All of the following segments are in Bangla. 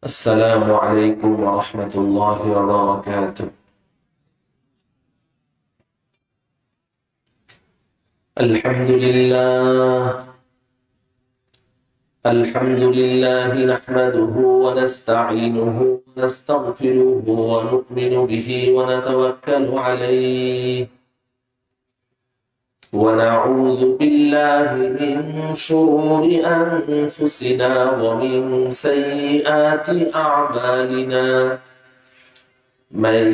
السلام عليكم ورحمة الله وبركاته. الحمد لله نحمده ونستعينه ونستغفره ونؤمن به ونتوكل عليه ونعوذ بالله من شرور أنفسنا ومن سيئات أعمالنا. من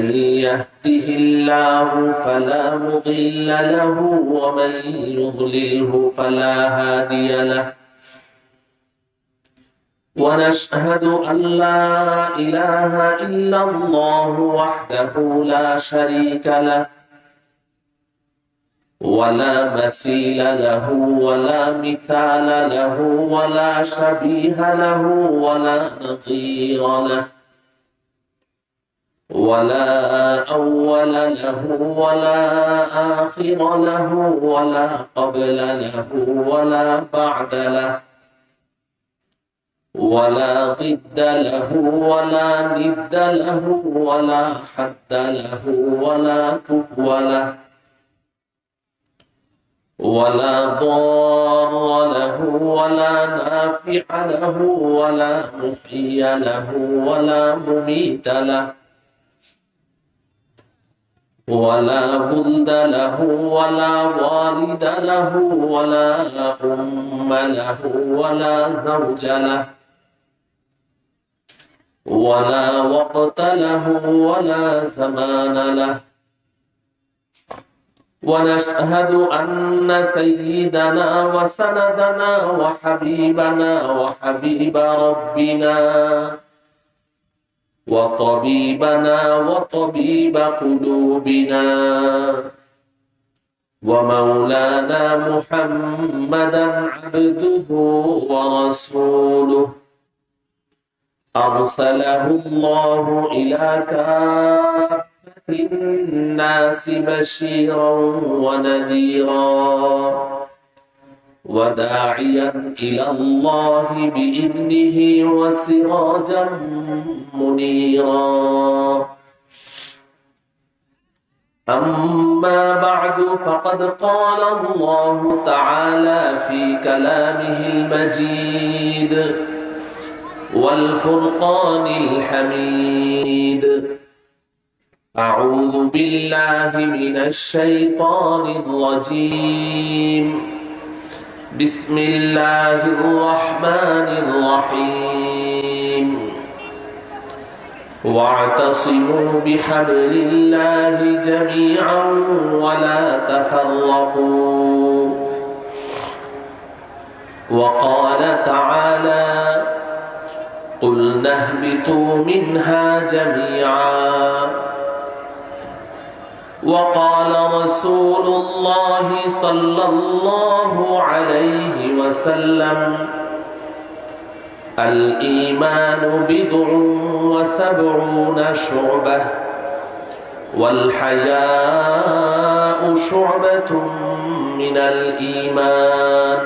يهده الله فلا مضل له ومن يضلله فلا هادي له. ونشهد أن لا إله إلا الله وحده لا شريك له ولا مثيل له ولا مثال له ولا شبيه له ولا نظير له ولا أول له ولا آخر له ولا قبل له ولا بعد له ولا ضد له ولا ند له ولا حد له ولا كفو له ولا ضار له ولا نافع له ولا محيي له ولا مميت له ولا ولد له ولا والد له ولا أم له ولا زوج له ولا وقت له ولا زمان له. ونشهد أن سيدنا وسندنا وحبيبنا وحبيب ربنا وطبيبنا وطبيب قلوبنا ومولانا محمدا عبده ورسوله أرسله الله إلى كافة الناس بشيرا ونذيرا وداعيا إلى الله بإذنه وسراجا منيرا. أما بعد فقد قال الله تعالى في كلامه المجيد والفرقان الحميد: أعوذ بالله من الشيطان الرجيم. بسم الله الرحمن الرحيم. واعتصموا بحبل الله جميعا ولا تفرقوا. وقال تعالى: قلنا اهبطوا منها جميعا. وقال رسول الله صلى الله عليه وسلم: الإيمان 70 شعبة والحياء شعبة من الإيمان.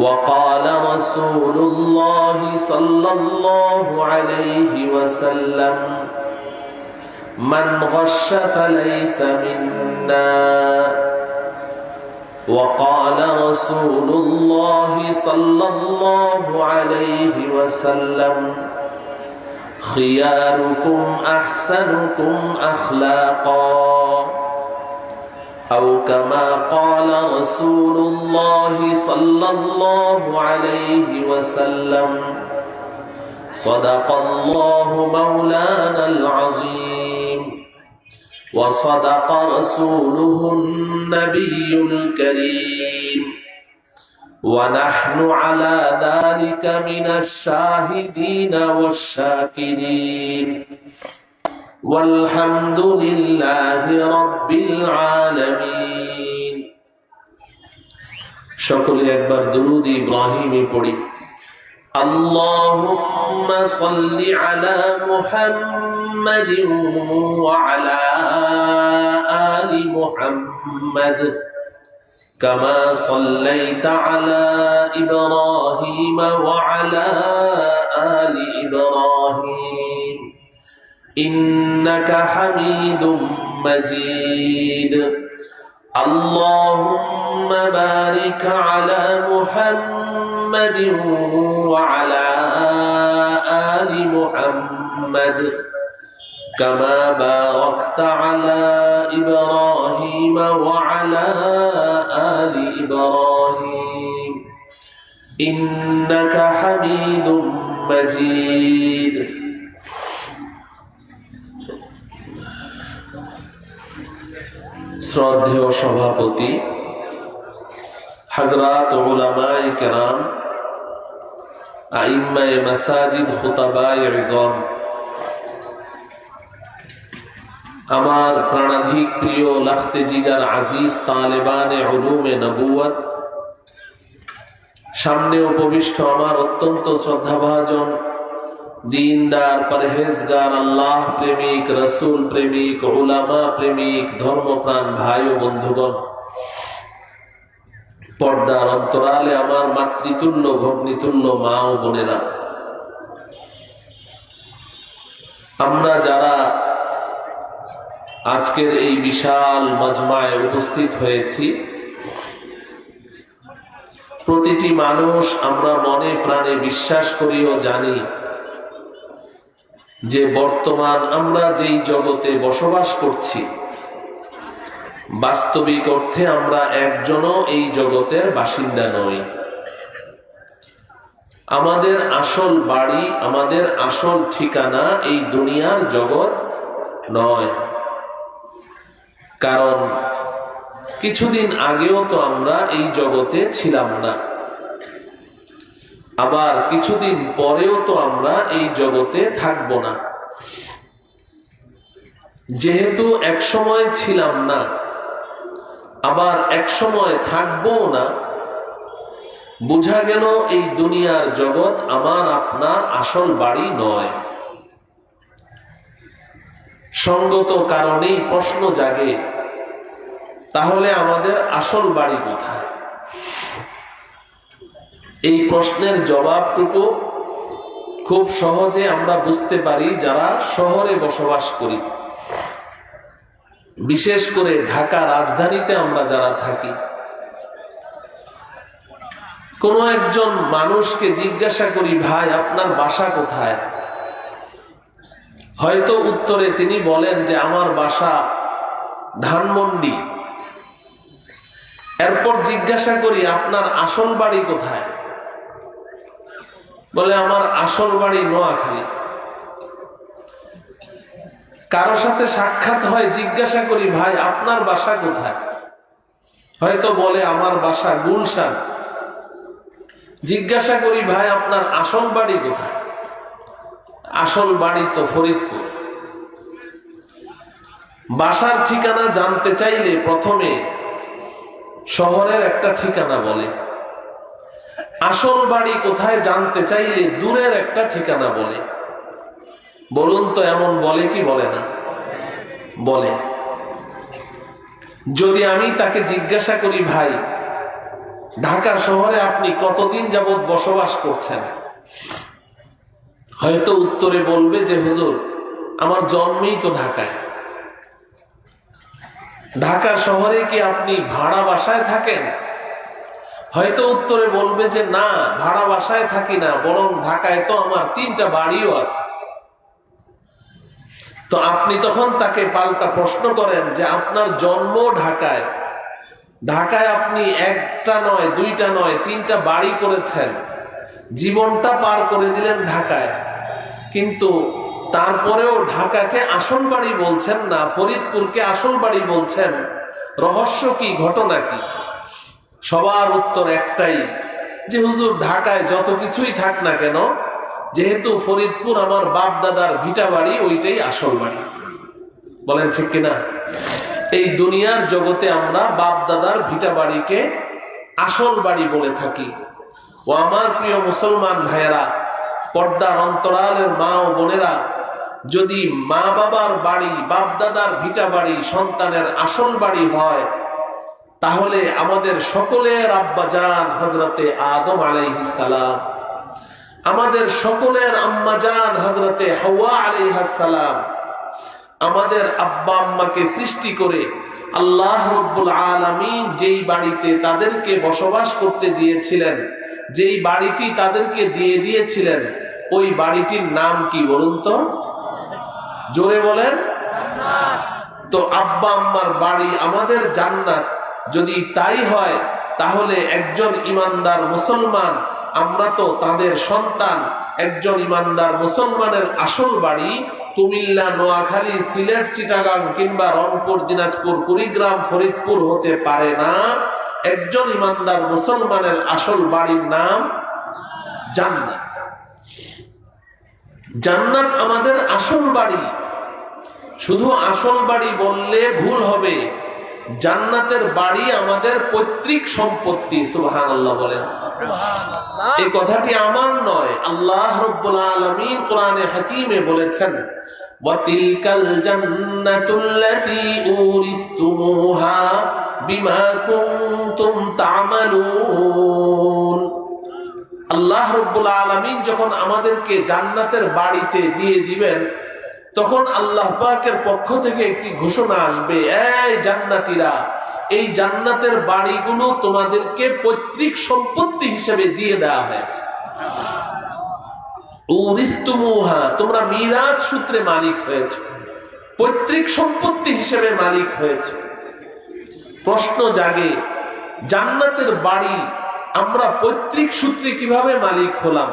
وقال رسول الله صلى الله عليه وسلم: من غش فليس منا. وقال رسول الله صلى الله عليه وسلم: خياركم أحسنكم أخلاقا. أو كما قال رسول الله صلى الله عليه وسلم: صدق الله مولانا العظيم وصدق رسوله النبي الكريم ونحن على ذلك من الشاهدين والشاكرين والحمد لله رب العالمين. সকলে একবার দুরূদ ইব্রাহিমি পড়ি। اللهم صل على محمد وعلى آل محمد كما صليت على إبراهيم وعلى آل إنك حميد مجيد اللهم بارك على محمد وعلى آل محمد كما باركت على إبراهيم وعلى آل إبراهيم إنك حميد مجيد শ্রদ্ধেয় সভাপতি হযরত উলামায়ে কেরাম, আইম্মায়ে মাসাজিদ, খুতাবায়ে ইজম, আমার প্রাণাধিক প্রিয় লাখতে জিগার আজিজ তালেবানে উলুমে নবুয়ত, সামনে উপবিষ্ট আমার অত্যন্ত শ্রদ্ধাভাজন দীনদার, পরহেজগার, আল্লাহ প্রেমিক, রসুল প্রেমিক, উলামা প্রেমিক, ধর্মপ্রাণ ভাই ও বন্ধুগণ, পর্দার অন্তরালে আমার মাতৃতুল্য ভগ্নিতুল্য মা ও বোনেরা, আমরা যারা আজকের এই বিশাল মাজমায় উপস্থিত হয়েছি, প্রতিটি মানুষ আমরা মনে প্রাণে বিশ্বাস করি ও জানি যে বর্তমান আমরা যেই জগতে বসবাস করছি, বাস্তবিক অর্থে আমরা একজনও এই জগতের বাসিন্দা নই। আমাদের আসল বাড়ি, আমাদের আসল ঠিকানা এই দুনিয়ার জগৎ নয়। কারণ কিছুদিন আগেও তো আমরা এই জগতে ছিলাম না, আবার কিছুদিন পরেও তো আমরা এই জগতে থাকবো না। যেহেতু এক সময় ছিলাম না, আবার এক সময় থাকবো না, বোঝা গেল এই দুনিয়ার জগৎ আমার আপনার আসল বাড়ি নয়। সঙ্গত কারণেই প্রশ্ন জাগে, তাহলে আমাদের আসল বাড়ি কোথায়? এই প্রশ্নের জবাবটুকু খুব সহজে আমরা বুঝতে পারি যারা শহরে বসবাস করি, বিশেষ করে ঢাকা রাজধানীতে আমরা যারা থাকি। কোনো একজন মানুষকে জিজ্ঞাসা করি, ভাই আপনার বাসা কোথায়? হয়তো উত্তরে তিনি বলেন যে আমার বাসা ধানমন্ডি। এরপর জিজ্ঞাসা করি, আপনার আসল বাড়ি কোথায়? বলে আমার আসল বাড়ি নোয়াখালী। কারো সাথে সাক্ষাৎ হয়, জিজ্ঞাসা করি, ভাই আপনার বাসা কোথায়? হয়তো বলে আমার বাসা গুলশান। জিজ্ঞাসা করি, ভাই আপনার আসল বাড়ি কোথায়? আসল বাড়ি তো ফরিদপুর। বাসার ঠিকানা জানতে চাইলে প্রথমে শহরের একটা ঠিকানা বলে, আসল বাড়ি কোথায় জানতে চাইলে দূরের একটা ঠিকানা বলে। বলুন তো এমন বলে কি বলে না? বলে। যদি আমি তাকে জিজ্ঞাসা করি, ভাই ঢাকা শহরে আপনি কতদিন যাবত বসবাস করছেন? হয়তো উত্তরে বলবে যে হুজুর আমার জন্মেই তো ঢাকায়। ঢাকা শহরে কি আপনি ভাড়া বাসায় থাকেন? হয়তো উত্তরে বলবে যে না, ভাড়া বাসায় থাকি না, বরং ঢাকায় তো আমার 3টা বাড়িও আছে। তো আপনি তখন তাকে পাল্টা প্রশ্ন করেন যে আপনার জন্ম ঢাকায়, ঢাকায় আপনি 1টা নয় 2টা নয় 3টা বাড়ি করেছেন, জীবনটা পার করে দিলেন ঢাকায়, কিন্তু তারপরেও ঢাকাকে আসল বাড়ি বলছেন না, ফরিদপুরকে আসল বাড়ি বলছেন। রহস্য কি, ঘটনা কি? সবার উত্তর একটাই, যে হুজুর ঢাকায় যত কিছুই থাক না কেন, যেহেতু ফরিদপুর আমার বাপ দাদার ভিটা বাড়ি, ওইটাই আসল বাড়ি। বলেন ঠিক কিনা? এই দুনিয়ার জগতে আমরা বাপ দাদার ভিটা বাড়িকে আসল বাড়ি বলে থাকি। ও আমার প্রিয় মুসলমান ভাইয়েরা, পর্দার অন্তরালের মা ও বোনেরা, যদি মা বাবার বাড়ি, বাপ দাদার ভিটা বাড়ি সন্তানের আসল বাড়ি হয়, তাহলে আমাদের সকলের আব্বাজান হযরতে আদম আলাইহিস সালাম, আমাদের সকলের আম্মাজান হযরতে হাওয়া আলাইহিস সালাম, আমাদের আব্বা আম্মাকে সৃষ্টি করে আল্লাহ রব্বুল আলামিন যেই বাড়িতে তাদেরকে বসবাস করতে দিয়েছিলেন, যেই বাড়িটি তাদেরকে দিয়ে দিয়েছিলেন, ওই বাড়িটির নাম কি বলুন তো? জোরে বলেন। তো আব্বা আম্মার বাড়ি আমাদের জান্নাত। যদি তাই হয় তাহলে একজন ইমানদার মুসলমান, আমরা তো তাদের সন্তান। একজন ইমানদার মুসলমানের আসল বাড়ি কুমিল্লা, নোয়াখালী, সিলেট, চিটাগাং কিংবা রংপুর, দিনাজপুর, কুড়িগ্রাম, ফরিদপুর হতে পারে না। একজন ইমানদার মুসলমানের আসল বাড়ির নাম জান্নাত। জান্নাত আমাদের আসল বাড়ি। শুধু আসল বাড়ি বললে ভুল হবে। জান্নাতের বাড়ি আমাদের পৈতৃক সম্পত্তি। সুবহানাল্লাহ বলেন। এই কথাটি আমার নয়, আল্লাহ রাব্বুল আলামিন কোরআনে হাকিমে বলেছেন, ওয়াতিলকাল জান্নাতুল্লাতী উরিসতুমুহা বিমা কুনতুম তা'মালুন। আল্লাহ রাব্বুল আলামিন যখন আমাদেরকে জান্নাতের বাড়িতে দিয়ে দিবেন, তখন আল্লাহ পাকের পক্ষ থেকে একটি ঘোষণা আসবে, এই জান্নাতীরা, এই জান্নাতের বাড়িগুলো তোমাদেরকে পৈতৃক সম্পত্তি হিসেবে দিয়ে দেওয়া হয়েছে। উরিসতুমুহা, তোমরা মিরাস সূত্রে মালিক হয়েছে, পৈতৃক সম্পত্তি হিসেবে মালিক হয়েছে। প্রশ্ন জাগে, জান্নাতের বাড়ি আমরা পৈতৃক সূত্রে কিভাবে মালিক হলাম?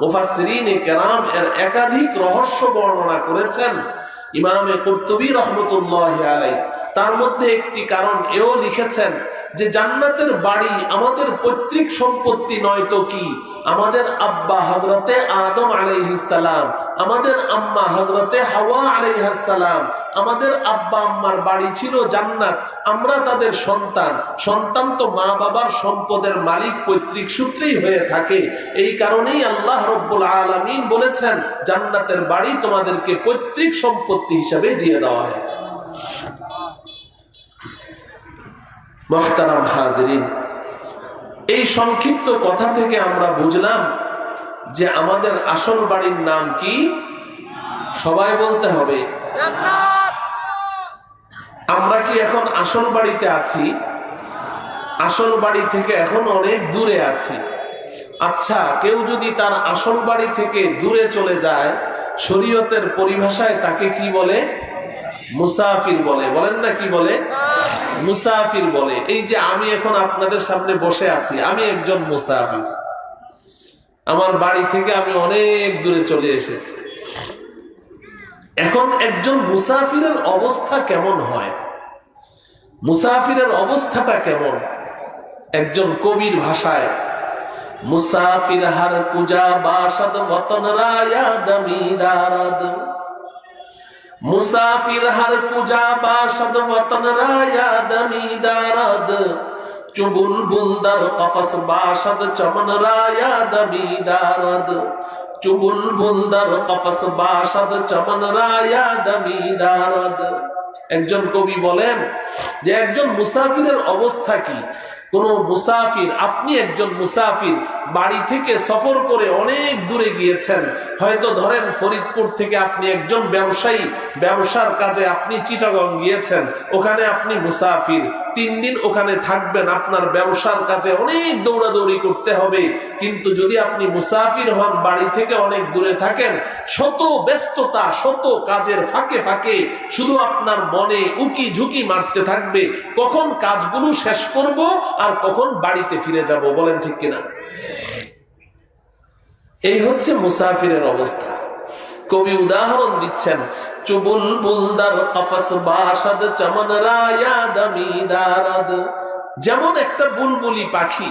মুফাসসিরিনে কেরাম এর একাধিক রহস্য বর্ণনা করেছেন। ইমামে কুরতুবী রাহমাতুল্লাহি আলাইহি তার মধ্যে একটি কারণ এও লিখেছেন যে জান্নাতের বাড়ি আমাদের পৈতৃক সম্পত্তি নয় তো কি, আমাদের আব্বা হযরতে আদম আলাইহিস সালাম, আমাদের আম্মা হযরতে হাওয়া আলাইহাস সালাম, আমাদের আব্বা আম্মার বাড়ি ছিল জান্নাত। আমরা তাদের সন্তান। সন্তান তো মা বাবার সম্পদের মালিক পৈতৃক সূত্রেই হয়ে থাকে। এই কারণেই আল্লাহ রাব্বুল আলামিন বলেছেন, জান্নাতের বাড়ি তোমাদেরকে পৈতৃক সম্পত্তি হিসেবে দিয়ে দেওয়া হয়েছে। মুহতারাম হাজিরিন, এই সংক্ষিপ্ত কথা থেকে আমরা বুঝলাম যে আমাদের আসল বাড়ির নাম কি? সবাই বলতে হবে। আমরা কি এখন আসল বাড়িতে আছি? আসল বাড়ি থেকে এখন অনেক দূরে আছি। আচ্ছা, কেউ যদি তার আসল বাড়ি থেকে দূরে চলে যায়, শরীয়তের পরিভাষায় তাকে কি বলে? মুসাফির বলে। বলেন না, কি বলে? মুসাফির বলে। এই যে আমি এখন আপনাদের সামনে বসে আছি, আমি একজন মুসাফির। আমার বাড়ি থেকে আমি অনেক দূরে চলে এসেছি। এখন একজন মুসাফিরের অবস্থা কেমন হয়? মুসাফিরের অবস্থাটা কেমন? একজন কবির ভাষায়, মুসাফির হার কুজা বাসাদ ওয়াতন রায়াদ মিদারাদ, মুসাফির হার কুজা বাসাদ ওয়াতন রায়াদ মিদারাদ, চুবুল বুলদার কফস বাসাদ চমন রায়াদ মিদারাদ, চুবুল বুলদার কফস বাসাদ চমন রায়াদ মিদারাদ। একজন কবি বলেন যে একজন মুসাফিরের অবস্থা কি? কোন মুসাফির, আপনি একজন মুসাফির, বাড়ি থেকে সফর করে অনেক দূরে গিয়েছেন। হয়তো ধরেন ফরিদপুর থেকে আপনি একজন ব্যবসায়ী, ব্যবসার কাজে আপনি চিটাগং গিয়েছেন, ওখানে আপনি মুসাফির। 3 দিন ওখানে থাকবেন, আপনার ব্যবসার কাজে অনেক দৌড়াদৌড়ি করতে হবে। কিন্তু যদি আপনি মুসাফির হন, বাড়ি থেকে অনেক দূরে থাকেন, শত ব্যস্ততা, শত কাজের ফাঁকে ফাঁকে শুধু আপনার মনে উকি ঝুঁকি মারতে থাকবে, কখন কাজগুলো শেষ করব আর কখন বাড়িতে ফিরে যাব। বলেন ঠিক কিনা? এই হচ্ছে মুসাফিরের অবস্থা। কবি উদাহরণ দিচ্ছেন, চুবুল বুলদার কফস বাসাদ চমন রায়াদ মিদারাদ। যেমন একটা বুলবুলি পাখি,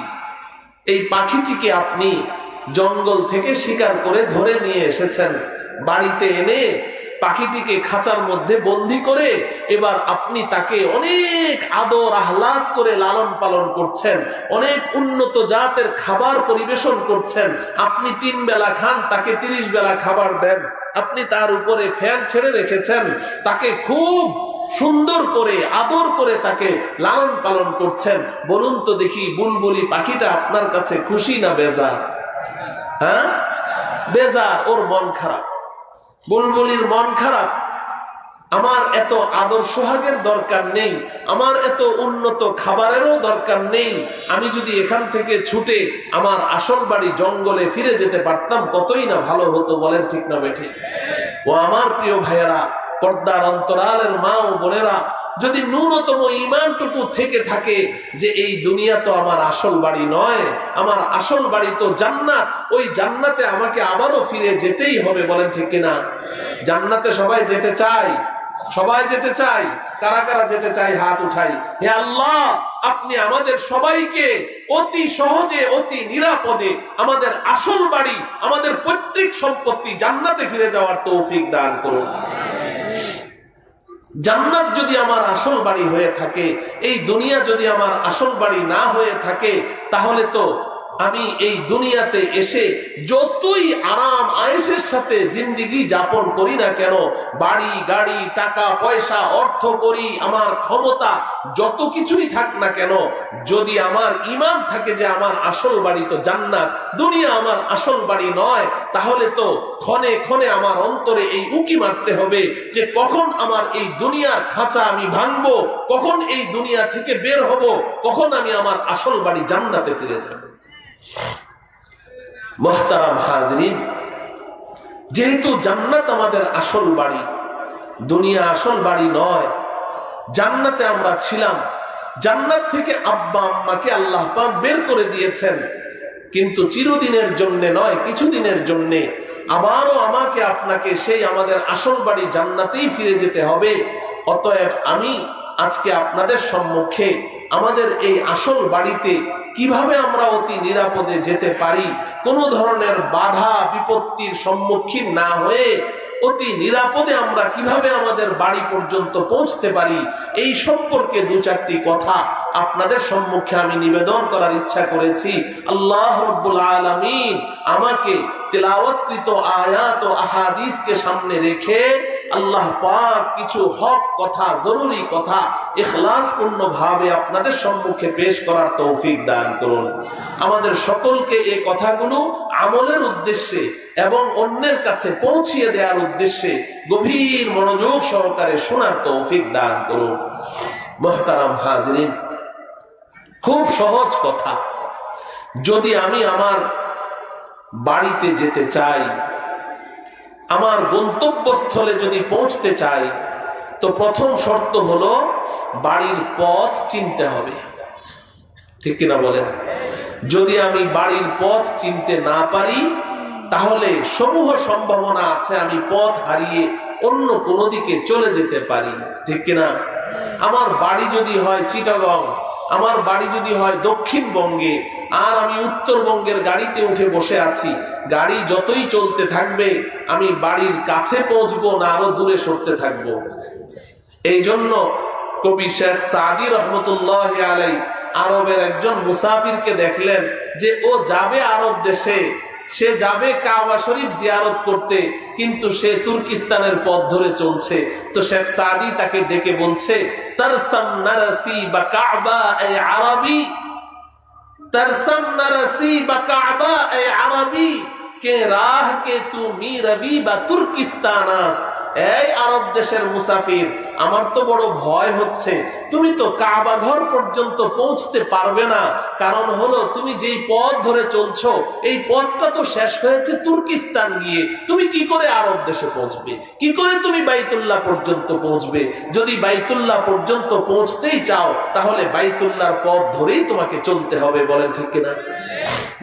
এই পাখিটিকে আপনি জঙ্গল থেকে শিকার করে ধরে নিয়ে এসেছেন, বাড়িতে এনে পাখিটিকে খাঁচার মধ্যে বন্দী করে এবার আপনি তাকে অনেক আদর আহ্লাদ করে লালন পালন করছেন, অনেক উন্নত জাতের খাবার পরিবেশন করছেন। আপনি 3 বেলা খান, তাকে 30 বেলা খাবার দেন। আপনি তার উপরে ফ্যান ছেড়ে রেখেছেন, তাকে খুব সুন্দর করে আদর করে তাকে লালন পালন করছেন। বলুন তো দেখি, বুলবুলি পাখিটা আপনার কাছে খুশি না বেজার? হ্যাঁ, বেজার। ওর মন খারাপ, বুলবুলির মন খারাপ। আমার এত আদর সোহাগের দরকার নেই, আমার এত উন্নত খাবারেরও দরকার নেই। আমি যদি এখান থেকে ছুটে আমার আসল বাড়ি জঙ্গলে ফিরে যেতে পারতাম কতই না ভালো হতো, বলেন ঠিক না বেঠিক? ও আমার প্রিয় ভাইয়েরা, পর্দার অন্তরালের মা ও বোনেরা, যদি ন্যূনতম ঈমানটুকু থেকে থাকে যে এই দুনিয়া তো আমার আসল বাড়ি নয়, আমার আসল বাড়ি তো জান্নাত, ওই জান্নাতে আমাকে আবারও ফিরে যেতেই হবে, বলেন ঠিক কিনা? জান্নাতে সবাই যেতে চায়, সবাই যেতে চাই। কারা কারা যেতে চাই হাত উঠাই। হে আল্লাহ, আপনি আমাদের সবাইকে অতি সহজে অতি নিরাপদে আমাদের আসল বাড়ি, আমাদের পৈতৃক সম্পত্তি জান্নাতে ফিরে যাওয়ার তৌফিক দান করুন। জান্নাত যদি আমার আসল বাড়ি হয়ে থাকে, এই দুনিয়া যদি আমার আসল বাড়ি না হয়ে থাকে, তাহলে তো আমি এই দুনিয়াতে এসে যতই আরাম আয়েশের সাথে জিন্দেগি যাপন করি না কেন, বাড়ি গাড়ি টাকা পয়সা অর্থ করি, আমার ক্ষমতা যত কিছুই থাক না কেন, যদি আমার ঈমান থাকে যে আমার আসল বাড়ি তো জান্নাত, দুনিয়া আমার আসল বাড়ি নয়, তাহলে তো ক্ষণে ক্ষণে আমার অন্তরে এই উকি মারতে হবে যে কখন আমার এই দুনিয়ার খাঁচা আমি ভাঙবো, কখন এই দুনিয়া থেকে বের হব, কখন আমি আমার আসল বাড়ি জান্নাতে ফিরে যাব। মুহতারাম হাজরিন, যেহেতু জান্নাত আমাদের আসল বাড়ি, দুনিয়া আসল বাড়ি নয়, জান্নাতে আমরা ছিলাম, জান্নাত থেকে আব্বা আম্মাকে আল্লাহ পাক বের করে দিয়েছেন, কিন্তু চিরদিনের জন্য নয়, কিছুদিনের জন্য আবারও আমাকে আপনাকে সেই আমাদের আসল বাড়ি জান্নাতেই ফিরে যেতে হবে। অতএব আমি আজকে আপনাদের সম্মুখে আমাদের এই আসল বাড়িতে কিভাবে আমরা অতি নিরাপদে যেতে পারি, কোনো ধরনের বাধা বিপত্তির সম্মুখীন না হয়ে অতি নিরাপদে আমরা কিভাবে আমাদের বাড়ি পর্যন্ত পৌঁছতে পারি, এই সম্পর্কে দু চারটি কথা আপনাদের সম্মুখে আমি নিবেদন করার ইচ্ছা করেছি। আল্লাহ রাব্বুল আলামিন আমাকে তিলাওয়াতকৃত আয়াত ও আহাদিসকে সামনে রেখে আল্লাহ পাক কিছু হক কথা, জরুরি কথা ইখলাসপূর্ণ ভাবে আপনাদের সম্মুখে পেশ করার তৌফিক দান করুন। আমাদের সকলকে এই কথাগুলো আমলের উদ্দেশ্যে এবং অন্যের কাছে পৌঁছিয়ে দেওয়ার উদ্দেশ্যে গভীর মনোযোগ সহকারে শোনার তৌফিক দান করুন। মুহতারাম হাজরিন, খুব সহজ কথা, যদি আমি আমার বাড়িতে যেতে চাই, আমার গন্তব্যস্থলে যদি পৌঁছতে চাই, তো প্রথম শর্ত হলো বাড়ির পথ চিনতে হবে, ঠিক কিনা বলেন? যদি আমি বাড়ির পথ চিনতে না পারি, তাহলে সমূহ সম্ভাবনা আছে আমি পথ হারিয়ে অন্য কোনো দিকে চলে যেতে পারি, ঠিক কিনা? আমার বাড়ি যদি হয় চিটাগং, আমার বাড়ি যদি হয় দক্ষিণবঙ্গে, আর আমি উত্তরবঙ্গের গাড়িতে উঠে বসে আছি, গাড়ি যতই চলতে থাকবে আমি বাড়ির কাছে পৌঁছবো না আরো দূরে সরতে থাকবো। এই জন্য কবি শেখ সাদি রহমতুল্লাহ আলাই আরবের একজন মুসাফিরকে দেখলেন যে ও যাবে আরব দেশে, সে যাবে কাবা শরীফ জিয়ারত করতে, কিন্তু সে তুর্কিস্তানের পথ ধরে চলছে। তো শেখ সাদি তাকে ডেকে বলছে, তারসাম নারাসি বা কাবা এ আরবি, তারসাম নারাসি বা কাবা এ আরবি, কে রাহ কে তু মিরবি বা তুর্কিস্তানাস। এই আরব দেশের মুসাফির, আমার তো বড় ভয় হচ্ছে, তুমি তো কাবা ঘর পর্যন্ত পৌঁছতে পারবে না, কারণ হলো তুমি যেই পথ ধরে চলছো এই পথটা তো শেষ হয়েছে তুর্কিস্তান গিয়ে, তুমি কি করে আরব দেশে পৌঁছবে, কি করে তুমি বাইতুল্লাহ পর্যন্ত পৌঁছবে? যদি বাইতুল্লাহ পর্যন্ত পৌঁছতেই চাও তাহলে বাইতুল্লাহর পথ ধরেই তোমাকে চলতে হবে, বলেন ঠিক কিনা?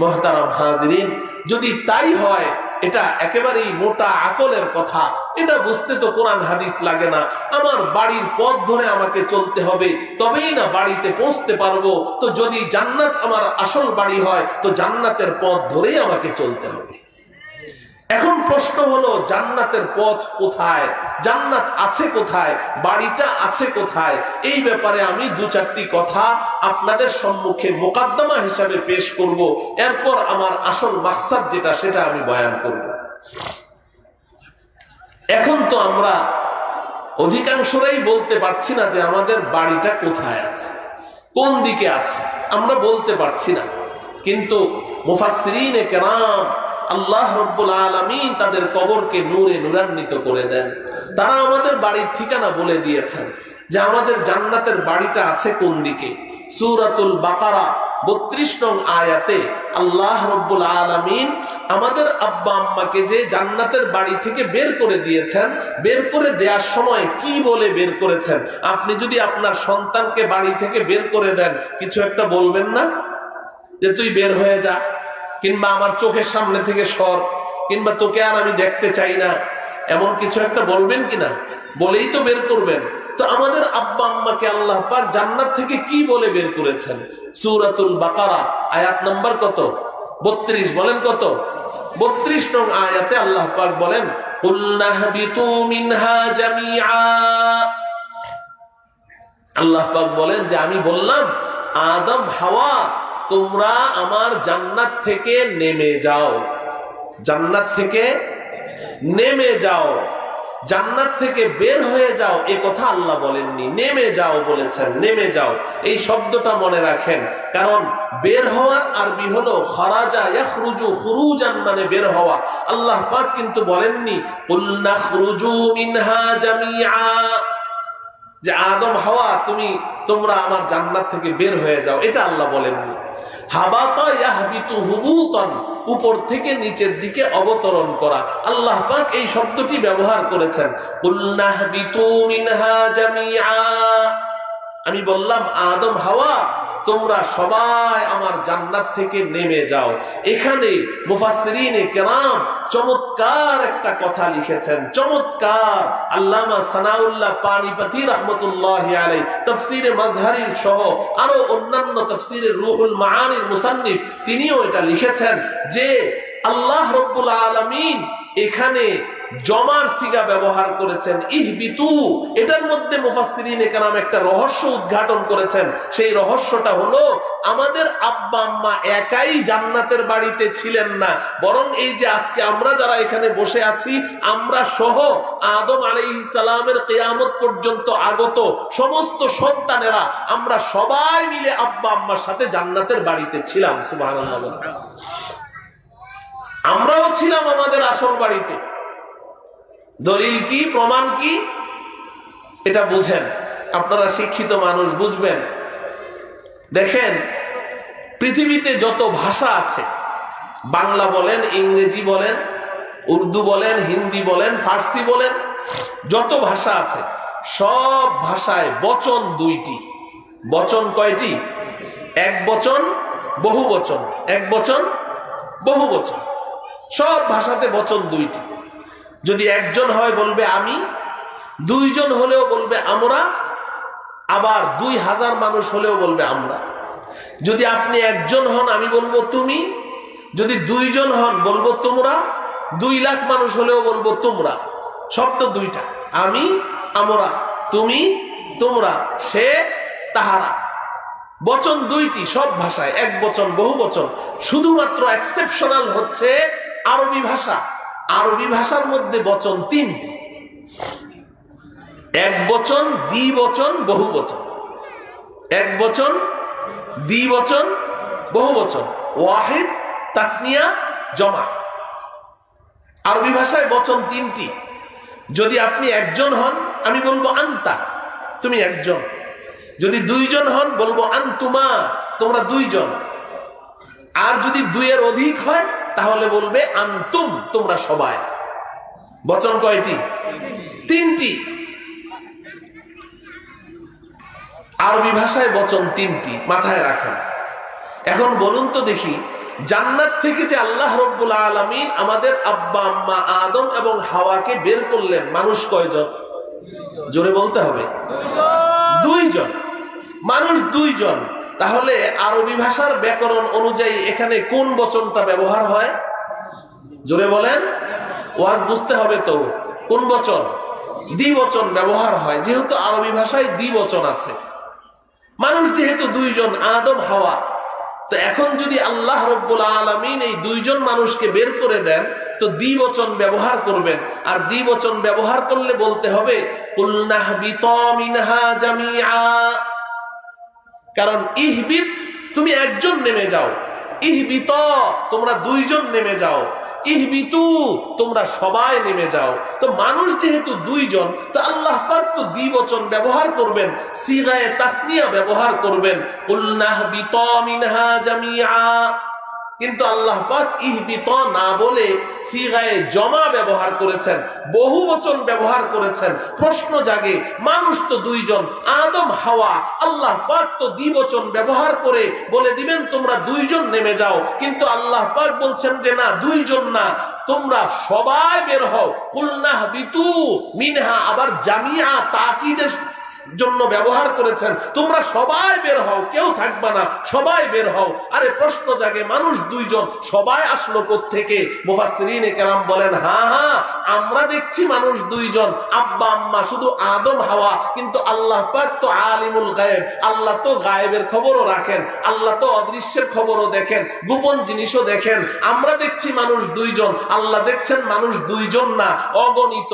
মুহতারাম হাজিরিন, যদি তাই হয়, এটা একেবারেই মোটা আকলের কথা, এটা বুঝতে তো কোরআন হাদিস লাগে না, আমার বাড়ির পথ ধরে আমাকে চলতে হবে, তবেই না বাড়িতে পৌঁছতে পারবো। তো যদি জান্নাত আমার আসল বাড়ি হয়, তো জান্নাতের পথ ধরেই আমাকে চলতে হবে। এখন প্রশ্ন হলো, জান্নাতের পথ কোথায়, জান্নাত আছে কোথায়, বাড়িটা আছে কোথায়? এই ব্যাপারে আমি দু চারটি কথা আপনাদের সম্মুখে মোকদ্দমা হিসাবে পেশ করব, এরপর আমার আসল মাকসাদ যেটা সেটা আমি বয়ান করব। এখন তো আমরা অধিকাংশরাই বলতে পারছি না যে আমাদের বাড়িটা কোথায় আছে, কোন দিকে আছে, আমরা বলতে পারছি না। কিন্তু মুফাসসিরিনে কেরাম আল্লাহ রব্বুল আলামিন তাদের কবরকে নূরে নূরান্বিত করে দেন। তারা আমাদের বাড়ির ঠিকানা বলে দিয়েছেন যে আমাদের জান্নাতের বাড়িটা আছে কোন দিকে। সূরাতুল বাকারা 32 নং আয়াতে আল্লাহ রব্বুল আলামিন আমাদের আব্বা আম্মাকে যে জান্নাতের বাড়ি থেকে বের করে দিয়েছেন, বের করে দেওয়ার সময় কি বলে বের করেছেন? আপনি যদি আপনার সন্তানকে বাড়ি থেকে বের করে দেন, কিছু একটা বলবেন না যে তুই বের হয়ে যা, কিংবা আমার চোখের সামনে থেকে সর, কিংবা তোকে আর আমি দেখতে চাই না, এমন কিছু একটা বলবেন কিনা? বলেই তো বের করবেন। তো আমাদের আব্বা আম্মাকে আল্লাহ পাক জান্নাত থেকে কি বলে বের করেছেন? সূরাতুল বাকারা আয়াত নাম্বার কত? 32। বলেন কত? 32 নং আয়াতে আল্লাহ পাক বলেন, কুলনা হাবিতু মিনহা জামিআ। আল্লাহ পাক বলেন যে আমি বললাম আদম হাওয়া তোমরা আমার জান্নাত থেকে নেমে যাও, জান্নাত থেকে নেমে যাও, জান্নাত থেকে বের হয়ে যাও। এ কথা আল্লাহ বলেননি, নেমে যাও বলেছেন। নেমে যাও এই শব্দটা মনে রাখেন, কারণ বের হওয়ার আরবি হলো খারাজা ইয়াখরুজু, খুরুজান মানে বের হওয়া। আল্লাহ পাক কিন্তু বলেননি কুল নাখরুজু মিনহা জামিআ, যে আদম হাওয়া তোমরা আমার জান্নাত থেকে বের হয়ে যাও, এটা আল্লাহ বলেননি। হাবাতা ইয়াহবিতু হুবুতান, উপর থেকে নিচের দিকে অবতরণ করা। আল্লাহ পাক এই শব্দটি ব্যবহার করেছেন, কুল নাহবিতু মিনহা জামিআ। আমি বললাম আদম হাওয়া তোমরা সবাই আমার জান্নাত থেকে নেমে যাও। এখানে মুফাসসিরিনে কেরাম চমৎকার একটা কথা লিখেছেন, চমৎকার। আল্লামা সানাউল্লাহ পানিপতি রাহমাতুল্লাহি আলাইহি তাফসীরে মাজহারির সহ আরো অন্যান্য তাফসীরে রুহুল মাআনির মুসান্নিফ তিনিও এটা লিখেছেন যে আল্লাহ রাব্বুল আলামিন এখানে জমার সিগা ব্যবহার করেছেন, ইহবিতু। এটার মধ্যে মুফাসসিরিনে কেরাম একটা রহস্য উদ্ঘাটন করেছেন। সেই রহস্যটা হলো আমাদের আব্বা আম্মা একাই জান্নাতের বাড়িতে ছিলেন না, বরং এই যে আজকে আমরা যারা এখানে বসে আছি, আমরা সহ আদম আলাইহিস সালামের কিয়ামত পর্যন্ত আগত সমস্ত সন্তানেরা আমরা সবাই মিলে আব্বা আম্মার সাথে জান্নাতের বাড়িতে ছিলাম। সুবহানাল্লাহ। আমরাও ছিলাম আমাদের আসল বাড়িতে। দলিল কি, প্রমাণ কি? এটা বুঝেন, আপনারা শিক্ষিত মানুষ, বুঝবেন। দেখেন পৃথিবীতে যত ভাষা আছে, বাংলা বলেন, ইংরেজি বলেন, উর্দু বলেন, হিন্দি বলেন, ফার্সি বলেন, যত ভাষা আছে সব ভাষায় বচন দুইটি। বচন কয়টি? এক বচন, বহু বচন। এক বচন, বহু বচন। সব ভাষাতে বচন দুইটি। যদি একজন হয় বলবে আমি, দুইজন হলেও বলবে আমরা, আবার 2000 মানুষ হলেও বলবে আমরা। যদি আপনি একজন হন আমি বলবো তুমি, যদি দুইজন হন বলবো তোমরা, 2 লাখ মানুষ হলেও বলবো তোমরা। শব্দ দুইটা, আমি, আমরা, তুমি, তোমরা, সে, তাহারা। বচন দুইটি সব ভাষায়, এক বচন, বহু বচন। শুধুমাত্র এক্সেপশনাল হচ্ছে আরবি ভাষা। আরবি ভাষার মধ্যে বচন 3টি, এক বচন, দ্বিবচন, বহু বচন। এক বচন, দ্বিবচন, বহু বচন, ওয়াহিদ, তাসনিয়া, জমা। আরবি ভাষায় বচন 3টি। যদি আপনি একজন হন আমি বলবো আন্তা, তুমি একজন। যদি দুইজন হন বলবো আন্তুমা, তোমরা দুইজন। আর যদি 2 এর অধিক হয় তাহলে বলবে আন্তুম, তোমরা সবাই। বচন কয়টি? 3টি। আরবি ভাষায় বচন 3টি, মাথায় রাখেন। এখন বলুন তো দেখি, জান্নাত থেকে যে আল্লাহ রব্বুল আলামিন আমাদের আব্বা আম্মা আদম এবং হাওয়াকে বের করলেন, মানুষ কয়জন? জোরে বলতে হবে। 2 জন। মানুষ 2 জন। তাহলে আরবি ভাষার ব্যাকরণ অনুযায়ী এখানে কোন বচনটা ব্যবহার হয়? জোরে বলেন, ওয়াজ বুঝতে হবে তো। কোন বচন? দ্বিবচন ব্যবহার হয়, যেহেতু আরবি ভাষায় দ্বিবচন আছে। মানুষ যেহেতু 2 জন, আদম হাওয়া, তো এখন যদি আল্লাহ রব্বুল আলামিন এই 2 জন মানুষকে বের করে দেন তো দ্বিবচন ব্যবহার করবেন। আর দ্বিবচন ব্যবহার করলে বলতে হবে কুলনা হাবিতা মিনহা জামিআ। কারণ ইহবিত, তুমি একজন নেমে যাও, ইহবিত, তোমরা 2 জন নেমে যাও। ইহবিতু, তোমরা সবাই নেমে যাও। তো মানুষ যেহেতু দুইজন, তো আল্লাহ পাক তো দ্বিবচন ব্যবহার করবেন, সিগায়ে তাসনিয়া ব্যবহার করবেন, কুলনাহবিতু মিনহা জামিআ। কিন্তু আল্লাহ পাক ইহবিত না বলে সিগায়ে জমা ব্যবহার করেছেন, বহু বচন ব্যবহার করেছেন। প্রশ্ন জাগে, মানুষ তো দুইজন, আদম হাওয়া, আল্লাহ পাক তো দ্বিবচন ব্যবহার করে বলে দিবেন তোমরা দুইজন নেমে যাও, কিন্তু আল্লাহ পাক বলছেন যে না, দুইজন না, তোমরা সবাই বের হও। কুলনাহবিতু মিনহা আবার জামিআ তাকিদের জন্য ব্যবহার করেছেন, তোমরা সবাই বের হও, কেউ থাকবে না, সবাই বের হও। আরে প্রশ্ন জাগে, মানুষ দুইজন, সবাই আসলো কোত্থেকে? মুফাসসিরিনে কেরাম বলেন, হ্যাঁ, আমরা দেখছি মানুষ দুইজন, আব্বা আম্মা শুধু আদম হাওয়া, কিন্তু আল্লাহ পাক তো আলিমুল গায়েব, আল্লাহ তো গায়েবের খবরও রাখেন, আল্লাহ তো অদৃশ্যের খবরও দেখেন, গোপন জিনিসও দেখেন। আমরা দেখছি মানুষ দুইজন, আল্লাহ দেখছেন মানুষ দুইজন না, অগণিত।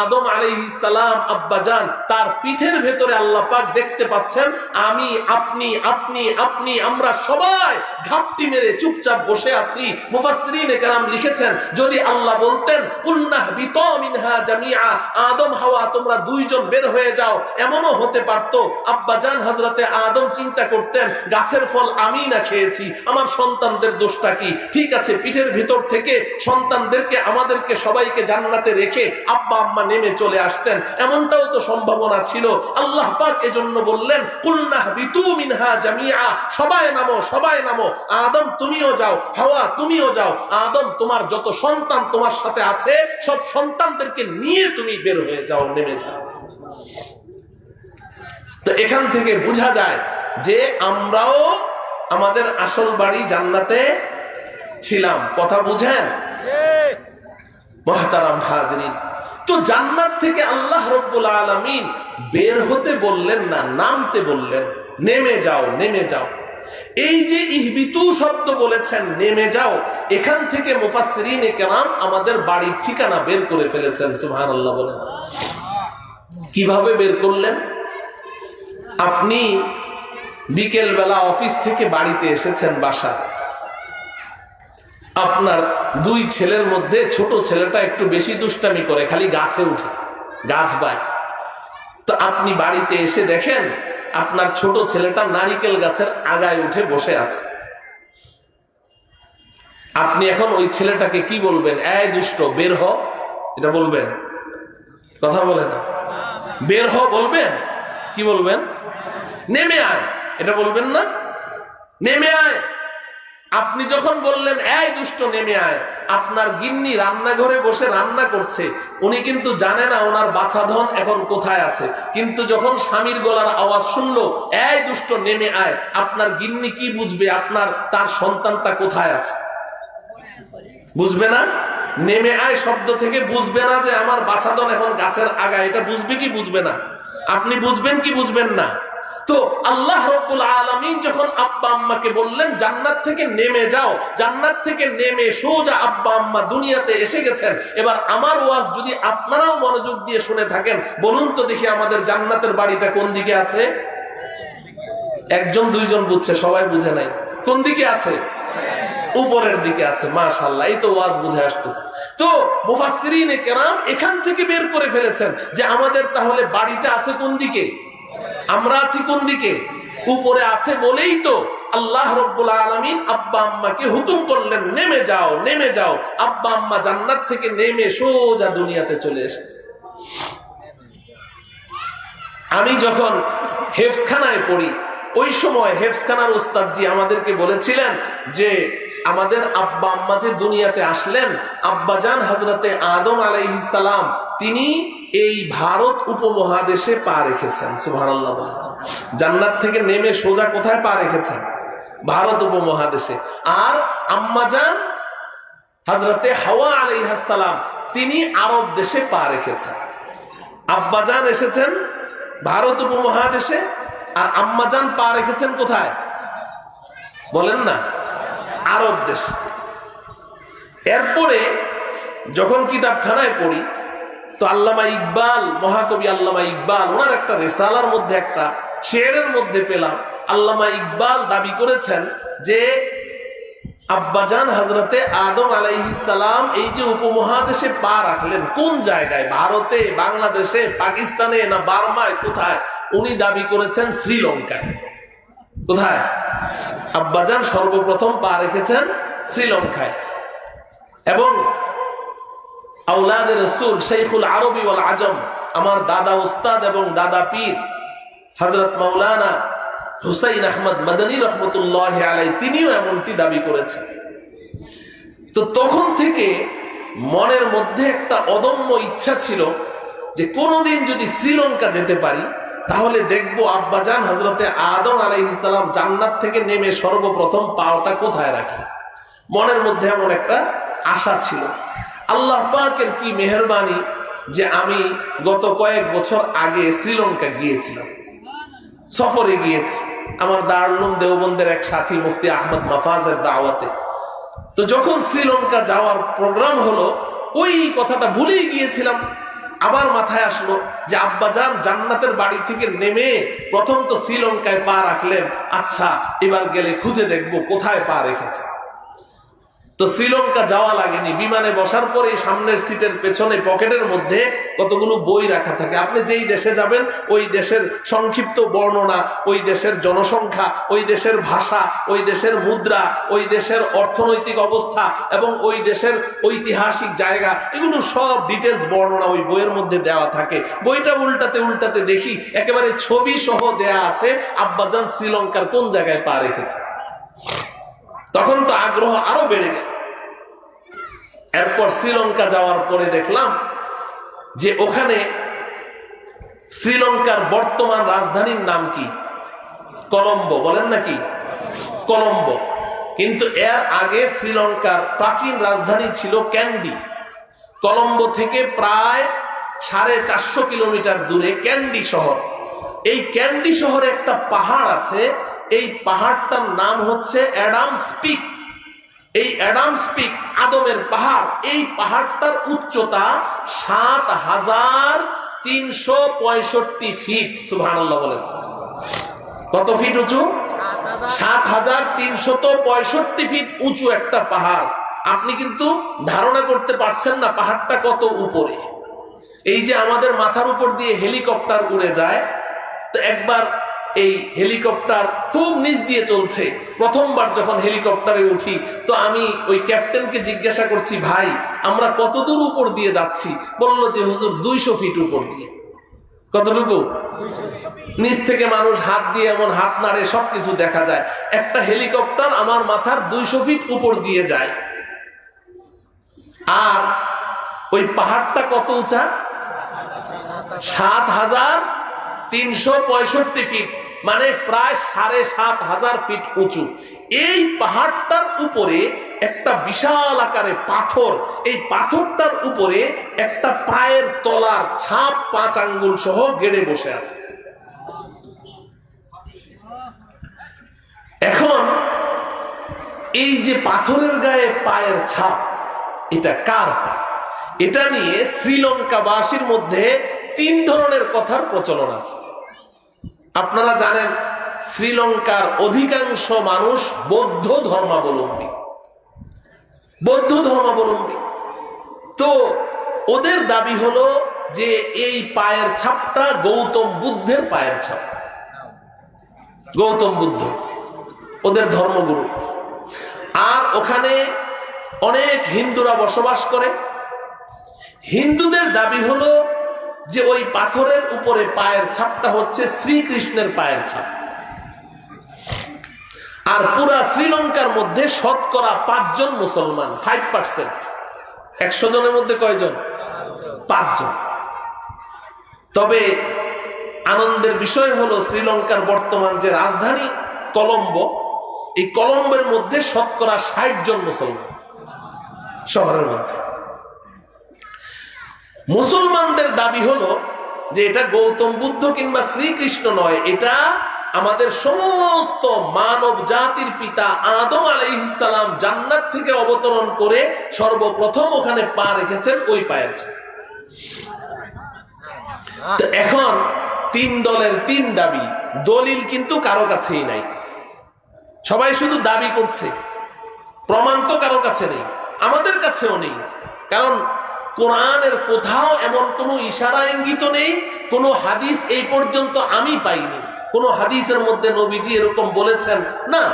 আদম আলাইহিস সালাম আব্বাজান, তার পিঠের ভেতরে আল্লাহ পাক দেখতে পাচ্ছেন, আমি, আপনি, আপনি, আপনি, আমরা সবাই ঘাপটি মেরে চুপচাপ বসে আছি। মুফাসসিরিনে কেরাম লিখেছেন, যদি আল্লাহ বলতেন কুলনাহবিতু মিনহা জামিআ, আদম হাওয়া তোমরা দুইজন বের হয়ে যাও, এমনও হতে পারতো আব্বাজান হযরতে আদম চিন্তা করতেন, গাছের ফল আমি না খেয়েছি, আমার সন্তানদের দোষটা কি? ঠিক আছে, পিঠের ভিতর থেকে সন্তানদেরকে, আমাদেরকে সবাইকে জান্নাতে রেখে আব্বা আম্মা নেমে চলে আসতেন, এমনটাও তো সম্ভাবনা ছিল। আল্লাহ পাক এজন্য বললেন কুলনাহবিতু মিনহা জামিআ, সবাই নামো, সবাই নামো। আদম তুমিও যাও, হাওয়া তুমিও যাও। আদম, তোমার যত সন্তান তোমার সাথে আছে, সব সন্তানদেরকে নিয়ে তুমি বের হয়ে যাও, নেমে যাও। তো এখান থেকে বোঝা যায় যে আমরাও আমাদের আসল বাড়ি জান্নাতে ছিলাম। কথা বুঝেন মুহতারাম হাজিরিন? তো জান্নাত থেকে আল্লাহ রাব্বুল আলামিন বের হতে বললেন না, নামতে বললেন, নেমে যাও, নেমে যাও। এই যে ইহবিতু শব্দ বলেছেন, নেমে যাও, এখান থেকে মুফাসসিরিনে কেরাম আমাদের বাড়ির ঠিকানা বের করে ফেলেছেন। সুবহানাল্লাহ বলেন। কিভাবে বের করলেন? আপনি বিকেল বেলা অফিস থেকে বাড়িতে এসেছেন, বাসা, আপনার দুই ছেলের মধ্যে ছোট ছেলেটা একটু বেশি দুষ্টামি করে, খালি গাছে উঠে, গাছ বায়। তো আপনি বাড়িতে এসে দেখেন আপনার ছোট ছেলেটা নারিকেল গাছের আগায় উঠে বসে আছে। আপনি এখন ওই ছেলেটাকে কি বলবেন? এই দুষ্ট, বের হ, এটা বলবেন? কথা বলে না। বের হ বলবেন? কি বলবেন? নেমে আয়, এটা বলবেন না? নেমে আয়। আপনি যখন বললেন এই দুষ্ট নেমে আয়, আপনার গিন্নি রান্নাঘরে বসে রান্না করছে, উনি কিন্তু জানে না ওনার বাছা ধন এখন কোথায় আছে, কিন্তু যখন স্বামীর গলার আওয়াজ শুনলো এই দুষ্ট নেমে আয়, আপনার গিন্নি কি বুঝবে আপনার তার সন্তানটা কোথায় আছে? বুঝবে না? নেমে আয় শব্দ থেকে বুঝবে না যে আমার বাছা ধন এখন গাছের আগায়, এটা বুঝবে কি বুঝবে না? আপনি বুঝবেন কি বুঝবেন না? তো আল্লাহ রাব্বুল আলামিন যখন আব্বা আম্মাকে বললেন জান্নাত থেকে নেমে যাও, জান্নাত থেকে নেমে সোজা আব্বা আম্মা দুনিয়াতে এসে গেছেন। এবার আমার ওয়াজ যদি আপনারাও মনোযোগ দিয়ে শুনে থাকেন, বলুন তো দেখি আমাদের জান্নাতের বাড়িটা কোন দিকে আছে? একজন দুইজন বুঝছে, সবাই বুঝে নাই। কোন দিকে আছে? উপরের দিকে আছে। মাশাআল্লাহ, এই তো ওয়াজ বুঝে আসতেছে। তো মুফাসসিরিনে কেরাম এখান থেকে বের করে ফেলেছেন যে আমাদের তাহলে বাড়িটা আছে কোন দিকে, আমরা আছি কোন দিকে? উপরে আছে বলেই তো আল্লাহ রাব্বুল আলামিন আব্বা আম্মাকে হুকুম করলেন নেমে যাও, নেমে যাও। আব্বা আম্মা জান্নাত থেকে নেমে সোজা দুনিয়াতে চলে এসেছে। আমি যখন হেফজখানায় পড়ি, ওই সময় হেফজখানার ওস্তাদজি আমাদেরকে বলেছিলেন যে আমাদের আব্বা আম্মা যে দুনিয়াতে আসলেন, আব্বাজান হযরতে আদম আলাইহিস সালাম তিনি এই ভারত উপমহাদেশে পা রেখেছেন। সুবহানাল্লাহ। জান্নাত থেকে নেমে সোজা কোথায় পা রেখেছেন? ভারত উপমহাদেশে। আর আম্মাজান হযরতে হাওয়া আলাইহিস সালাম তিনি আরব দেশে পা রেখেছেন। আব্বাজান এসেছেন ভারত উপমহাদেশে, আর আম্মাজান পা রেখেছেন কোথায় বলেন না? আরব দেশ। এরপরে যখন কিতাবখানায় পড়ি, তো আল্লামা ইকবাল, মহাকবি আল্লামা ইকবাল, ওনার একটা রিসালার মধ্যে একটা শেরের মধ্যে পেলাম, আল্লামা ইকবাল দাবি করেছেন যে আব্বাজান হযরতে আদম আলাইহিস সালাম এই যে উপমহাদেশে পা রাখলেন, কোন জায়গায়, ভারতে, বাংলাদেশে, পাকিস্তানে না বার্মায়, কোথায়? উনি দাবি করেছেন শ্রীলঙ্কায়। কোথায়? আব্বাজান সর্বপ্রথম পা রেখেছেন শ্রীলঙ্কায়। এবং আওলাদে রাসূল শাইখুল আরবি ওয়াল আজম, আমার দাদা উস্তাদ এবং দাদা পীর হযরত মাওলানা হুসাইন আহমদ মাদানী রহমতুল্লাহ আলাইহি, তিনিও এমনটি দাবি করেছেন। তো তখন থেকে মনের মধ্যে একটা অদম্য ইচ্ছা ছিল যে কোনোদিন যদি শ্রীলঙ্কা যেতে পারি তাহলে দেখবো আব্বাজান হযরতে আদম আলাইহিস সালাম জান্নাত থেকে নেমে সর্বপ্রথম পাওটা কোথায় রাখলেন। মনের মধ্যে এমন একটা আশা ছিল। আল্লাহ পাকের কি মেহেরবানি যে আমি গত কয়েক বছর আগে শ্রীলঙ্কা গিয়েছিলাম, সফরে গিয়েছি আমার দারুল উলুম দেওবন্দের এক সাথী মুফতি আহমদ মাফাজের দাওয়াতে। তো যখন শ্রীলঙ্কা যাওয়ার প্রোগ্রাম হলো, ওই কথাটা ভুলেই গিয়েছিলাম। আবার মাথায় আসলো যে আব্বাজান জান্নাতের বাড়ি থেকে নেমে প্রথম তো শ্রীলঙ্কায় পা রাখলেন, আচ্ছা এবার গেলে খুঁজে দেখবো কোথায় পা রেখেছে। তো শ্রীলঙ্কা যাওয়া লাগেনি, বিমানে বসার পরে সামনের সিটের পেছনে পকেটের মধ্যে কতগুলো বই রাখা থাকে। আপনি যেই দেশে যাবেন ওই দেশের সংক্ষিপ্ত বর্ণনা, ওই দেশের জনসংখ্যা, ওই দেশের ভাষা, ওই দেশের মুদ্রা, ওই দেশের অর্থনৈতিক অবস্থা এবং ওই দেশের ঐতিহাসিক জায়গা, এগুলো সব ডিটেলস বর্ণনা ওই বইয়ের মধ্যে দেওয়া থাকে। বইটা উল্টাতে উল্টাতে দেখি একেবারে ছবি সহ দেয়া আছে আব্বাজান শ্রীলঙ্কার কোন জায়গায় পা রেখেছে। তখন তো আগ্রহ আরো বেড়ে গেল। এরপর শ্রীলঙ্কা যাওয়ার পরে দেখলাম যে ওখানে শ্রীলঙ্কার বর্তমান রাজধানীর নাম কি? কলম্বো। বলেন নাকি? কলম্বো। কিন্তু এর আগে শ্রীলঙ্কার প্রাচীন রাজধানী ছিল ক্যান্ডি। কলম্বো থেকে প্রায় 450 কিলোমিটার দূরে ক্যান্ডি শহর। এই ক্যান্ডি শহরে একটা পাহাড় আছে, এই পাহাড়টার নাম হচ্ছে অ্যাডামস পিক। এই অ্যাডামস পিক, আদমের পাহাড়, এই পাহাড়টার উচ্চতা 7365 ফিট। সুবহানাল্লাহ বলেন। কত ফিট উঁচু? 7365 ফিট উঁচু একটা পাহাড়। আপনি কিন্তু ধারণা করতে পারছেন না পাহাড়টা কত উপরে। এই যে আমাদের মাথার উপর দিয়ে হেলিকপ্টার উড়ে যায়, তো একবার এই হেলিকপ্টার খুব নিচ দিয়ে চলছে, প্রথমবার যখন হেলিকপ্টারে উঠি তো আমি ওই ক্যাপ্টেনকে জিজ্ঞাসা করছি, ভাই আমরা কতদূর উপর দিয়ে যাচ্ছি? বললো যে হুজুর 200 ফিট উপর দিয়ে। কতটুকু? নিচ থেকে মানুষ হাত দিয়ে এমন হাত নাড়ে, সবকিছু দেখা যায়। একটা হেলিকপ্টার আমার মাথার 200 ফিট উপর দিয়ে যায়। আর ওই পাহাড়টা কত উঁচা? 7365 ফিট, মানে প্রায় 7500 ফিট উঁচু। এই পাহাড়টার উপরে একটা বিশাল আকারে পাথর, এই পাথরটার উপরে একটা পায়ের তলার ছাপ 5 আঙ্গুল সহ গেড়ে বসে আছে। এখন এই যে পাথরের গায়ে পায়ের ছাপ, এটা কার পা? এটা নিয়ে শ্রীলঙ্কাবাসীর মধ্যে 3 ধরনের কথার প্রচলন আছে। আপনারা জানেন শ্রীলঙ্কার অধিকাংশ মানুষ বৌদ্ধ ধর্মাবলম্বী। তো ওদের দাবি হলো যে এই পায়ের ছাপটা গৌতম বুদ্ধের পায়ের ছাপ। গৌতম বুদ্ধ ওদের ধর্মগুরু। আর ওখানে অনেক হিন্দুরা বসবাস করে। হিন্দুদের দাবি হলো যে ওই পাথরের উপরে পায়ের ছাপটা হচ্ছে শ্রীকৃষ্ণের পায়ের ছাপ। আর পুরা শ্রীলঙ্কার মধ্যে শতকরা 5 জন মুসলমান, 5%। 100 জনের মধ্যে কয়জন? 5 জন। তবে আনন্দের বিষয় হলো শ্রীলঙ্কার বর্তমান যে রাজধানী কলম্বো, এই কলম্বোর মধ্যে শতকরা 60 জন মুসলমান শহরের মধ্যে। মুসলমানদের দাবি হলো যে এটা গৌতম বুদ্ধ কিংবা শ্রীকৃষ্ণ নয়, এটা আমাদের সমস্ত মানব জাতির পিতা আদম আলাইহিস সালাম জান্নাত থেকে অবতরণ করে সর্বপ্রথম ওখানে পা রেখেছেন ওই পায়ের ছাপ। তো এখন 3 দলের 3 দাবি, দলিল কিন্তু কারো কাছেই নাই, সবাই শুধু দাবি করছে। প্রমাণ তো কারো কাছে নেই, আমাদের কাছেও নেই। কারণ কোরআনের কোথাও এমন কোনো ইশারা ইঙ্গিত নেই, কোনো হাদিস এই পর্যন্ত আমি পাইনি, কোনো হাদিসের মধ্যে নবীজি এরকম বলেছেন না।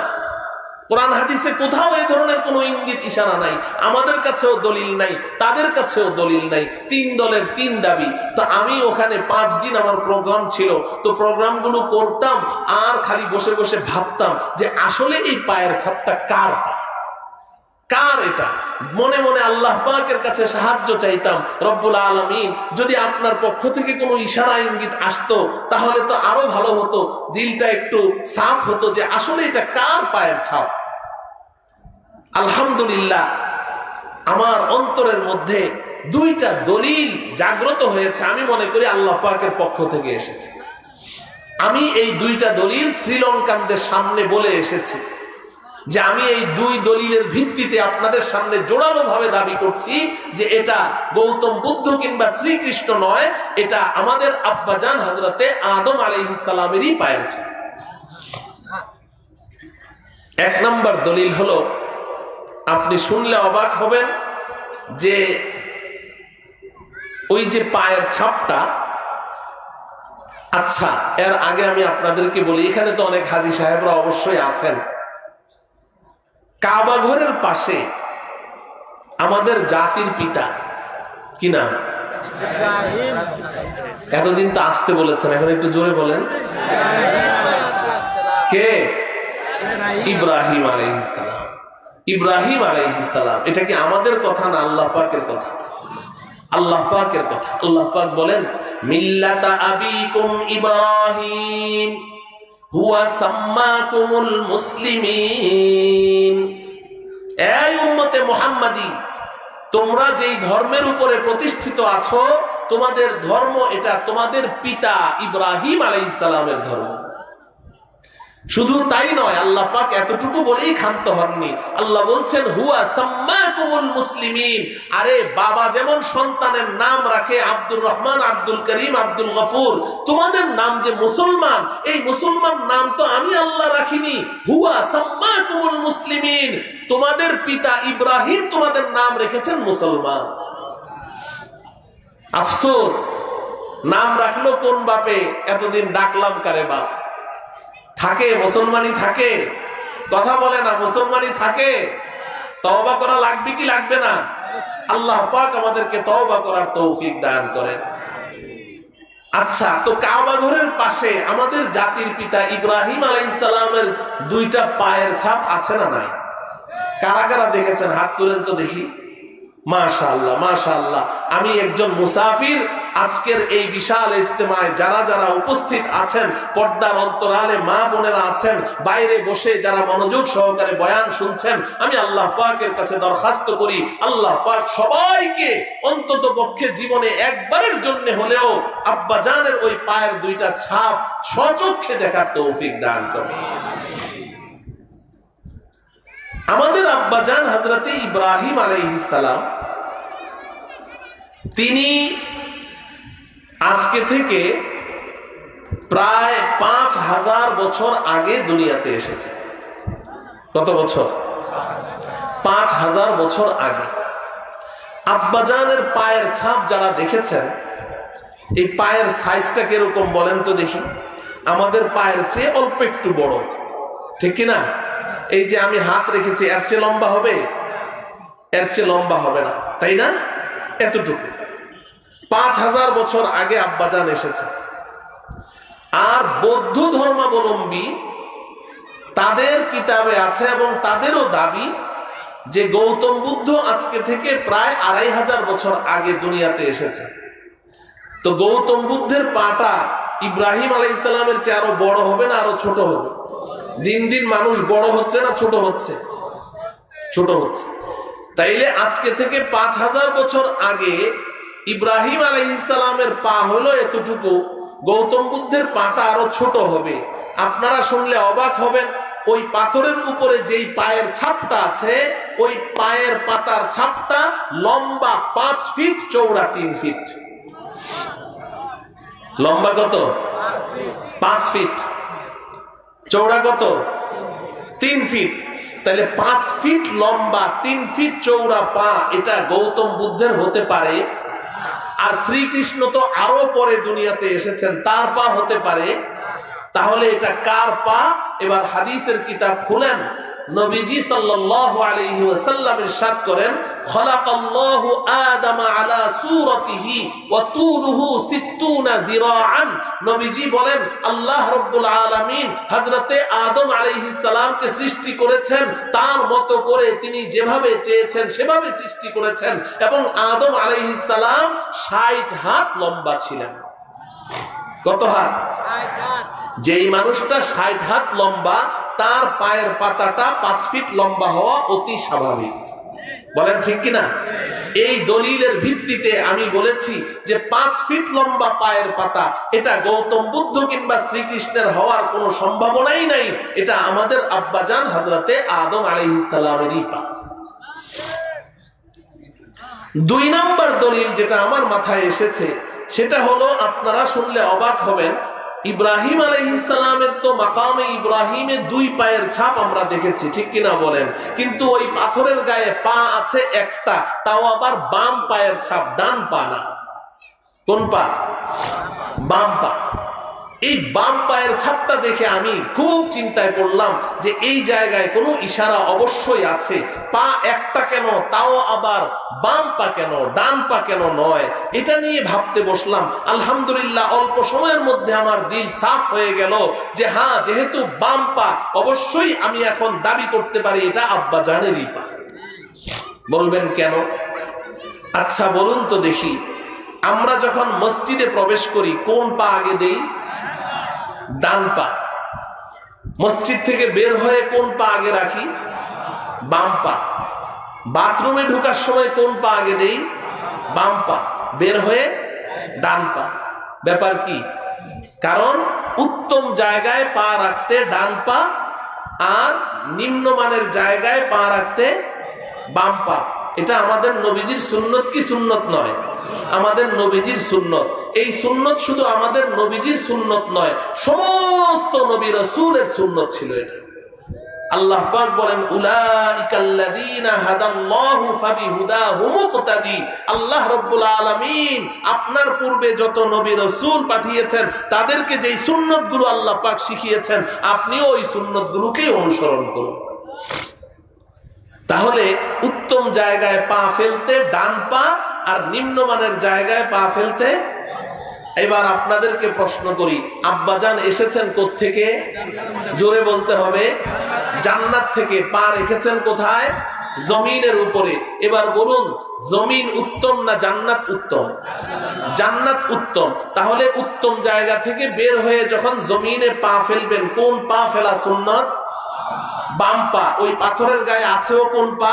কোরআন হাদিসে কোথাও এই ধরনের কোনো ইঙ্গিত ইশারা নাই, আমাদের কাছেও দলিল নাই, তাদের কাছেও দলিল নাই। তিন দলের তিন দাবি। তো আমি ওখানে 5 দিন আমার প্রোগ্রাম ছিল, তো প্রোগ্রামগুলো করতাম আর খালি বসে বসে ভাবতাম যে আসলে এই পায়ের ছাপটা কার পা, কার এটা। মনে মনে আল্লাহ পাকের কাছে সাহায্য চাইতাম, রব্বুল আলামিন যদি আপনার পক্ষ থেকে কোনো ইশারা ইঙ্গিত আসতো তাহলে তো আরো ভালো হতো, দিলটা একটু সাফ হতো যে আসলে এটা কার পায়ের ছাপ। আলহামদুলিল্লাহ আমার অন্তরের মধ্যে 2টা দলিল জাগ্রত হয়েছে, আমি মনে করি আল্লাহ পাকের পক্ষ থেকে এসেছে। আমি এই 2টা দলিল শ্রীলঙ্কানদের সামনে বলে এসেছি যে আমি এই 2 দলিলের ভিত্তিতে আপনাদের সামনে জোরালো ভাবে দাবি করছি যে এটা গৌতম বুদ্ধ কিংবা শ্রীকৃষ্ণ নয়, এটা আমাদের আব্বাজান হযরতে আদম আলাইহিস সালামেরই পায়ের ছাপ। 1 নম্বর দলিল হলো, আপনি শুনলে অবাক হবেন যে ওই যে পায়ের ছাপটা, আচ্ছা এর আগে আমি আপনাদেরকে বলি, এখানে তো অনেক হাজী সাহেবরা অবশ্যই আছেন, কাবা ঘরের পাশে আমাদের জাতির পিতা কি নাম? এতদিন তো আসতে বলেছেন, এখন একটু জোরে বলেন। কে? ইব্রাহিম আলাইহিস সালাম। ইব্রাহিম আলাইহিস সালাম, এটা কি আমাদের কথা না আল্লাহ পাকের কথা? আল্লাহ পাকের কথা। আল্লাহ পাক বলেন মিল্লাতা আবিকুম ইব্রাহিম হুয়া সাম্মাকুমুল মুসলিমিন। এই উম্মতে মুহাম্মাদি, তোমরা যেই ধর্মের উপরে প্রতিষ্ঠিত আছো, তোমাদের ধর্ম এটা তোমাদের পিতা ইব্রাহিম আলাইহিস সালামের ধর্ম। শুধু তাই নয়, আল্লাহ পাক এতটুকু বলেই ক্ষান্ত হননি। আল্লাহ বলছেন হুয়া সাম্মাকুমুল মুসলিমিন। আরে বাবা যেমন সন্তানের নাম রাখে আব্দুর রহমান, আব্দুল করিম, আব্দুল গফুর, তোমাদের নাম যে মুসলমান, এই মুসলমান নাম তো আমি আল্লাহ রাখিনি। হুয়া সাম্মাকুমুল মুসলিমিন, তোমাদের পিতা ইব্রাহিম তোমাদের নাম রেখেছেন মুসলমান। আফসোস, নাম রাখলো কোন বাপে? এতদিন ডাকলাম কারে বাপ? থাকে মুসলমানই থাকে, কথা বলে না, মুসলমানই থাকে। তওবা করা লাগবে কি লাগবে না? আল্লাহ পাক আমাদেরকে তওবা করার তৌফিক দান করেন। আচ্ছা, তো কাবা ঘরের পাশে আমাদের জাতির পিতা ইব্রাহিম আলাইহিস সালামের 2টা পায়ের ছাপ আছে না নাই? কারা কারা দেখেছেন হাত তুলেন তো দেখি। মাশাআল্লাহ মাশাআল্লাহ। আমি একজন মুসাফির, আজকের এই বিশাল ইজতেমায় যারা যারা উপস্থিত আছেন, পর্দার অন্তরালে মা বোনেরা আছেন, বাইরে বসে যারা মনোযোগ সহকারে বয়ান শুনছেন, আমি আল্লাহ পাকের কাছে দরখাস্ত করি আল্লাহ পাক সবাইকে অন্তত পক্ষে জীবনে একবারের জন্য হলেও আব্বাজানের ওই পায়ের 2টা ছাপ স্বচক্ষে দেখার তৌফিক দান করুন। আমাদের আব্বাজান হযরতে ইব্রাহিম আলাইহিস সালাম, তিনি আজকে থেকে প্রায় 5000 বছর আগে দুনিয়াতে এসেছে। কত বছর? 5000 বছর আগে। আব্বাজানের পায়ের ছাপ যারা দেখেছেন, এই পায়ের সাইজটা কিরকম বলেন তো দেখি? আমাদের পায়ের চেয়ে অল্প একটু বড়, ঠিক কিনা? এই যে আমি হাত রেখেছি, এর চেয়ে লম্বা হবে? এর চেয়ে লম্বা হবে না, তাই না? এতটুকু। 5000 বছর আগে আব্বাজান এসেছে। আর বৌদ্ধ ধর্মাবলম্বী তাদের কিতাবে আছে এবং তাদেরও দাবি যে গৌতম বুদ্ধ আজকে থেকে প্রায় 2500 বছর আগে দুনিয়াতে এসেছে। তো গৌতম বুদ্ধের পাটা ইব্রাহিম আলাইহিস সালামের চেয়ে আরো বড় হবে না আরো ছোট হবে? দিন দিন মানুষ বড় হচ্ছে না ছোট হচ্ছে? ছোট হচ্ছে। তাইলে আজকে থেকে 5000 বছর আগে ইব্রাহিম আলাইহিস সালামের পা হলো এতটুকু, গৌতম বুদ্ধের পাটা আরো ছোট হবে। আপনারা শুনলে অবাক হবেন, ওই পাথরের উপরে যেই পায়ের ছাপটা আছে, ওই পায়ের পাতার ছাপটা লম্বা 5 ফিট, চওড়া 3 ফিট। লম্বা কত? 5 ফিট। চওড়া কত? 3 ফিট। তাহলে 5 ফিট লম্বা 3 ফিট চৌড়া পা এটা গৌতম বুদ্ধের হতে পারে? আর শ্রীকৃষ্ণ তো আরো পরে দুনিয়াতে এসেছেন, তার পা হতে পারে? তাহলে এটা কার পা? এবার হাদিসের কিতাব খুলেন, নবীজি সাল্লাল্লাহু আলাইহি ওয়াসাল্লাম ইরশাদ করেন, খালাকাল্লাহু আদামা আলা সূরাতিহি ওয়া তুলুহু 60 যিরাআন। নবীজি বলেন আল্লাহ রাব্বুল আলামিন হযরতে আদম আলাইহিস সালামকে সৃষ্টি করেছেন তার মতো করে, তিনি যেভাবে চেয়েছেন সেভাবে সৃষ্টি করেছেন, এবং আদম আলাইহিস সালাম 60 হাত লম্বা ছিলেন। কত হাত? যেই মানুষটা 60 হাত লম্বা, তার পায়ের পাতাটা 5 ফিট লম্বা হওয়া অতি স্বাভাবিক। বলেন ঠিক কিনা? এই দলিলের ভিত্তিতে আমি বলেছি যে 5 ফিট লম্বা পায়ের পাতা এটা গৌতম বুদ্ধ কিংবা শ্রীকৃষ্ণের হওয়ার কোনো সম্ভাবনাই নাই। এটা আমাদের আব্বাজান হযরতে আদম আলাইহিস সালামেরই পা। 2 নম্বর দলিল যেটা আমার মাথায় এসেছে সেটা হলো, আপনারা শুনলে অবাক হবেন, ইব্রাহিম আলাইহিস সালামের তো মাকামে ইব্রাহিমে 2 পায়ের ছাপ আমরা দেখেছি, ঠিক কিনা বলেন? কিন্তু ওই পাথরের গায়ে পা আছে একটা, তাও আবার বাম পায়ের ছাপ, ডান পা না। কোন পা? বাম পা। এই বাম পায়ের ছাপটা দেখে আমি খুব চিন্তায় পড়লাম যে এই জায়গায় কোনো ইশারা অবশ্যই আছে। পা একটা কেন, তাও আবার বাম পা কেন, ডান পা কেন নয়? এটা নিয়ে ভাবতে বসলাম। আলহামদুলিল্লাহ অল্প সময়ের মধ্যে আমার দিল সাফ হয়ে গেল যে হ্যাঁ, যেহেতু বাম পা, অবশ্যই আমি এখন দাবি করতে পারি এটা আব্বা জানেরই পা। বলবেন কেন? আচ্ছা বলুন তো দেখি, আমরা যখন মসজিদে প্রবেশ করি কোন পা আগে দেই? ডান পা। মসজিদ থেকে বের হয়ে কোন পা আগে রাখি? বাম পা। বাথরুমে ঢোকার সময় কোন পা আগে দেই? বাম পা। বের হয়ে ডান পা। ব্যাপার কি? কারণ উত্তম জায়গায় পা রাখতে ডান পা, আর নিম্নমানের জায়গায় পা রাখতে বাম পা। এটা আমাদের নবীজির সুন্নত কি সুন্নত নয়? আমাদের নবীজির সুন্নত। এই সুন্নত শুধু আমাদের নবীজির সুন্নত নয়, সমস্ত নবী রাসূলের সুন্নত ছিল এটা। আল্লাহ পাক বলেন উলাইকাল্লাযীনা হাদাল্লাহু ফাবিহুদাহু মুকতাদি। আল্লাহ রাব্বুল আলামিন আপনার পূর্বে যত নবী রাসূল পাঠিয়েছেন তাদেরকে যেই সুন্নতগুলো আল্লাহ পাক শিখিয়েছেন, আপনিও ওই সুন্নতগুলোকেই অনুসরণ করুন। তাহলে উত্তম জায়গায় পা ফেলতে ডান পা, আর নিম্নমানের জায়গায় পা ফেলতে। এবার আপনাদেরকে প্রশ্ন করি, আব্বাজান এসেছেন কোত্থেকে? জোরে বলতে হবে। জান্নাত থেকে। পা রেখেছেন কোথায়? জমিনের উপরে। এবার বলুন, জমিন উত্তম না জান্নাত উত্তম? জান্নাত উত্তম। তাহলে উত্তম জায়গা থেকে বের হয়ে যখন জমিনে পা ফেলবেন, কোন পা ফেলা সুন্নত? বাম পা। ওই পাথরের গায়ে আছেও কোন পা?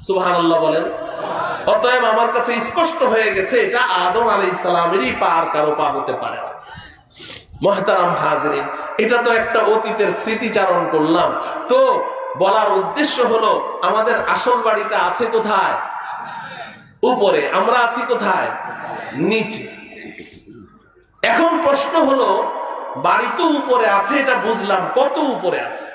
সুবহানাল্লাহ বলেন। অতএব আমার কাছে স্পষ্ট হয়ে গেছে এটা আদম আলাইহিস সালামেরই পা, আর কারো পা হতে পারে না। মুহতারাম হাজিরিন, এটা তো একটা অতীতের স্মৃতিচারণ করলাম। তো বলার উদ্দেশ্য হলো, আমাদের আসল বাড়িটা আছে কোথায়? উপরে। আমরা আছি কোথায়? নিচে। এখন প্রশ্ন হলো, বাড়ি তো উপরে আছে, এটা বুঝলাম, কত উপরে আছে?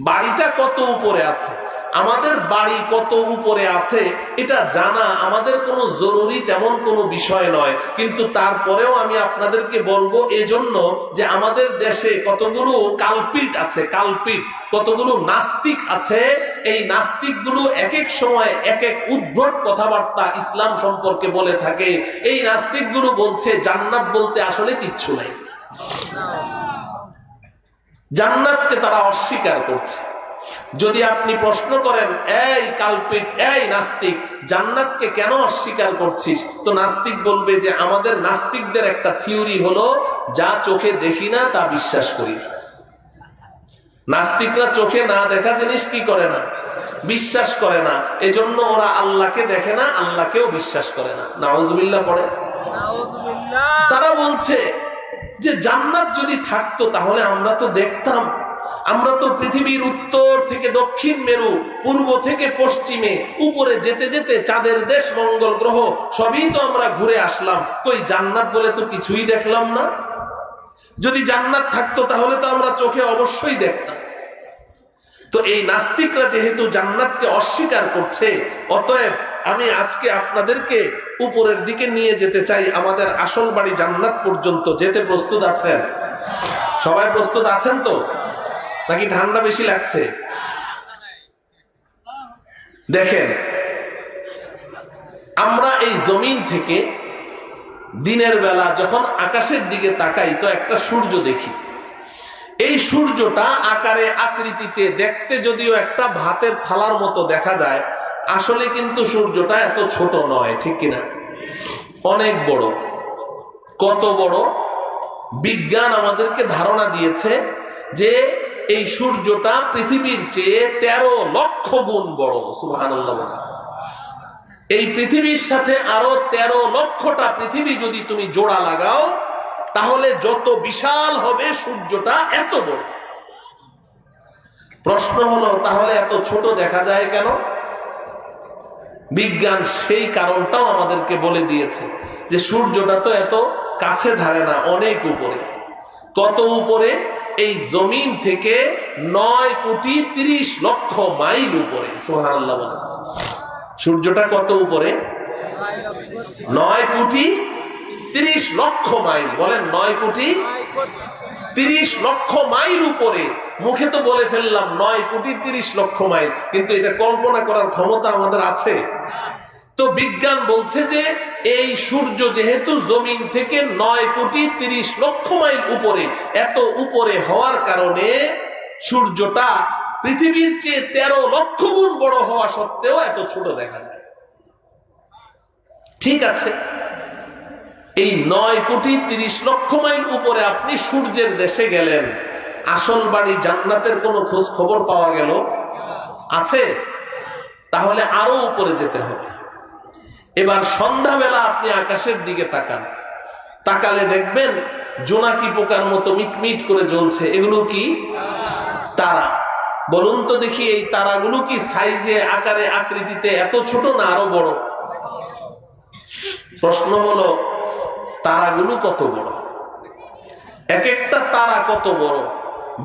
বাড়িটা কত উপরে আছে? আমাদের বাড়ি কত উপরে আছে এটা জানা আমাদের কোনো জরুরি তেমন কোনো বিষয় নয়, কিন্তু তারপরেও আমি আপনাদেরকে বলবো এজন্য যে আমাদের দেশে কতগুলো কালপিট আছে, কালপিট, কতগুলো নাস্তিক আছে। এই নাস্তিকগুলো এক এক সময় এক এক উদ্ভট কথাবার্তা ইসলাম সম্পর্কে বলে থাকে। এই নাস্তিকগুলো বলছে জান্নাত বলতে আসলে কিচ্ছু নাই, জান্নাতকে তারা অস্বীকার করছে। যদি আপনি প্রশ্ন করেন, এই কালপিট, এই নাস্তিক, জান্নাতকে কেন অস্বীকার করছিস? তো নাস্তিক বলবে যে আমাদের নাস্তিকদের একটা থিওরি হলো, যা চোখে দেখি না তা বিশ্বাস করি না। নাস্তিকরা চোখে না দেখা জিনিস কি করে না? বিশ্বাস করে না। এজন্য ওরা আল্লাহকে দেখে না, আল্লাহকেও বিশ্বাস করে না। নাউজুবিল্লাহ পড়ে। তারা বলছে যে জান্নাত যদি থাকতো তাহলে আমরা তো দেখতাম। আমরা তো পৃথিবীর উত্তর থেকে দক্ষিণ মেরু, পূর্ব থেকে পশ্চিমে, উপরে যেতে যেতে চাঁদের দেশ, মঙ্গল গ্রহ সবই তো আমরা ঘুরে আসলাম, কই জান্নাত বলে তো কিছুই দেখলাম না। যদি জান্নাত থাকতো তাহলে তো আমরা চোখে অবশ্যই দেখতাম। তো এই নাস্তিকরা যেহেতু জান্নাতকে অস্বীকার করছে, অতএব আমি আজকে আপনাদেরকে উপরের দিকে নিয়ে যেতে চাই, আমাদের আসল বাড়ি জান্নাত পর্যন্ত যেতে প্রস্তুত আছেন? সবাই প্রস্তুত আছেন তো, নাকি ঠান্ডা বেশি লাগছে? দেখেন, আমরা এই জমিন থেকে দিনের বেলা যখন আকাশের দিকে তাকাই তো একটা সূর্য দেখি। এই সূর্যটা আকারে আকৃতিতে দেখতে যদিও একটা ভাতের থালার মতো দেখা যায়, আসলে কিন্তু সূর্যটা এত ছোট নয়, ঠিক কিনা? অনেক বড়। কত বড়? বিজ্ঞান আমাদেরকে ধারণা দিয়েছে যে এই সূর্যটা পৃথিবীর চেয়ে 13 লক্ষ গুণ বড়। সুবহানাল্লাহ। এই পৃথিবীর সাথে আরো 13 লক্ষটা পৃথিবী যদি তুমি জোড়া লাগাও, তাহলে যত বিশাল হবে সূর্যটা এত বড়। প্রশ্ন হলো, তাহলে এত ছোট দেখা যায় কেন? বিজ্ঞান সেই কারণটাও আমাদেরকে বলে দিয়েছে যে সূর্যটা তো এত কাছে ধারে না, অনেক উপরে। কত উপরে? এই জমিন থেকে 9,30,00,000 মাইল উপরে। সুবহানাল্লাহ বলেন। সূর্যটা কত উপরে? 9,30,00,000 মাইল। বলেন 9,30,00,000 মাইল উপরে। মুখে তো বলে ফেললাম 9,30,00,000 মাইল, কিন্তু এটা কল্পনা করার ক্ষমতা আমাদের আছে? তো বিজ্ঞান বলছে যে এই সূর্য যেহেতু জমিন থেকে 9,30,00,000 মাইল উপরে, এত উপরে হওয়ার কারণে সূর্যটা পৃথিবীর চেয়ে 13 লক্ষ গুণ বড় হওয়া সত্ত্বেও এত ছোট দেখা যায়। ঠিক আছে, এই 9,30,00,000 মাইল উপরে আপনি সূর্যের দেশে গেলেন, আসল বাড়ি জান্নাতের কোনো খোঁজ খবর পাওয়া গেল? আছে? তাহলে আরো উপরে যেতে হবে। এবার সন্ধ্যাবেলা আপনি আকাশের দিকে তাকান, তাকালে দেখবেন জোনাকি পোকার মতো মিটমিট করে জ্বলছে। এগুলো কি? তারা। বলুন তো দেখি, এই তারাগুলো কি সাইজে, আকারে, আকৃতিতে এত ছোট না আরো বড়? প্রশ্ন হলো, তারাগুলো কত বড়? এক একটা তারা কত বড়?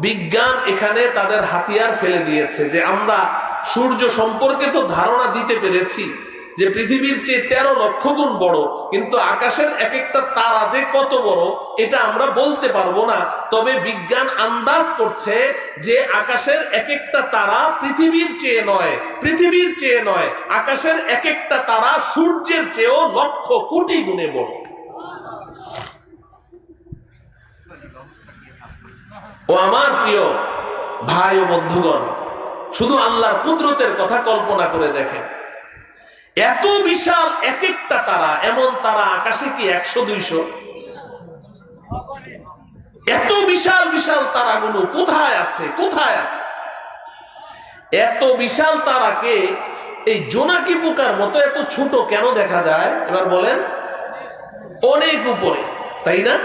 বিজ্ঞান এখানে তাদের হাতিয়ার ফেলে দিয়েছে যে আমরা সূর্য সম্পর্কে তো ধারণা দিতে পেরেছি যে পৃথিবীর চেয়ে 13 লক্ষ গুণ বড়, কিন্তু আকাশের এক একটা তারা যে কত বড় এটা আমরা বলতে পারবো না। তবে বিজ্ঞান আন্দাজ করছে যে আকাশের এক একটা তারা পৃথিবীর চেয়ে নয়, আকাশের এক একটা তারা সূর্যের চেয়েও লক্ষ কোটি গুণে বড়। ও আমার প্রিয় ভাই ও বন্ধুগণ, শুধু আল্লাহর কুদরতের কথা কল্পনা করে দেখেন। এত বিশাল এক একটা তারা, এমন তারা আকাশে কি 100-200? এত বিশাল বিশাল তারাগুলো কোথায় আছে? এত বিশাল তারাকে এই জোনাকি পোকার মতো এত ছোট কেন দেখা যায়? এবার বলেন। অনেক উপরে, তাই না?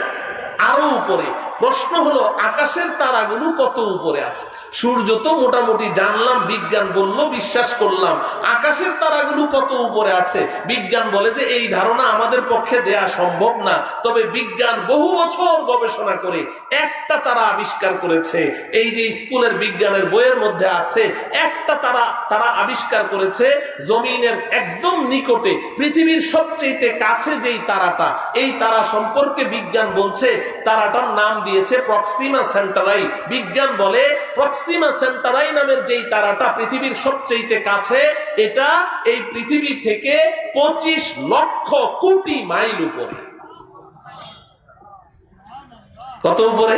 আরো উপরে। প্রশ্ন হলো, আকাশের তারাগুলো কত উপরে আছে? সূর্য তো মোটামুটি জানলাম, বিজ্ঞান বলল, বিশ্বাস করলাম। আকাশের তারাগুলো কত উপরে আছে? বিজ্ঞান বলে যে এই ধারণা আমাদের পক্ষে দেয়া সম্ভব না। তবে বিজ্ঞান বহু বছর গবেষণা করে একটা তারা আবিষ্কার করেছে। এই যে স্কুলের বিজ্ঞানের বইয়ের মধ্যে আছে, একটা তারা আবিষ্কার করেছে জমিনের একদম নিকটে, পৃথিবীর সবচেয়ে কাছে যেই তারাটা, এই তারা সম্পর্কে বিজ্ঞান বলছে তারাটার নাম দিয়েছে প্রক্সিমা সেন্টারাই। বিজ্ঞান বলে প্রক্সিমা সেন্টারাই নামের যেই তারাটা পৃথিবীর সবচেয়ে কাছে, এটা এই পৃথিবী থেকে 25 লক্ষ কোটি মাইল উপরে। কত উপরে?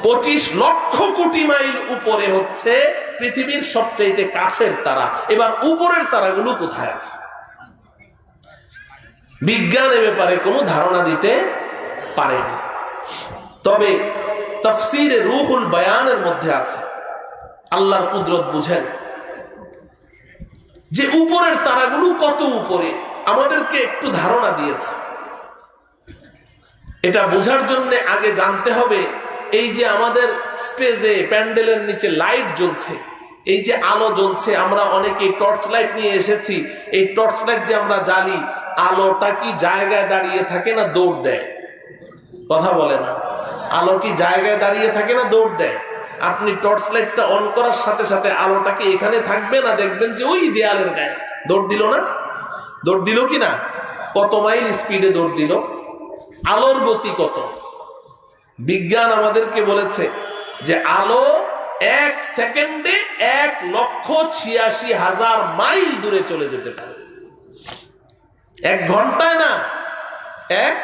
25 লক্ষ কোটি মাইল উপরে হচ্ছে পৃথিবীর সবচেয়ে কাছের তারা। এবার উপরের তারাগুলো কোথায় আছে? বিজ্ঞান এ ব্যাপারে কোনো ধারণা দিতে পারেনি। তবে তাফসীরে রুহুল বায়ানের মধ্যে আছে, আল্লাহর কুদরত বুঝেন যে উপরের তারাগুলো কত উপরে আমাদেরকে একটু ধারণা দিয়েছে। এটা বোঝার জন্য আগে জানতে হবে, এই যে আমাদের স্টেজে প্যান্ডেলের নিচে লাইট জ্বলছে, এই যে আলো জ্বলছে, আমরা অনেকে টর্চ লাইট নিয়ে এসেছি। এই টর্চ লাইট যে আমরা জ্বালি, আলোটা কি জায়গায় দাঁড়িয়ে থাকে না দৌড় দেয়? কথা বলে না। আলো কি জায়গায় দাঁড়িয়ে থাকে না দৌড় দেয়? আপনি টর্চ লাইটটা অন করার সাথে সাথে আলোটাকে এখানে থাকবে না, দেখবেন যে ওই দেয়ালের গায়ে দৌড় দিল না? দৌড় দিল কি না? কত মাইল স্পিডে দৌড় দিল? আলোর গতি কত? বিজ্ঞান আমাদেরকে বলেছে যে আলো 1 সেকেন্ডে 1,86,000 মাইল দূরে চলে যেতে পারে। 1 ঘন্টায় না, 1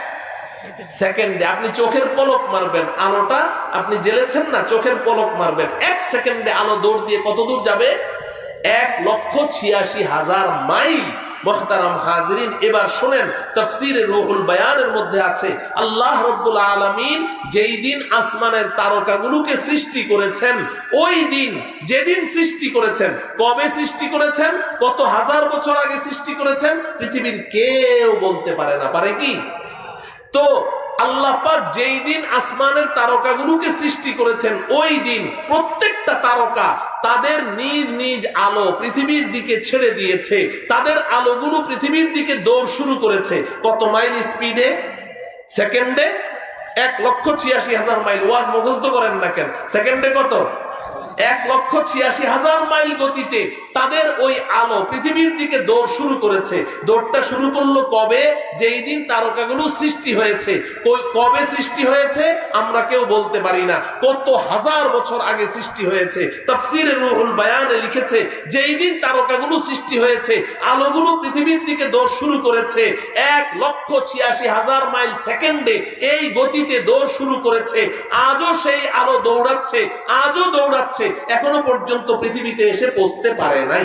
সেকেন্ডে। আপনি চোখের পলক মারবেন, আলোটা আপনি জ্বেলেছেন না, চোখের পলক মারবেন, 1 সেকেন্ডে আলো দৌড় দিয়ে কত দূর যাবে? 1,86,000 মাইল। মুহতারাম হাজিরিন, এবার শুনেন, তাফসীরে রুহুল বায়ানের মধ্যে আছে আল্লাহ রাব্বুল আলামিন যেই দিন আসমানের তারকাগুলোকে সৃষ্টি করেছেন, ওই দিন যেদিন সৃষ্টি করেছেন, কবে সৃষ্টি করেছেন, কত হাজার বছর আগে সৃষ্টি করেছেন, পৃথিবীর কেউ বলতে পারে না। পারে কি? তো আল্লাহ পাক যেই দিন আসমানের তারকাগুলোকে সৃষ্টি করেছেন, ওই দিন প্রত্যেকটা তারকা তাদের নিজ নিজ আলো পৃথিবীর দিকে ছেড়ে দিয়েছে। তাদের আলোগুলো পৃথিবীর দিকে দৌড় শুরু করেছে। কত মাইল স্পিডে? সেকেন্ডে 1,86,000 মাইল। ওয়াজ মুখস্থ করেন না কেন? সেকেন্ডে কত? 1,86,000 মাইল গতিতে তাদের ওই আলো পৃথিবীর দিকে দৌড় শুরু করেছে। দৌড়টা শুরু করলো কবে? যেই দিন তারকাগুলো সৃষ্টি হয়েছে। কবে সৃষ্টি হয়েছে আমরা কেউ বলতে পারি না, কত হাজার বছর আগে সৃষ্টি হয়েছে। তাফসীরে রুহুল বায়ানে লিখেছে যেই দিন তারকাগুলো সৃষ্টি হয়েছে, আলোগুলো পৃথিবীর দিকে দৌড় শুরু করেছে 1,86,000 মাইল সেকেন্ডে এই গতিতে দৌড় শুরু করেছে। আজও সেই আলো দৌড়াচ্ছে, আজও দৌড়াচ্ছে, এখনো পর্যন্ত পৃথিবীতে এসে পৌঁছতে পারে নাই।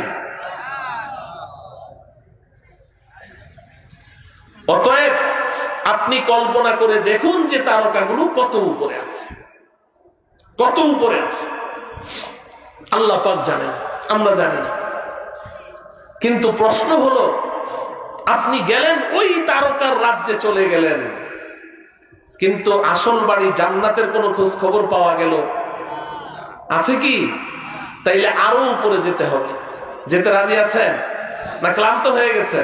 অতএব আপনি কল্পনা করে দেখুন যে তারকাগুলো কত উপরে আছে, কত উপরে আছে। আল্লাহ পাক জানেন, আমরা জানি না। কিন্তু প্রশ্ন হলো, আপনি গেলেন ওই তারকার রাজ্যে চলে গেলেন, কিন্তু আসল বাড়ি জান্নাতের কোনো খোঁজ খবর পাওয়া গেল? আছে কি? তাইলে আরো উপরে যেতে হবে। যেতে রাজি আছেন না ক্লান্ত হয়ে গেছে?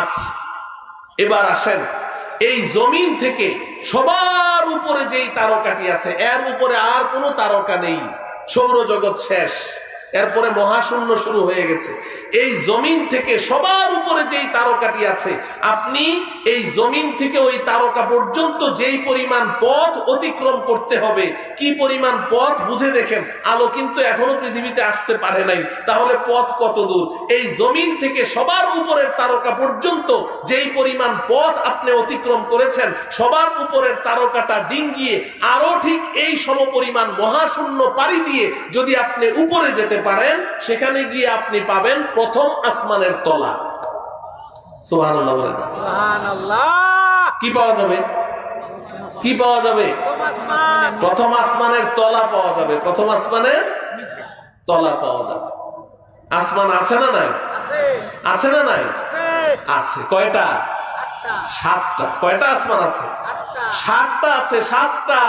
আচ্ছা, এবার আসেন, এই জমিন থেকে সবার উপরে যেই তারকাটি আছে, এর উপরে আর কোনো তারকা নেই। সৌরজগৎ শেষ, এরপরে মহাশূন্য শুরু হয়ে গেছে। এই জমিন থেকে সবার উপরে যেই তারকাটি আছে, আপনি এই জমিন থেকে ওই তারকা পর্যন্ত যেই পরিমাণ পথ অতিক্রম করতে হবে, কি পরিমাণ পথ বুঝে দেখেন। আলো কিন্তু এখনো পৃথিবীতে আসতে পারে নাই, তাহলে পথ কত দূর? এই জমিন থেকে সবার উপরের তারকা পর্যন্ত যেই পরিমাণ পথ আপনি অতিক্রম করেছেন, সবার উপরের তারকাটা ডিঙ্গিয়ে আরো ঠিক এই সমপরিমাণ মহাশূন্য পাড়ি দিয়ে যদি আপনি উপরে যেতে পারেন, সেখানে গিয়ে আপনি পাবেন প্রথম আসমানের তলা। সুবহানাল্লাহ বলেন। সুবহানাল্লাহ। কি পাওয়া যাবে? কি পাওয়া যাবে? প্রথম আসমানের তলা পাওয়া যাবে। প্রথম আসমানের তলা পাওয়া যাবে। আসমান আছে না নাই? আছে না নাই? আছে। কয়টা? 7টা। কয়টা আসমান আছে? 7টা আছে। 7টা।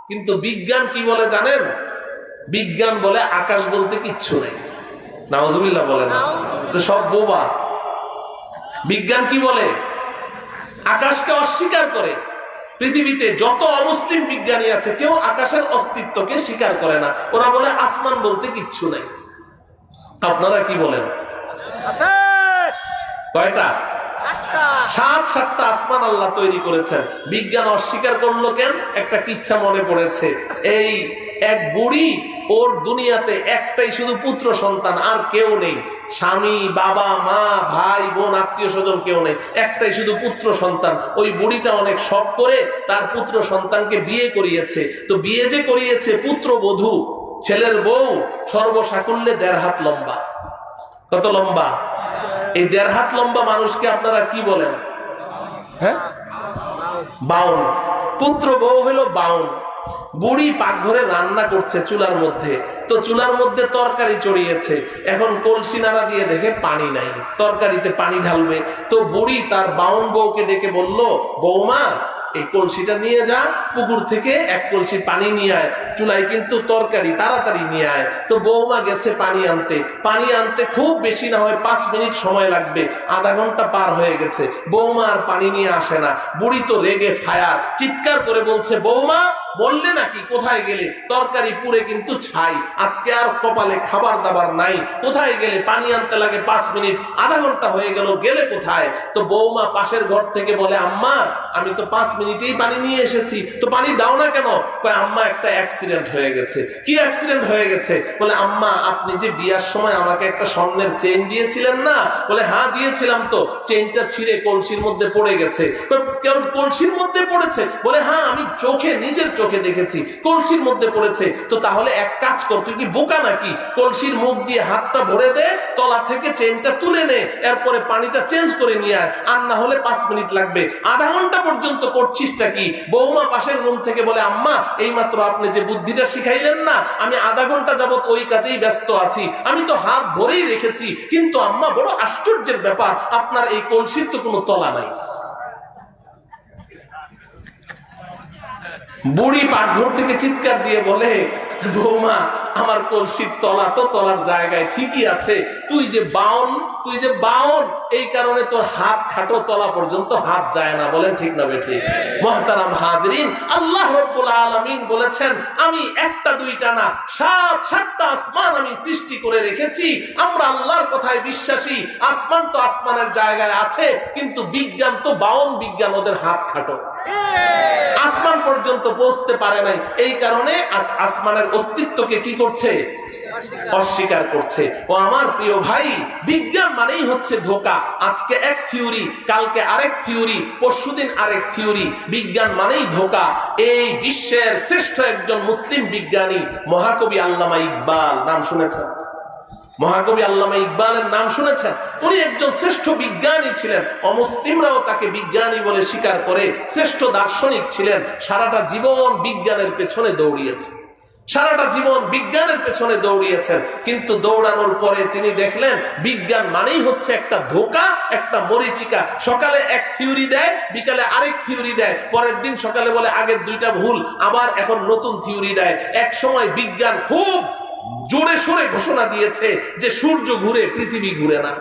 কিন্তু বিজ্ঞান কি বলে জানেন? বিজ্ঞান বলে আকাশ বলতে কিচ্ছু নেই। নাউজুবিল্লাহ বলে না, সব বোবা। বিজ্ঞান কি বলে? আকাশকে অস্বীকার করে। পৃথিবীতে যত অমুসলিম বিজ্ঞানী আছে, কেউ আকাশের অস্তিত্বকে স্বীকার করে না। ওরা বলে আসমান বলতে কিচ্ছু নেই। আপনারা কি বলেন? কয়টা? 7টা আসমান আল্লাহ তৈরি করেছেন। বিজ্ঞান অস্বীকার করলো কেন? একটা কিচ্ছা মনে পড়েছে। এই এক বুড়ি, ওর দুনিয়াতে একটাই শুধু পুত্র সন্তান, আর কেউ নেই। স্বামী, বাবা, মা, ভাই, বোন, আত্মীয় স্বজন কেউ নেই, একটাই শুধু পুত্র সন্তান। ওই বুড়িটা অনেক শখ করে তার পুত্র সন্তানকে বিয়ে করিয়েছে। তো বিয়ে যে করিয়েছে, পুত্র বধূ, ছেলের বউ সর্বসাকুল্যে 1.5 হাত লম্বা। কত লম্বা? এই 1.5 হাত লম্বা মানুষকে আপনারা কি বলেন? হ্যাঁ, বাউন। পুত্র বউ হলো বাউন। বুড়ি পাকঘরে রান্না করছে চুলার মধ্যে। তো চুলার মধ্যে তরকারি চড়িয়েছে, এখন কলসি নাড়া দিয়ে দেখে পানি নাই, তরকারিতে পানি ঢালবে। তো বুড়ি তার বাউন বউকে ডেকে বলল, বৌমা এই কলসিটা নিয়ে যা, পুকুর থেকে 1 কলসি পানি নিয়ে আয়, চুলায় কিন্তু তরকারি, তাড়াতাড়ি নিয়ে আয়। তো বৌমা গেছে পানি আনতে। পানি আনতে খুব বেশি না হয় 5 মিনিট সময় লাগবে, আধা ঘন্টা পার হয়ে গেছে, বৌমা আর পানি নিয়ে আসে না। বুড়ি তো রেগে ফায়ার, চিৎকার করে বলছে, বৌমা বললে নাকি কোথায় গেলে? তরকারি পুরে কিন্তু ছাই, আজকে আর কপালে খাবার দাবার নাই, কোথায় গেলে? পানি আনতে লাগে 5 মিনিট, আধা ঘন্টা হয়ে গেল, গেলে কোথায়? তো বৌমা পাশের ঘর থেকে বলে, আম্মা আমি তো 5 মিনিটেই পানি নিয়ে এসেছি, তো পানি দাও না কেন? কয় আম্মা একটা অ্যাক্সিডেন্ট হয়ে গেছে। কি অ্যাক্সিডেন্ট হয়ে গেছে? বলে আম্মা আপনি যে বিয়ার সময় আমাকে একটা স্বর্ণের চেইন দিয়েছিলেন না? বলে হ্যাঁ দিয়েছিলাম তো, চেইনটা ছিঁড়ে কলসির মধ্যে পড়ে গেছে। কেন কলসির মধ্যে পড়েছে? বলে হ্যাঁ আমি নিজের চোখে দেখেছি কলসির মধ্যে পড়েছে। তো তাহলে এক কাজ কর, তুই কি বোকা নাকি? কলসির মুখ দিয়ে হাতটা ভরে দে, তলা থেকে চেইনটা তুলে নে, এরপরে পানিটা চেঞ্জ করে নিয়ে আয়, আর না হলে 5 মিনিট লাগবে। আধা ঘন্টা পর্যন্ত করছিসটা কি? বৌমা পাশের রুম থেকে বলে আম্মা এইমাত্র আপনি যে বুদ্ধিটা শিখাইলেন না, আমি আধা ঘন্টা যাবত ওই কাজেই ব্যস্ত আছি, আমি তো হাত ভরেই রেখেছি, কিন্তু আম্মা বড় আশ্চর্যের ব্যাপার, আপনার এই কলসির তো কোনো তলা নাই। বুড়ি পাকঘর থেকে চিৎকার দিয়ে বলে, বৌমা আমার কলসির তলা তো তলার জায়গায় ঠিকই আছে, তুই যে বাউন এই কারণে তোর হাত খাটো, তলা পর্যন্ত হাত যায় না। বলেন ঠিক না বেঠিক? মুহতারাম হাজরিন, আল্লাহ রাব্বুল আলামিন বলেছেন আমি একটা দুইটা না 7-7টা আসমান আমি সৃষ্টি করে রেখেছি। আমরা আল্লাহর কথায় বিশ্বাসী, আসমান তো আসমানের জায়গায় আছে, কিন্তু বিজ্ঞান তো বাউন বিজ্ঞান, ওদের হাত খাটো, আসমান পর্যন্ত পৌঁছতে পারে নাই। এই কারণে আসমানের অস্তিত্বকে কি করছে? অস্বীকার করছে। ও আমার প্রিয় ভাই, বিজ্ঞান মানেই হচ্ছে ধোঁকা। আজকে এক থিওরি, কালকে আরেক থিওরি, পরশুদিন আরেক থিওরি। বিজ্ঞান মানেই ধোঁকা। এই বিশ্বের শ্রেষ্ঠ একজন মুসলিম বিজ্ঞানী মহাকবি আল্লামা ইকবাল, নাম শুনেছেন? মহাকবি আল্লামা ইকবালের নাম শুনেছেন? উনি একজন শ্রেষ্ঠ বিজ্ঞানী ছিলেন, অমুসলিমরাও তাকে বিজ্ঞানী বলে স্বীকার করে। শ্রেষ্ঠ দার্শনিক ছিলেন, সারাটা জীবন বিজ্ঞানের পেছনে দৌড়িয়েছেন, সারাটা জীবন বিজ্ঞানের পেছনে দৌড়িয়েছেন। কিন্তু দৌড়ানোর পরে তিনি দেখলেন বিজ্ঞান মানেই হচ্ছে একটা ধোঁকা, একটা মরিচিকা। সকালে এক থিওরি দেয়, বিকালে আরেক থিওরি দেয়, পরের দিন সকালে বলে আগের দুইটা ভুল, আবার এখন নতুন থিওরি দেয়। এক সময় বিজ্ঞান খুব জোরে সোরে ঘোষণা দিয়েছে যে সূর্য ঘুরে, পৃথিবী ঘুরে না।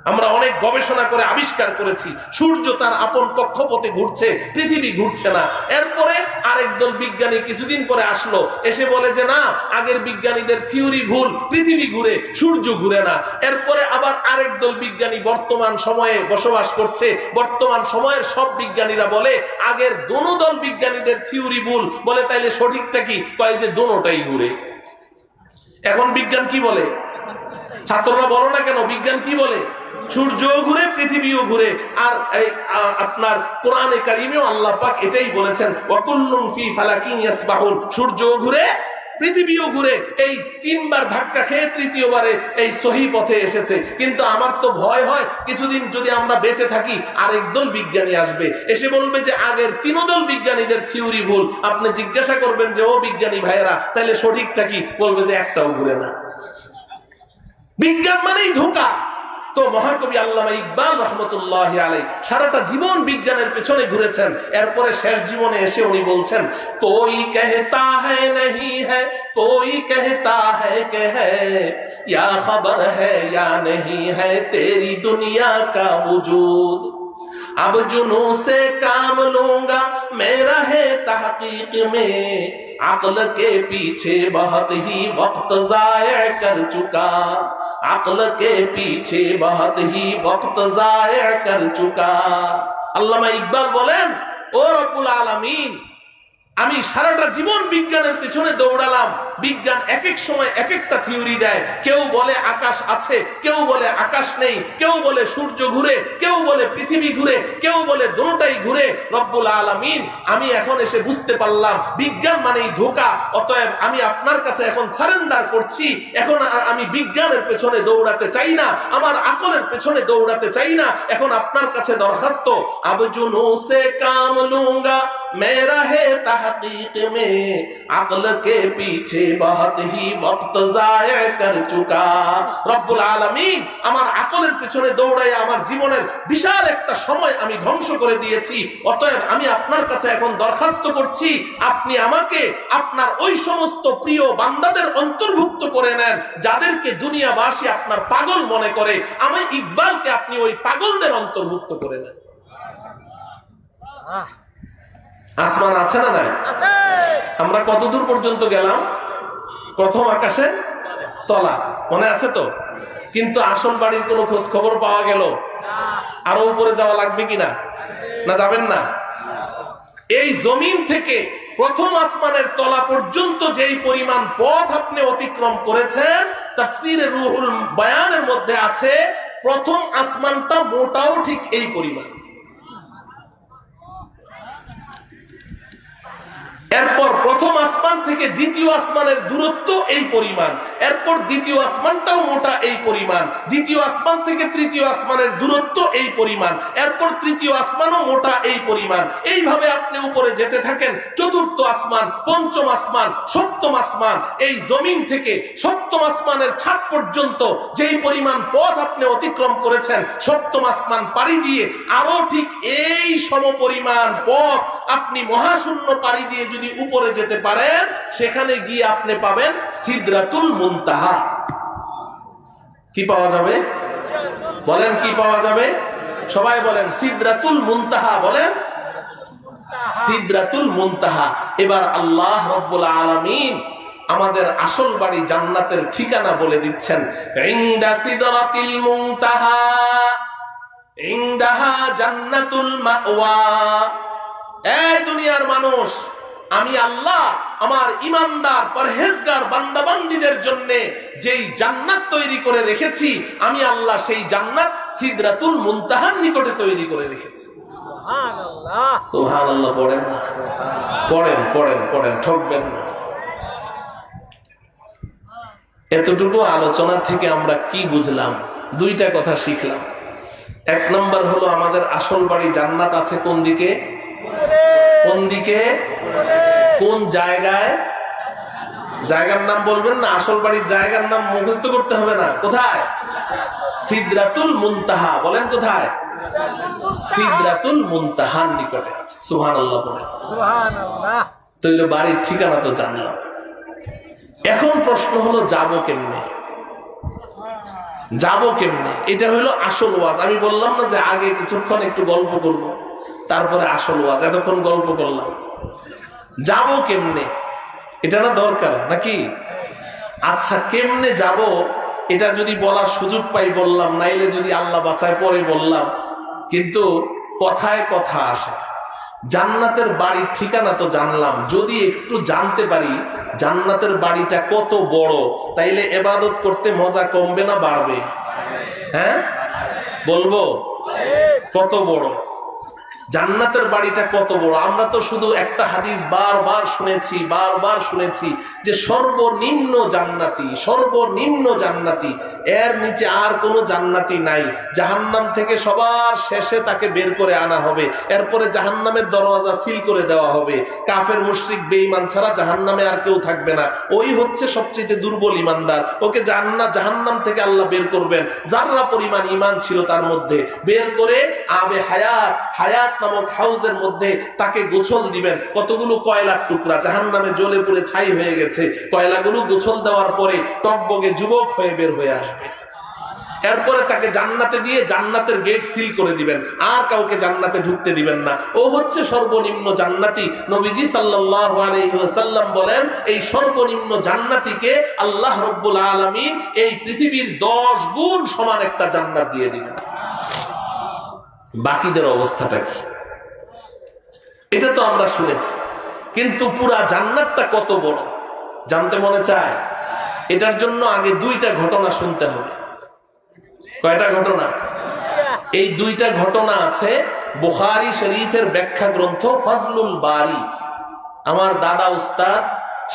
আমরা অনেক গবেষণা করে আবিষ্কার করেছি সূর্য তার আপন কক্ষপথে ঘুরছে, পৃথিবী ঘুরছে না। এরপরে আরেক দল বিজ্ঞানী কিছুদিন পরে আসলো, এসে বলে যে না, আগের বিজ্ঞানীদের থিওরি ভুল, পৃথিবী ঘুরে, সূর্য ঘুরে না। এরপরে আবার আরেক দল বিজ্ঞানী বর্তমান সময়ে বসবাস করছে, বর্তমান সময়ের সব বিজ্ঞানীরা বলে আগের দোনো দল বিজ্ঞানীদের থিওরি ভুল। বলে তাইলে সঠিকটা কি? কয় যে দোনোটাই ঘুরে। এখন বিজ্ঞান কি বলে? ছাত্ররা বলো না কেন, বিজ্ঞান কি বলে? সূর্যও ঘুরে, পৃথিবীও ঘুরে। আর আপনার কোরআনে কারিমেও আল্লাহ পাক এটাই বলেছেন, ওয়াকুল্লুন ফি ফালাকিন ইয়াসবাহুন, সূর্যও ঘুরে, পৃথিবীও ঘুরে। এই 3 বার ধাক্কা খেয়ে তৃতীয়বারে এই সহি পথে এসেছে। কিন্তু আমার তো ভয় হয় কিছুদিন যদি আমরা বেঁচে থাকি, আরেক দল বিজ্ঞানী আসবে, এসে বলবে যে আগের 3 দল বিজ্ঞানীদের থিওরি ভুল। আপনি জিজ্ঞাসা করবেন যে ও বিজ্ঞানী ভাইয়েরা তাহলে সঠিকটা কি? বলবে যে একটাও ঘুরে না। বিজ্ঞান মানেই ধোঁকা। তো মহাকবি আল্লামা ইকবাল রহমতুল্লাহি আলাইহি সারাটা জীবন বিজ্ঞানের পেছনে ঘুরেছেন। এরপরে শেষ জীবনে এসে উনি বলছেন, কোই कहता है नहीं है, कोई कहता है कि है, या खबर है या नहीं है तेरी दुनिया का वजूद, अब जुनू से काम लूंगा मेरा है तहकीक में, अक्ल के पीछे बहुत ही वक्त जाया कर चुका, अक्ल के पीछे बहुत ही वक्त जाया कर चुका। আল্লামা ইকবাল বলেন, ও রব্বুল আলামিন, আমি সারাটা জীবন বিজ্ঞানের পিছনে দৌড়ালাম। বিজ্ঞান এক এক সময় এক একটা থিওরি দেয়। কেউ বলে আকাশ আছে, কেউ বলে আকাশ নেই, কেউ বলে সূর্য ঘুরে, কেউ বলে পৃথিবী ঘুরে, কেউ বলে দুটোটাই ঘুরে। রব্বুল আলামিন, আমি এখন এসে বুঝতে পারলাম বিজ্ঞান মানেই ধোঁকা। অতএব আমি আপনার কাছে এখন সারেন্ডার করছি। এখন আমি বিজ্ঞানের পেছনে দৌড়াতে চাই না, আমার আকলের পেছনে দৌড়াতে চাই না। এখন আপনার কাছে দরখাস্ত, আব জুনু সে কাম লুঙ্গা মেরা হে तहकीक में, अक्ल के पीछे बहुत ही वक्त जाया कर चुका। রব্বুল আলামিন, আমার আকলের পিছনে দৌড়ায় আমার জীবনের বিশাল একটা সময় আমি ধ্বংস করে দিয়েছি। অতএব আমি আপনার কাছে এখন দরখাস্ত করছি, আপনি আমাকে আপনার ওই সমস্ত প্রিয় বান্দাদের অন্তর্ভুক্ত করে নেন যাদেরকে দুনিয়াবাসী আপনার পাগল মনে করে। আমি ইকবালকে আপনি ওই পাগলদের অন্তর্ভুক্ত করে নেন। আসমান আছে না নাই? আমরা কত দূর পর্যন্ত গেলাম? প্রথম আকাশের তলা, মনে আছে তো? কিন্তু আসল বাড়ির কোনো খোঁজ খবর পাওয়া গেল? আরো উপরে যাওয়া লাগবে কিনা? না যাবেন না? এই জমিন থেকে প্রথম আসমানের তলা পর্যন্ত যেই পরিমাণ পথ আপনি অতিক্রম করেছেন, তাফসীরে রুহুল বায়ানের মধ্যে আছে প্রথম আসমানটা মোটাও ঠিক এই পরিমাণ। এরপর প্রথম আসমান থেকে দ্বিতীয় আসমানের দূরত্ব এই পরিমাণ, এরপর দ্বিতীয় আসমানটাও মোটা এই পরিমাণ, দ্বিতীয় আসমান থেকে তৃতীয় আসমানের দূরত্ব এই পরিমাণ, এরপর তৃতীয় আসমানও মোটা এই পরিমাণ। এইভাবে আপনি উপরে যেতে থাকেন, চতুর্থ আসমান, পঞ্চম আসমান, সপ্তম আসমান, এই জমিন থেকে সপ্তম আসমানের ছাদ পর্যন্ত যেই পরিমাণ পথ আপনি অতিক্রম করেছেন, সপ্তম আসমান পাড়ি দিয়ে আরো ঠিক এই সমপরিমাণ পথ আপনি মহাশূন্য পাড়ি দিয়ে যদি উপরে যেতে পারেন, সেখানে গিয়ে আপনি পাবেন সিদরাতুল মুনতাহা। কি পাওয়া যাবে? বলেন কি পাওয়া যাবে? সবাই বলেন সিদরাতুল মুনতাহা, বলেন সিদরাতুল মুনতাহা। এবার আল্লাহ রাব্বুল আলামিন আমাদের আসল বাড়ি জান্নাতের ঠিকানা বলে দিচ্ছেন, ইনদা সিদরাতিল মুনতাহা ইনদাহা জান্নাতুল মাওয়া। এই দুনিয়ার মানুষ, আমি আল্লাহ আমার ইমানদার পরহেজগার বান্দাবান্দীদের জন্য যেই জান্নাত তৈরি করে রেখেছি, আমি আল্লাহ সেই জান্নাত সিদরাতুল মুনতাহার নিকটে তৈরি করে রেখেছি। সুবহানাল্লাহ, সুবহানাল্লাহ পড়েন না? পড়েন পড়েন পড়েন, ঠকবেন না। এতটুকু আলোচনা থেকে আমরা কি বুঝলাম? দুইটা কথা শিখলাম। এক নম্বর হলো আমাদের আসল বাড়ি জান্নাত আছে কোন দিকে? কোন দিকে? কোন জায়গায়? জায়গার নাম বলবেন না, আসল বাড়ির জায়গার নাম মুখস্থ করতে হবে না। কোথায়? সিদরাতুল মুনতাহা। বলেন কোথায়? সিদরাতুল মুনতাহার নিকটে আছে। সুবহানাল্লাহ বলেন। সুবহানাল্লাহ। তাহলে বাড়ির ঠিকানা তো জানলাম, এখন প্রশ্ন হলো যাব কেমনে? যাব কেমনে? এটা হলো আসল ওয়াজ। আমি বললাম না যে আগে কিছুক্ষণ একটু গল্প করব, তারপরে আসল ওয়াজ। এতক্ষণ গল্প করলাম, যাব কেমনে এটা না দরকার নাকি? আচ্ছা কেমনে যাব এটা যদি বলার সুযোগ পাই বললাম, নাইলে যদি আল্লাহ বাঁচায় পরে বললাম। কিন্তু কথায় কথা আসে, জান্নাতের বাড়ির ঠিকানা তো জানলাম, যদি একটু জানতে পারি জান্নাতের বাড়িটা কত বড়, তাইলে ইবাদত করতে মজা কমবে না বাড়বে? হ্যাঁ বলবো, কত বড় জান্নাতের বাড়িটা, কত বড়। আমরা তো শুধু একটা হাদিস বারবার শুনেছি যে সর্বনিম্ন জান্নাতি, সর্বনিম্ন জান্নাতি, এর নিচে আর কোনো জান্নাতি নাই। জাহান্নাম থেকে সবার শেষে তাকে বের করে আনা হবে, এরপরে জাহান্নামের দরওয়াজা সিল করে দেওয়া হবে। কাফের মুশরিক বেঈমান ছাড়া জাহান্নামে আর কেউ থাকবে না। ওই হচ্ছে সবচেয়ে দুর্বল ইমানদার, ওকে জাহান্নাম থেকে আল্লাহ বের করবেন। যাররা পরিমাণ ইমান ছিল তার মধ্যে বের করে আবে হায়াত নামক হাউজের মধ্যে তাকে গোসল দিবেন। কতগুলো কয়লার টুকরা জাহান্নামে জ্বলে পুড়ে ছাই হয়ে গেছে, কয়লাগুলো গোসল দেওয়ার পরে টকবগে যুবক হয়ে বের হয়ে আসবে। এরপরে তাকে জান্নাতে দিয়ে জান্নাতের গেট সিল করে দিবেন, আর কাউকে জান্নাতে ঢুকতে দিবেন না। ও হচ্ছে সর্বনিম্ন জান্নাতি। নবীজি সাল্লাল্লাহু আলাইহি ওয়াসাল্লাম বলেন, এই সর্বনিম্ন জান্নাতিকে আল্লাহ রাব্বুল আলামিন এই পৃথিবীর 10 গুণ সমান একটা জান্নাত দিয়ে দিবেন। বাকিদের অবস্থাটা কি এটা তো আমরা শুনেছি, কিন্তু পুরা জান্নাতটা কত বড় জানতে মনে চায়। এটার জন্য আগে দুইটা ঘটনা শুনতে হবে। কয়টা ঘটনা? এই দুইটা ঘটনা আছে বুখারী শরীফের ব্যাখ্যা গ্রন্থ ফাজলুল বারী। আমার দাদা উস্তাদ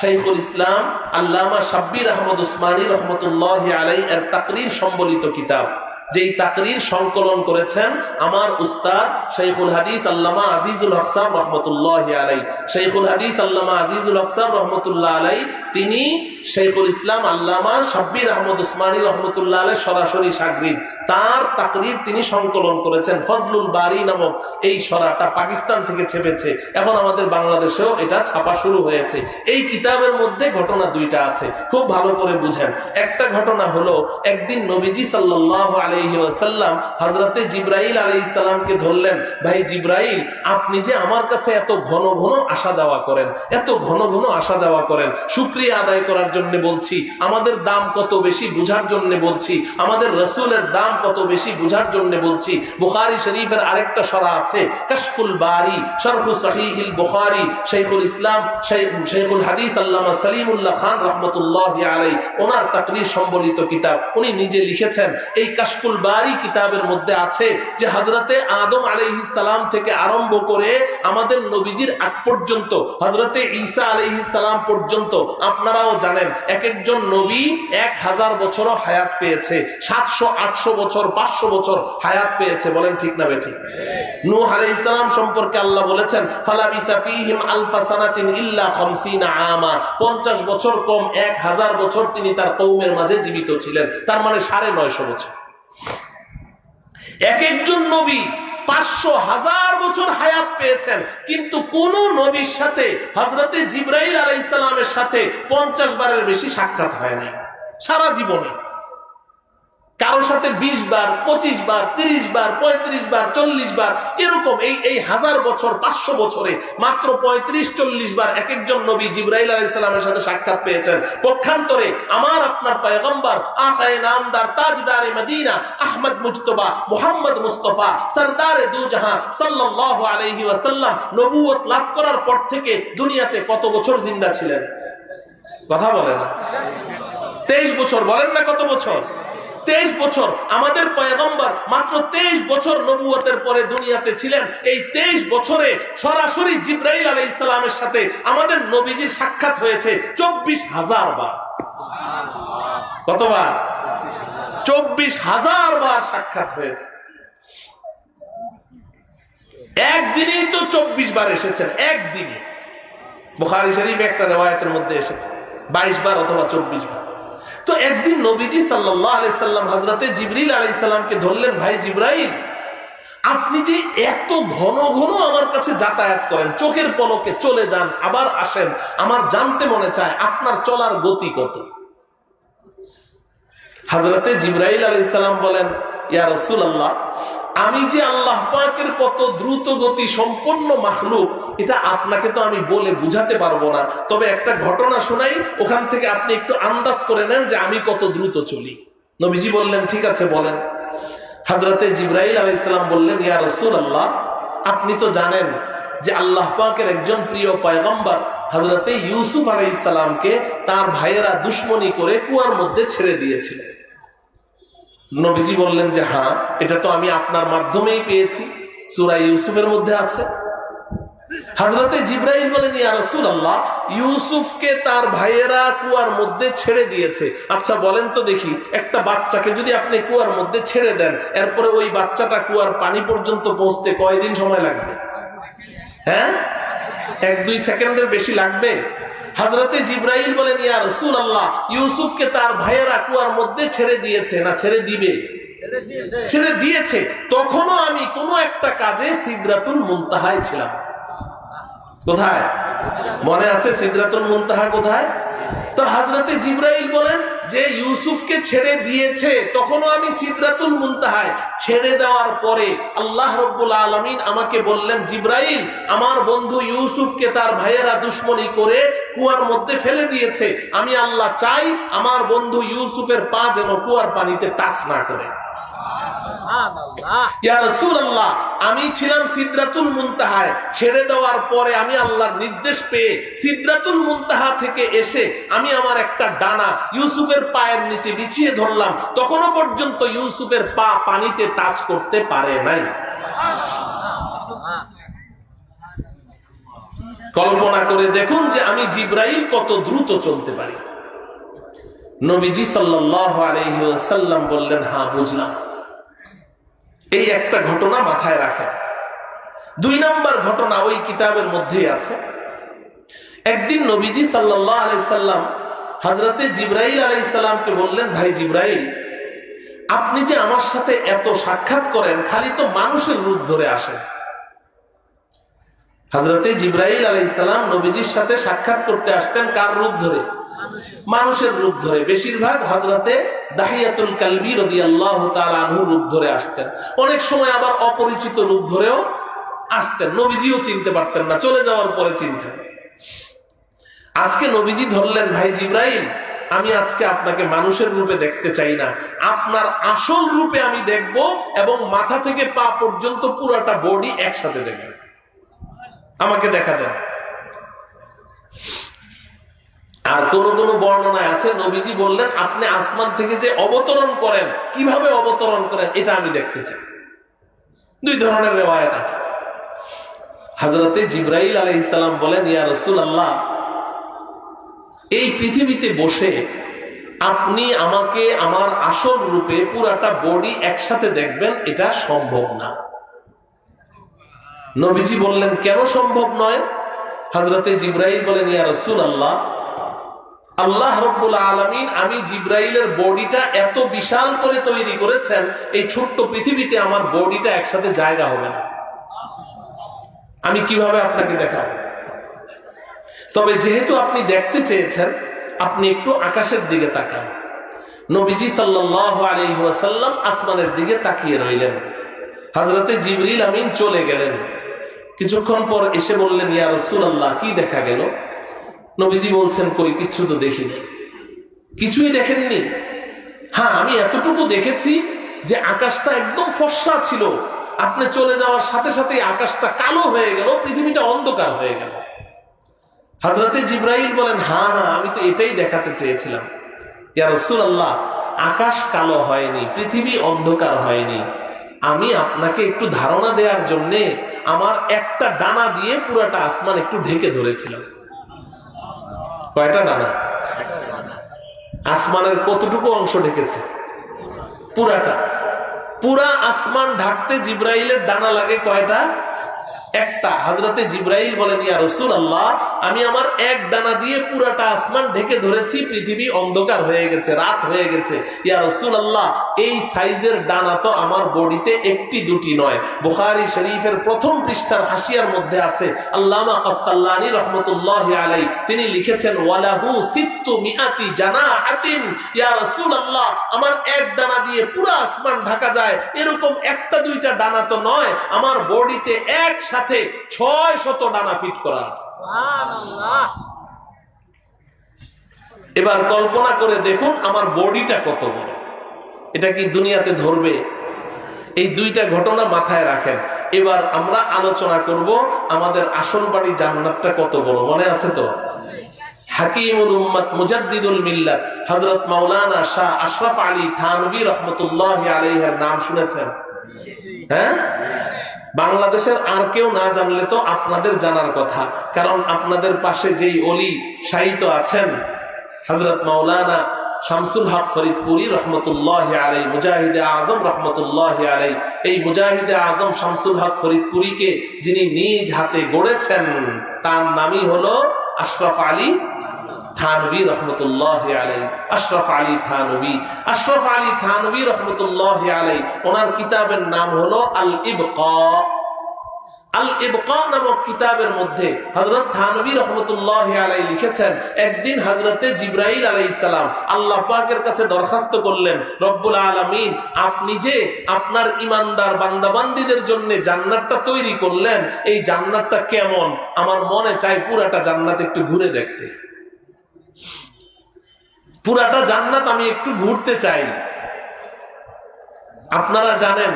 শাইখুল ইসলাম আল্লামা শাব্বির আহমদ উসমানী রহমতুল্লাহি আলাইহি এর তাকরীর সম্বলিত কিতাব, যেই তাকরীর সংকলন করেছেন আমার উস্তাদ শাইখুল হাদিস আল্লামা আজিজুল হক সাহেব রহমতুল্লাহি আলাইহি। শাইখুল হাদিস আল্লামা আজিজুল হক সাহেব রহমতুল্লাহ আলাইহি তিনি শাইখুল ইসলাম আল্লামা শাব্বির আহমদ উসমানী রহমতুল্লাহ আলাইহি সরাসরি শাগরিদ। তার তাকরীর তিনি সংকলন করেছেন। ফজলুল বারী নামক এই সরাটা পাকিস্তান থেকে ছেপেছে, এখন আমাদের বাংলাদেশেও এটা ছাপা শুরু হয়েছে। এই কিতাবের মধ্যে ঘটনা দুইটা আছে, খুব ভালো করে বুঝেন। একটা ঘটনা হলো, একদিন নবীজি সাল্লাল্লাহু আলাইহি আলাইহি ওয়াসাল্লাম হযরতে জিবরাইল আলাইহিস সালামকে ধরলেন, ভাই জিবরাইল, আপনি যে আমার কাছে এত ঘন ঘন আসা যাওয়া করেন, এত ঘন ঘন আসা যাওয়া করেন, শুকরিয়া আদায় করার জন্য বলছি, আমাদের দাম কত বেশি বুঝার জন্য বলছি, আমাদের রাসূলের দাম কত বেশি বুঝার জন্য বলছি। বুখারী শরীফের আরেকটা সরা আছে, কাশফুল বারি শরহ সহিহুল বুখারী, শাইখুল ইসলাম শাইখুল হাদিস আল্লামা সালিমুল্লাহ খান রাহমাতুল্লাহি আলাইহি ওনার তাকরীর সম্বলিত কিতাব, উনি নিজে লিখেছেন। এই কাশফুল বারি কিতাবের মধ্যে আছে যে হযরতে আদম আলাইহিস সালাম থেকে আরম্ভ করে আমাদের নবীজির আগ পর্যন্ত, হযরতে ঈসা আলাইহিস সালাম পর্যন্ত, আপনারাও জানেন এক একজন নবী 1000 বছরও হায়াত পেয়েছে, 700-800 বছর 500 বছর হায়াত পেয়েছে। বলেন ঠিক না বেঠিক? নূহ আলাইহিস সালাম সম্পর্কে আল্লাহ বলেছেন, ফালাবিসা ফীহিম আলফা সানাতিন ইল্লা 50 আমা, 50 বছর কম 1000 বছর তিনি তার কওমের মাঝে জীবিত ছিলেন, তার মানে 950 বছর। এক একজন নবী 500,000 বছর হায়াত পেয়েছেন, কিন্তু কোন নবীর সাথে হযরতে জিবরাইল আলাইহিস সালামের সাথে 50 বারের বেশি সাক্ষাৎ হয় নাই সারা জীবনে। কারোর সাথে 20 বার, 25 বার, 30 বার, 35 বার, 40 বার, এরকম এই 1000 বছর 500 বছরে মাত্র 35-40 বার এক একজন নবী জিবরাইল আলাইহিস সালামের সাথে সাক্ষাৎ পেয়েছেন। পক্ষান্তরে আমার আপনার পয়গম্বর আকায়ে নামদার তাজদারে মদিনা আহমদ মুজতবা মুহাম্মদ মুস্তাফা সরদারে দু জাহান সাল্লাল্লাহু আলাইহি ওয়াসাল্লাম নবুয়ত লাভ করার পর থেকে দুনিয়াতে কত বছর জিন্দা ছিলেন? কথা বলেন না। 23 বছর। বলেন না কত বছর? 23 বছর। আমাদের পয়গম্বর মাত্র 23 বছর নবুয়তের পরে দুনিয়াতে ছিলেন। এই 23 বছরে সরাসরি জিবরাইল আলাইহিস সালামের সাথে আমাদের নবীজির সাক্ষাৎ হয়েছে 24,000 বার। কতবার? 24,000 বার সাক্ষাৎ হয়েছে। একদিনেই তো 24 বার এসেছেন, একদিনে। বুখারী শরীফ একটা রিওয়ায়াতের মধ্যে এসেছে 22 বার অথবা 24 বার। তো একদিন নবীজি সাল্লাল্লাহু আলাইহি সাল্লাম হযরতে জিবরিল আলাইহিস সালামকে ধরলেন, ভাই জিবরাইল, আপনি যে এত ঘন ঘন আমার কাছে যাতায়াত করেন, চোখের পলকে চলে যান আবার আসেন, আমার জানতে মনে চায় আপনার চলার গতি কত? হযরতে জিবরাইল আলাইহিস সালাম বলেন, ইয়া রাসূলুল্লাহ, আমি যে আল্লাহ পাকের কত দ্রুত গতি সম্পন্ন মাখলুক, এটা আপনাকে তো আমি বলে বুঝাতে পারবো না। তবে একটা ঘটনা শোনাই, ওখান থেকে আপনি একটু আন্দাজ করে নেন যে আমি কত দ্রুত চলি। নবীজি বললেন, ঠিক আছে বলেন। হযরতে জিবরাইল আলাইহিস সালাম বললেন, ইয়া রাসূলুল্লাহ, আপনি তো জানেন যে আল্লাহ পাকের একজন প্রিয় পয়গম্বর হযরতে ইউসুফ আলাইহিস সালামকে তার ভাইয়েরা দুশমনি করে কুয়ার মধ্যে ছেড়ে দিয়েছিল। নবীজি বললেন যে হ্যাঁ, এটা তো আমি আপনার মাধ্যমেই পেয়েছি, সূরা ইউসুফের মধ্যে আছে। হযরতে জিবরাইল বলেন, ইয়া রাসূলুল্লাহ, ইউসুফকে তার ভাইয়েরা কুয়ার মধ্যে ছেড়ে দিয়েছে। আচ্ছা বলেন তো দেখি, একটা বাচ্চাকে যদি আপনি কুয়ার মধ্যে ছেড়ে দেন, এরপরে ওই বাচ্চাটা কুয়ার পানি পর্যন্ত পৌঁছতে কয়দিন সময় লাগবে? হ্যাঁ, 1-2 সেকেন্ডের বেশি লাগবে? হযরতে জিবরাইল বলেন, ইয়া রাসূলুল্লাহ, ইউসুফকে তার ভাইয়েরা কুয়ার মধ্যে ছেড়ে দিয়েছে না ছেড়ে দিবে? ছেড়ে দিয়েছে। তখনও আমি কোনো একটা কাজে সিদরাতুল মুনতাহায় ছিলাম। কোথায়? মনে আছে সিদরাতুল মুনতাহা কোথায়? তো হযরতে জিবরাইল বলেন যে ইউসুফকে ছেড়ে দিয়েছে, তখনও আমি সিদরাতুল মুনতাহায়। ছেড়ে দেওয়ার পরে আল্লাহ রাব্বুল আলামিন আমাকে বললেন, জিবরাইল, আমার বন্ধু ইউসুফকে তার ভাইয়েরা দুশমনি করে কুয়ার মধ্যে ফেলে দিয়েছে। আমি আল্লাহ চাই আমার বন্ধু ইউসুফের পা যেন কুয়ার পানিতে টাচ না করে। ইয়া রাসূলুল্লাহ, আমি ছিলাম সিদরাতুল মুনতাহায়। ছেড়ে দেওয়ার পরে আমি আল্লাহর নির্দেশ পেয়ে সিদরাতুল মুনতাহা থেকে এসে আমি আমার একটা ডানা ইউসুফের পায়ের নিচে বিছিয়ে ধরলাম। তখনও পর্যন্ত ইউসুফের পা পানিতে টাচ করতে পারে নাই। কল্পনা করে দেখুন যে আমি জিবরাইল কত দ্রুত চলতে পারি। নবীজি সাল্লাল্লাহু আলাইহি ওয়াসাল্লাম বললেন, হ্যাঁ বুঝলাম। এই একটা ঘটনা মাথায় রাখেন। 2 নম্বর ঘটনা ওই কিতাবের মধ্যেই আছে। একদিন নবীজি সাল্লাল্লাহু আলাইহি সাল্লাম হযরতে জিবরাইল আলাইহিস সালামকে বললেন, ভাই জিবরাইল, আপনি যে আমার সাথে এত সাক্ষাৎ করেন, খালি তো মানুষের রূপ ধরে আসেন। হযরতে জিবরাইল আলাইহিস সালাম নবীজির সাথে সাক্ষাৎ করতে আসতেন কার রূপ ধরে? মানুষের রূপ ধরে, বেশিরভাগ হযরতে দাহিয়াতুল কালবি রাদিয়াল্লাহু তাআলা আনহুর রূপ ধরে আসতেন। অনেক সময় আবার অপরিচিত রূপ ধরেও আসতেন, নবীজিও চিনতে পারতেন না, চলে যাওয়ার পরে চিনতেন। আজকে নবীজি ধরলেন, ভাই জিবরাইল, আমি আজকে আপনাকে মানুষের রূপে দেখতে চাই না, আপনার আসল রূপে আমি দেখব এবং মাথা থেকে পা পর্যন্ত পুরোটা বডি একসাথে দেখব, আমাকে দেখা দেন। আর কোন কোন বর্ণনায় আছে নবীজি বললেন, আপনি আসমান থেকে যে অবতরণ করেন, কিভাবে অবতরণ করেন, এটা আমি দেখতে চাই। দুই ধরনের রিওয়ায়াত আছে। হযরতে জিবরাইল আলাইহিস সালাম বলেন, ইয়া রাসূলুল্লাহ, এই পৃথিবীতে বসে আপনি আমাকে আমার আসল রূপে পুরাটা বডি একসাথে দেখবেন, এটা সম্ভব না। নবীজি বললেন, কেন সম্ভব নয়? হযরতে জিবরাইল বলেন, ইয়া রাসূলুল্লাহ, আল্লাহ রাব্বুল আলামিন আমি জিবরাইলের বডিটা এত বিশাল করে তৈরি করেছেন, এই ছোট্ট পৃথিবীতে আমার বডিটা একসাথে জায়গা হবে না, আমি কিভাবে আপনাকে দেখাবো? তবে যেহেতু আপনি দেখতে চেয়েছেন, আপনি একটু আকাশের দিকে তাকান। নবীজি সাল্লাল্লাহু আলাইহি ওয়াসাল্লাম আসমানের দিকে তাকিয়ে রইলেন। হযরতে জিবরিল আমিন চলে গেলেন। কিছুক্ষণ পর এসে বললেন, ইয়া রাসূলুল্লাহ, কি দেখা গেল? নবীজি বলছেন, কই কিছু তো দেখিনি। কিছুই দেখেননি? হ্যাঁ, আমি এতটুকু দেখেছি যে আকাশটা একদম ফর্সা ছিল, আপনি চলে যাওয়ার সাথে সাথে আকাশটা কালো হয়ে গেল, পৃথিবীটা অন্ধকার হয়ে গেল। হযরতে জিবরাইল বলেন, হ্যাঁ হ্যাঁ, আমি তো এটাই দেখাতে চেয়েছিলাম। ইয়া রাসূলুল্লাহ, আকাশ কালো হয়নি, পৃথিবী অন্ধকার হয়নি, আমি আপনাকে একটু ধারণা দেওয়ার জন্য আমার একটা ডানা দিয়ে পুরাটা আসমান একটু ঢেকে ধরেছিলাম। কয়টা ডানা? আসমানের কতটুকু অংশ ঢেকেছে? পুরাটা। পুরা আসমান ঢাকতে জিবরাইলের ডানা লাগে কয়টা? একটা। হযরতে জিবরাইল বলেন, ইয়া রাসূলুল্লাহ, আমি আমার এক ডানা দিয়ে পুরাটা আসমান ঢেকে ধরেছি, পৃথিবী অন্ধকার হয়ে গেছে, রাত হয়ে গেছে। ইয়া রাসূলুল্লাহ, এই সাইজের ডানা তো আমার বডিতে একটি দুটি নয়। বুখারী শরীফের প্রথম পৃষ্ঠার হাসিয়ার মধ্যে আছে, আল্লামা কাসতাল্লানী রাহমাতুল্লাহি আলাইহি তিনি লিখেছেন, ওয়ালাহু সিত্তু মিআতি জানাহাতিন। ইয়া রাসূলুল্লাহ, আমার এক ডানা দিয়ে পুরো আসমান ঢাকা যায়, এরকম একটা দুইটা ডানা তো নয়, আমার বডিতে একসাথে 600 ডানা ফিট করা আছে। সুবহানাল্লাহ। এবার কল্পনা করে দেখুন আমার বডিটা কত বড়, এটা কি দুনিয়াতে ধরবে? এই দুইটা ঘটনা মাথায় রাখেন। এবার আমরা আলোচনা করব আমাদের আসল বাড়ি জান্নাতটা কত বড়, মনে আছে তো? হাকিমুল উম্মত মুজাদ্দিদুল মিল্লাত হযরত মাওলানা শাহ আশরাফ আলী থানভী রাহমাতুল্লাহি আলাইহির নাম শুনেছেন? হ্যাঁ, বাংলাদেশের আর কেউ না জানলে তো আপনাদের জানার কথা, কারণ আপনাদের পাশে যেই ওলি শায়িত আছেন, হযরত মাওলানা শামসুল হক ফরিদপুরি রহমতুল্লাহি আলাইহি, মুজাহিদে আজম রহমতুল্লাহি আলাইহি, এই মুজাহিদে আজম শামসুল হক ফরিদপুরিকে যিনি নিজ হাতে গড়েছেন, তার নামই হলো আশরাফ আলী থানভী রহমতুল্লাহি আলাইহি। আশরাফ আলী থানভী, আশরাফ আলী থানভী রহমতুল্লাহি আলাইহি, ওনার কিতাবের নাম হলো আল ইবকা। আল ইবকা নামক কিতাবের মধ্যে হযরত থানভী রাহমাতুল্লাহি আলাইহি লিখেছেন, একদিন হযরতে জিবরাইল আলাইহিস সালাম আল্লাহ পাকের কাছে দরখাস্ত করলেন, রব্বুল আলামিন, আপনি যে আপনার ঈমানদার বান্দাবান্দীদের জন্য জান্নাতটা তৈরি করলেন, এই জান্নাতটা কেমন? আমার মনে চাই পুরাটা জান্নাত একটু ঘুরে দেখতে, পুরাটা জান্নাত আমি একটু ঘুরতে চাই। আপনারা জানেন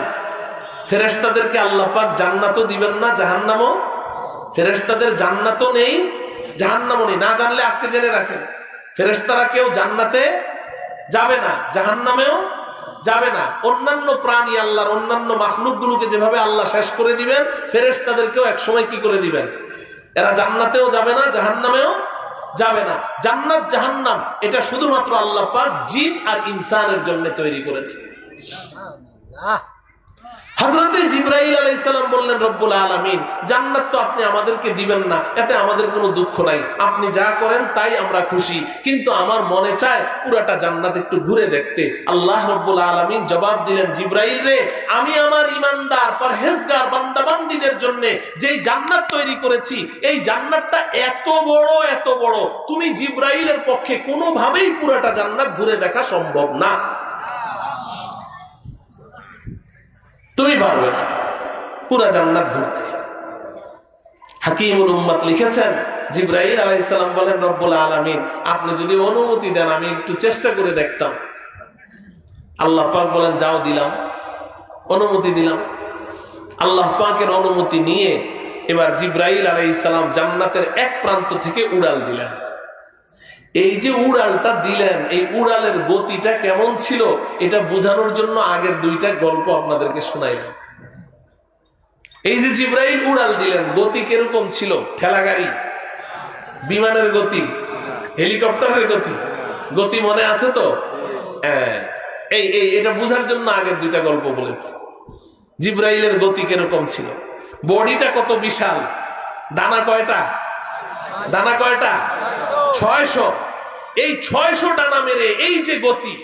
ফেরেশতাদেরকে আল্লাহ পাক জান্নাতও দিবেন না, জাহান্নামও। ফেরেশতাদের জান্নাতও নেই, জাহান্নামও নেই। না জানলে আজকে জেনে রাখেন, ফেরেশতারা কেউ জান্নাতে যাবে না, জাহান্নামেও যাবে না। অন্যান্য প্রাণী, আল্লাহর অন্যান্য মাখলুক গুলোকে যেভাবে আল্লাহ শেষ করে দিবেন, ফেরেশতাদেরকেও এক সময় কি করে দিবেন? এরা জান্নাতেও যাবে না, জাহান্নামেও যাবে না। জান্নাত জাহান্নাম এটা শুধুমাত্র আল্লাহ পাক জিন আর ইনসানের জন্য তৈরি করেছে। হযরতে জিবরাইল আলাইহিস সালাম বললেন, রব্বুল আলামিন, জান্নাত তো আপনি আমাদেরকে দিবেন না, এতে আমাদের কোনো দুঃখ নাই, আপনি যা করেন তাই আমরা খুশি, কিন্তু আমার মনে চায় পুরাটা জান্নাত একটু ঘুরে দেখতে। আল্লাহ রব্বুল আলামিন জবাব দিলেন, জিবরাইল রে, আমি আমার ঈমানদার পরহেজগার বান্দাবান্দীদের জন্য যেই জান্নাত তৈরি করেছি, এই জান্নাতটা এত বড়, তুমি জিবরাইলের পক্ষে কোনোভাবেই পুরাটা জান্নাত ঘুরে দেখা সম্ভব না, তুমি পারবে না পুরা জান্নাত ঘুরতে। হাকিমুল উম্মাত লিখেছেন, জিবরাইল আলাইহিস সালাম বলেন, রব্বুল আলামিন, আপনি যদি অনুমতি দেন আমি একটু চেষ্টা করে দেখতাম। আল্লাহ পাক বলেন, যাও, দিলাম, অনুমতি দিলাম। আল্লাহ পাকের অনুমতি নিয়ে এবার জিবরাইল আলাইহিস সালাম জান্নাতের এক প্রান্ত থেকে উড়াল দিলেন। এই যে উড়ালটা দিলেন, এই উড়ালের গতিটা কেমন ছিল এটা বোঝানোর জন্য আগের দুইটা গল্প আপনাদেরকে শোনাইলাম। এই যে জিবরাইল উড়াল দিলেন, গতি কিরকম ছিল? ঠেলাগাড়ি, বিমানের গতি, হেলিকপ্টারের গতি, গতি মনে আছে তো? এটা বোঝার জন্য আগের দুইটা গল্প বলেছি। জিবরাইলের গতি কিরকম ছিল, বডিটা কত বিশাল, ডানা কয়টা? 600। এই 600 ডানা মেরে এই যে গতি,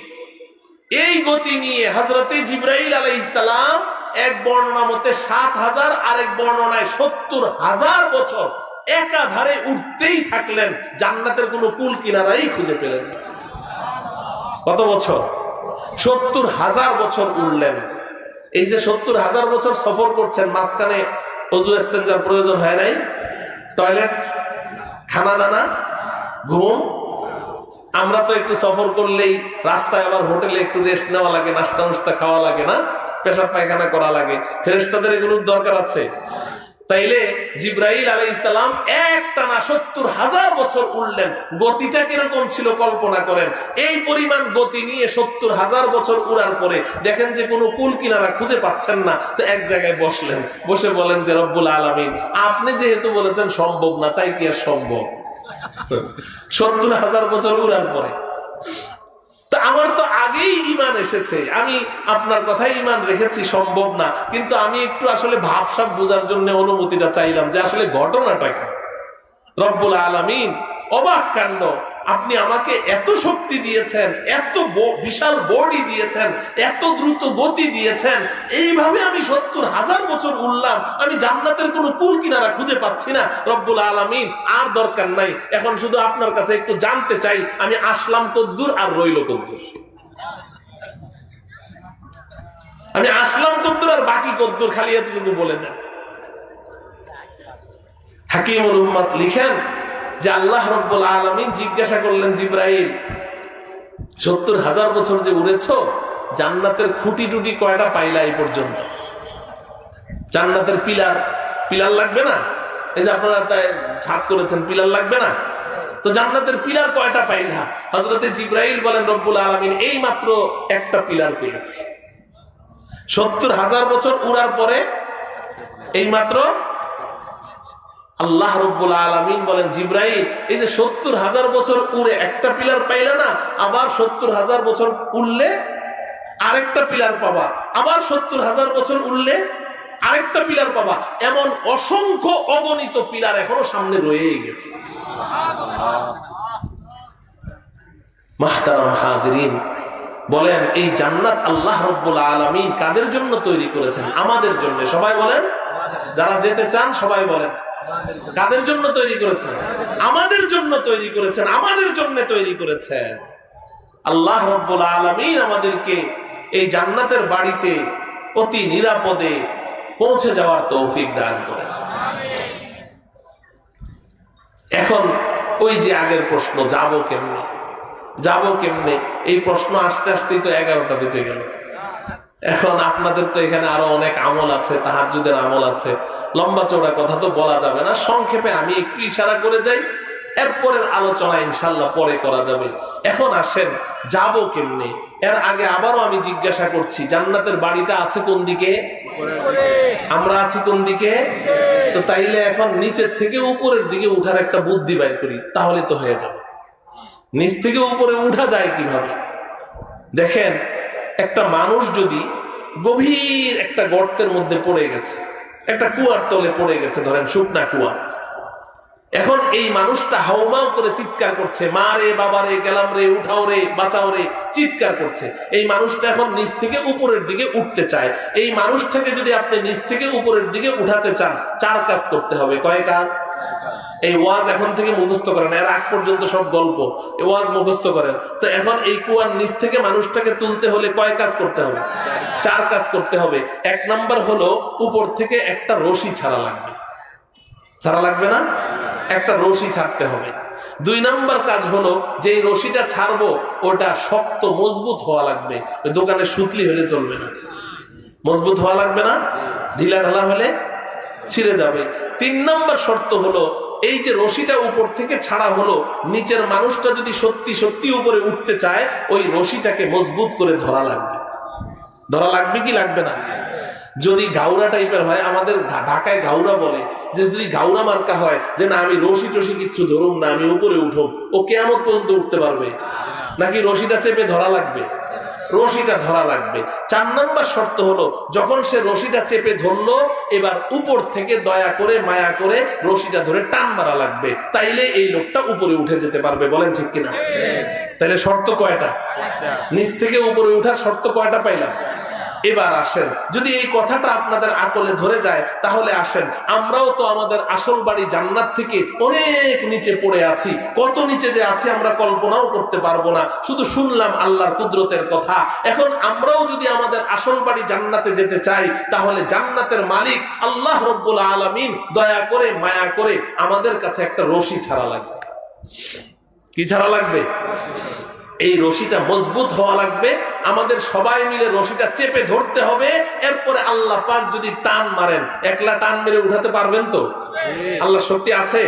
এই গতি নিয়ে হযরতে জিবরাইল আলাইহিস সালাম এক বর্ণনা মতে 7000, আরেক বর্ণনায় 70,000 বছর একাধারে উঠতেই থাকলেন, জান্নাতের কোনো কুল কিনারাই খুঁজে পেলেন না। কত বছর? 70,000 বছর উঠলেন। এই যে 70,000 বছর সফর করছেন, মাঝখানে ওযু ইস্তেনজার প্রয়োজন হয় নাই? টয়লেট, খানা দানা, ঘুম? আমরা তো একটু সফর করলেই রাস্তায় আবার হোটেলে একটু রেস্ট নেওয়া লাগে, নাস্তা নুস্তা খাওয়া লাগে না, পেশাব পায়খানা করা লাগে, ফেরেশতাদের এগুলোর দরকার আছে। তাইলে জিবরাইল আলাইহিস সালাম একটানা 70,000 বছর উড়লেন। গতিটা কিরকম ছিল কল্পনা করেন। এই পরিমাণ গতি নিয়ে 70,000 বছর উড়ার পরে দেখেন যে কোনো কুল কিনারা খুঁজে পাচ্ছেন না, তো এক জায়গায় বসলেন, বসে বলেন যে রব্বুল আলামিন, আপনি যেহেতু বলেছেন সম্ভব না, তাই কি আর সম্ভব? 70,000 বছর উড়ার পরে তো আমার তো আগেই ঈমান এসেছে, আমি আপনার কথাই ঈমান রেখেছি সম্ভব না, কিন্তু আমি একটু আসলে ভাবসাব বোঝার জন্য অনুমতিটা চাইলাম যে আসলে ঘটনাটা কি। রব্বুল আলামিন অবাক কাণ্ড, আপনি আমাকে এত শক্তি দিয়েছেন, এত বিশাল বডি দিয়েছেন, এত দ্রুত গতি দিয়েছেন, এইভাবে আমি 70,000 বছর উড়লাম, আমি জান্নাতের কোনো কুল কিনারা খুঁজে পাচ্ছি না। রব্বুল আলামিন, আর দরকার নাই, এখন শুধু আপনার কাছে একটু জানতে চাই, আমি আসলাম কদ্দুর আর রইল কদ্দুর, আমি আসলাম কদ্দুর আর বাকি কদ্দুর, খালি এতটুকু বলে দেন। হাকিমুল উম্মাত লিখেন যে আল্লাহ রব্বুল আলামিন জিজ্ঞাসা করলেন, জিবরাইল, 70,000 বছর যে উড়েছো, জান্নাতের খুঁটি টুটি কয়টা পাইলা এই পর্যন্ত? জান্নাতের পিলার লাগবে না? এই যে আপনারা ছাদ করেছেন, পিলার লাগবে না? তো জান্নাতের পিলার কয়টা পাইলা? হযরতে জিবরাইল বলেন, রব্বুল আলামিন, এই মাত্র একটা পিলার পেয়েছি। 70,000 বছর উড়ার পরে এই মাত্র। আল্লাহ রব্বুল আলামিন বলেন, জিবরাইল, এই যে 70,000 বছর উড়ে একটা পিলার পাইলা না, আবার 70,000 বছর উড়লে আরেকটা পিলার পাবা, আবার 70,000 বছর উড়লে আরেকটা পিলার পাবা, এমন অসংখ্য অগণিত পিলার এখনো সামনে রয়েই গেছে। মাহতারাম হাজিরিন, বলেন এই জান্নাত আল্লাহ রব্বুল আলামিন কাদের জন্য তৈরি করেছেন? আমাদের জন্য। সবাই বলেন, যারা যেতে চান সবাই বলেন, কাদের জন্য তৈরি করেছেন? আমাদের জন্য তৈরি করেছেন, আমাদের জন্য তৈরি করেছেন। আল্লাহ রব্বুল আলামিন আমাদেরকে এই জান্নাতের বাড়িতে অতি নিরাপদে পৌঁছে যাওয়ার তৌফিক দান করেন। এখন ওই যে আগের প্রশ্ন, যাব কেমনে, এই প্রশ্ন আসতে আসতেই তো 11টা বেজে গেল। এখন আপনাদের তো এখানে আরো অনেক আমল আছে, তাহাজ্জুদের আমল আছে, লম্বা চওড়া কথা তো বলা যাবে না, সংক্ষেপে আমি একটু ইশারা করে যাই, এরপরের আলোচনা ইনশাআল্লাহ পরে করা যাবে। এখন আসেন, যাব কেমনে? এর আগে আবারও আমি জিজ্ঞাসা করছি, জান্নাতের বাড়িটা আছে কোন দিকে? আমরা আছি কোন দিকে? তো তাইলে এখন নিচের থেকে উপরের দিকে উঠার একটা বুদ্ধি বাইর করি, তাহলে তো হয়ে যাবে। নিচ থেকে উপরে উঠা যায় কিভাবে? দেখেন, একটা মানুষ যদি গভীর একটা গর্তের মধ্যে পড়ে গেছে, একটা কুয়ার তলে পড়ে গেছে, ধরেন শুকনা কুয়া। এখন এই মানুষটা হাউমাউ করে চিৎকার করছে, মা রে বাবা রে, গেলাম রে, উঠাও রে, বাঁচাও রে, চিৎকার করছে। এই মানুষটা এখন নিচ থেকে উপরের দিকে উঠতে চায়। এই মানুষটাকে যদি আপনি নিচ থেকে উপরের দিকে উঠাতে চান, 4 কাজ করতে হবে। কয় কাজ? এই ওয়াজ এখন থেকে মুখস্থ করেন, এর আগ পর্যন্ত সব গল্প, এই ওয়াজ মুখস্থ করেন। তো এখন এই কুয়ার নিচ থেকে মানুষটাকে তুলতে হলে কয় কাজ করতে হবে? 4 কাজ করতে হবে। 1 নাম্বার হলো উপর থেকে একটা রশি ছাড়া লাগবে। ছাড়া লাগবে না? একটা রশি ছাড়তে হবে। 2 নাম্বার কাজ হলো যে রশিটা ছাড়বো ওটা শক্ত মজবুত হওয়া লাগবে। ওই দোকানে সুতলি হলে চলবে না, মজবুত হওয়া লাগবে না, ঢিলা ঢালা হলে ছিঁড়ে যাবে। 3 নাম্বার শর্ত হলো এই যে রশিটা উপর থেকে ছাড়া হলো, নিচের মানুষটা যদি সত্যি সত্যি উপরে উঠতে চায় ওই রশিটাকে মজবুত করে ধরা লাগবে। ধরা লাগবে কি লাগবে না? যদি গাউরা টাইপের হয়, আমাদের ঢাকায় গাউরা বলে, যে যদি গাউরা মার্কা হয় যে না আমি রশি টশি কিচ্ছু ধরুম না, আমি উপরে উঠুম, ও কেয়ামত পর্যন্ত উঠতে পারবে নাকি রশিটা চেপে ধরা লাগবে? রশিটা ধরা লাগবে। 4 নাম্বার শর্ত হলো যখন সে রশিটা চেপে ধরলো, এবার উপর থেকে দয়া করে মায়া করে রশিটা ধরে টান মারা লাগবে, তাইলে এই লোকটা উপরে উঠে যেতে পারবে। বলেন ঠিক কিনা? তাইলে শর্ত কয়টা? নিচ থেকে উপরে উঠার শর্ত কয়টা পাইলাম? এবার আসেন, যদি এই কথাটা আপনাদের আকলে ধরে যায় তাহলে আসেন, আমরাও তো আমাদের আসল বাড়ি জান্নাত থেকে অনেক নিচে পড়ে আছি। কত নিচে যে আছি আমরা কল্পনাও করতে পারবো না। শুধু শুনলাম আল্লাহর কুদরতের কথা। এখন আমরাও যদি আমাদের আসল বাড়ি জান্নাতে যেতে চাই, তাহলে জান্নাতের মালিক আল্লাহ রব্বুল আলামিন দয়া করে মায়া করে আমাদের কাছে একটা রশি ছাড়া লাগবে। কি ছাড়া লাগবে? এই রশিটা মজবুত হওয়া লাগবে। আমাদের সবাই মিলে রশিটা চেপে ধরতে হবে। এরপরে আল্লাহ পাক যদি টান মারেন, একলা টান মেরে উঠাতে পারবেন তো? আল্লাহ শক্তি আছে?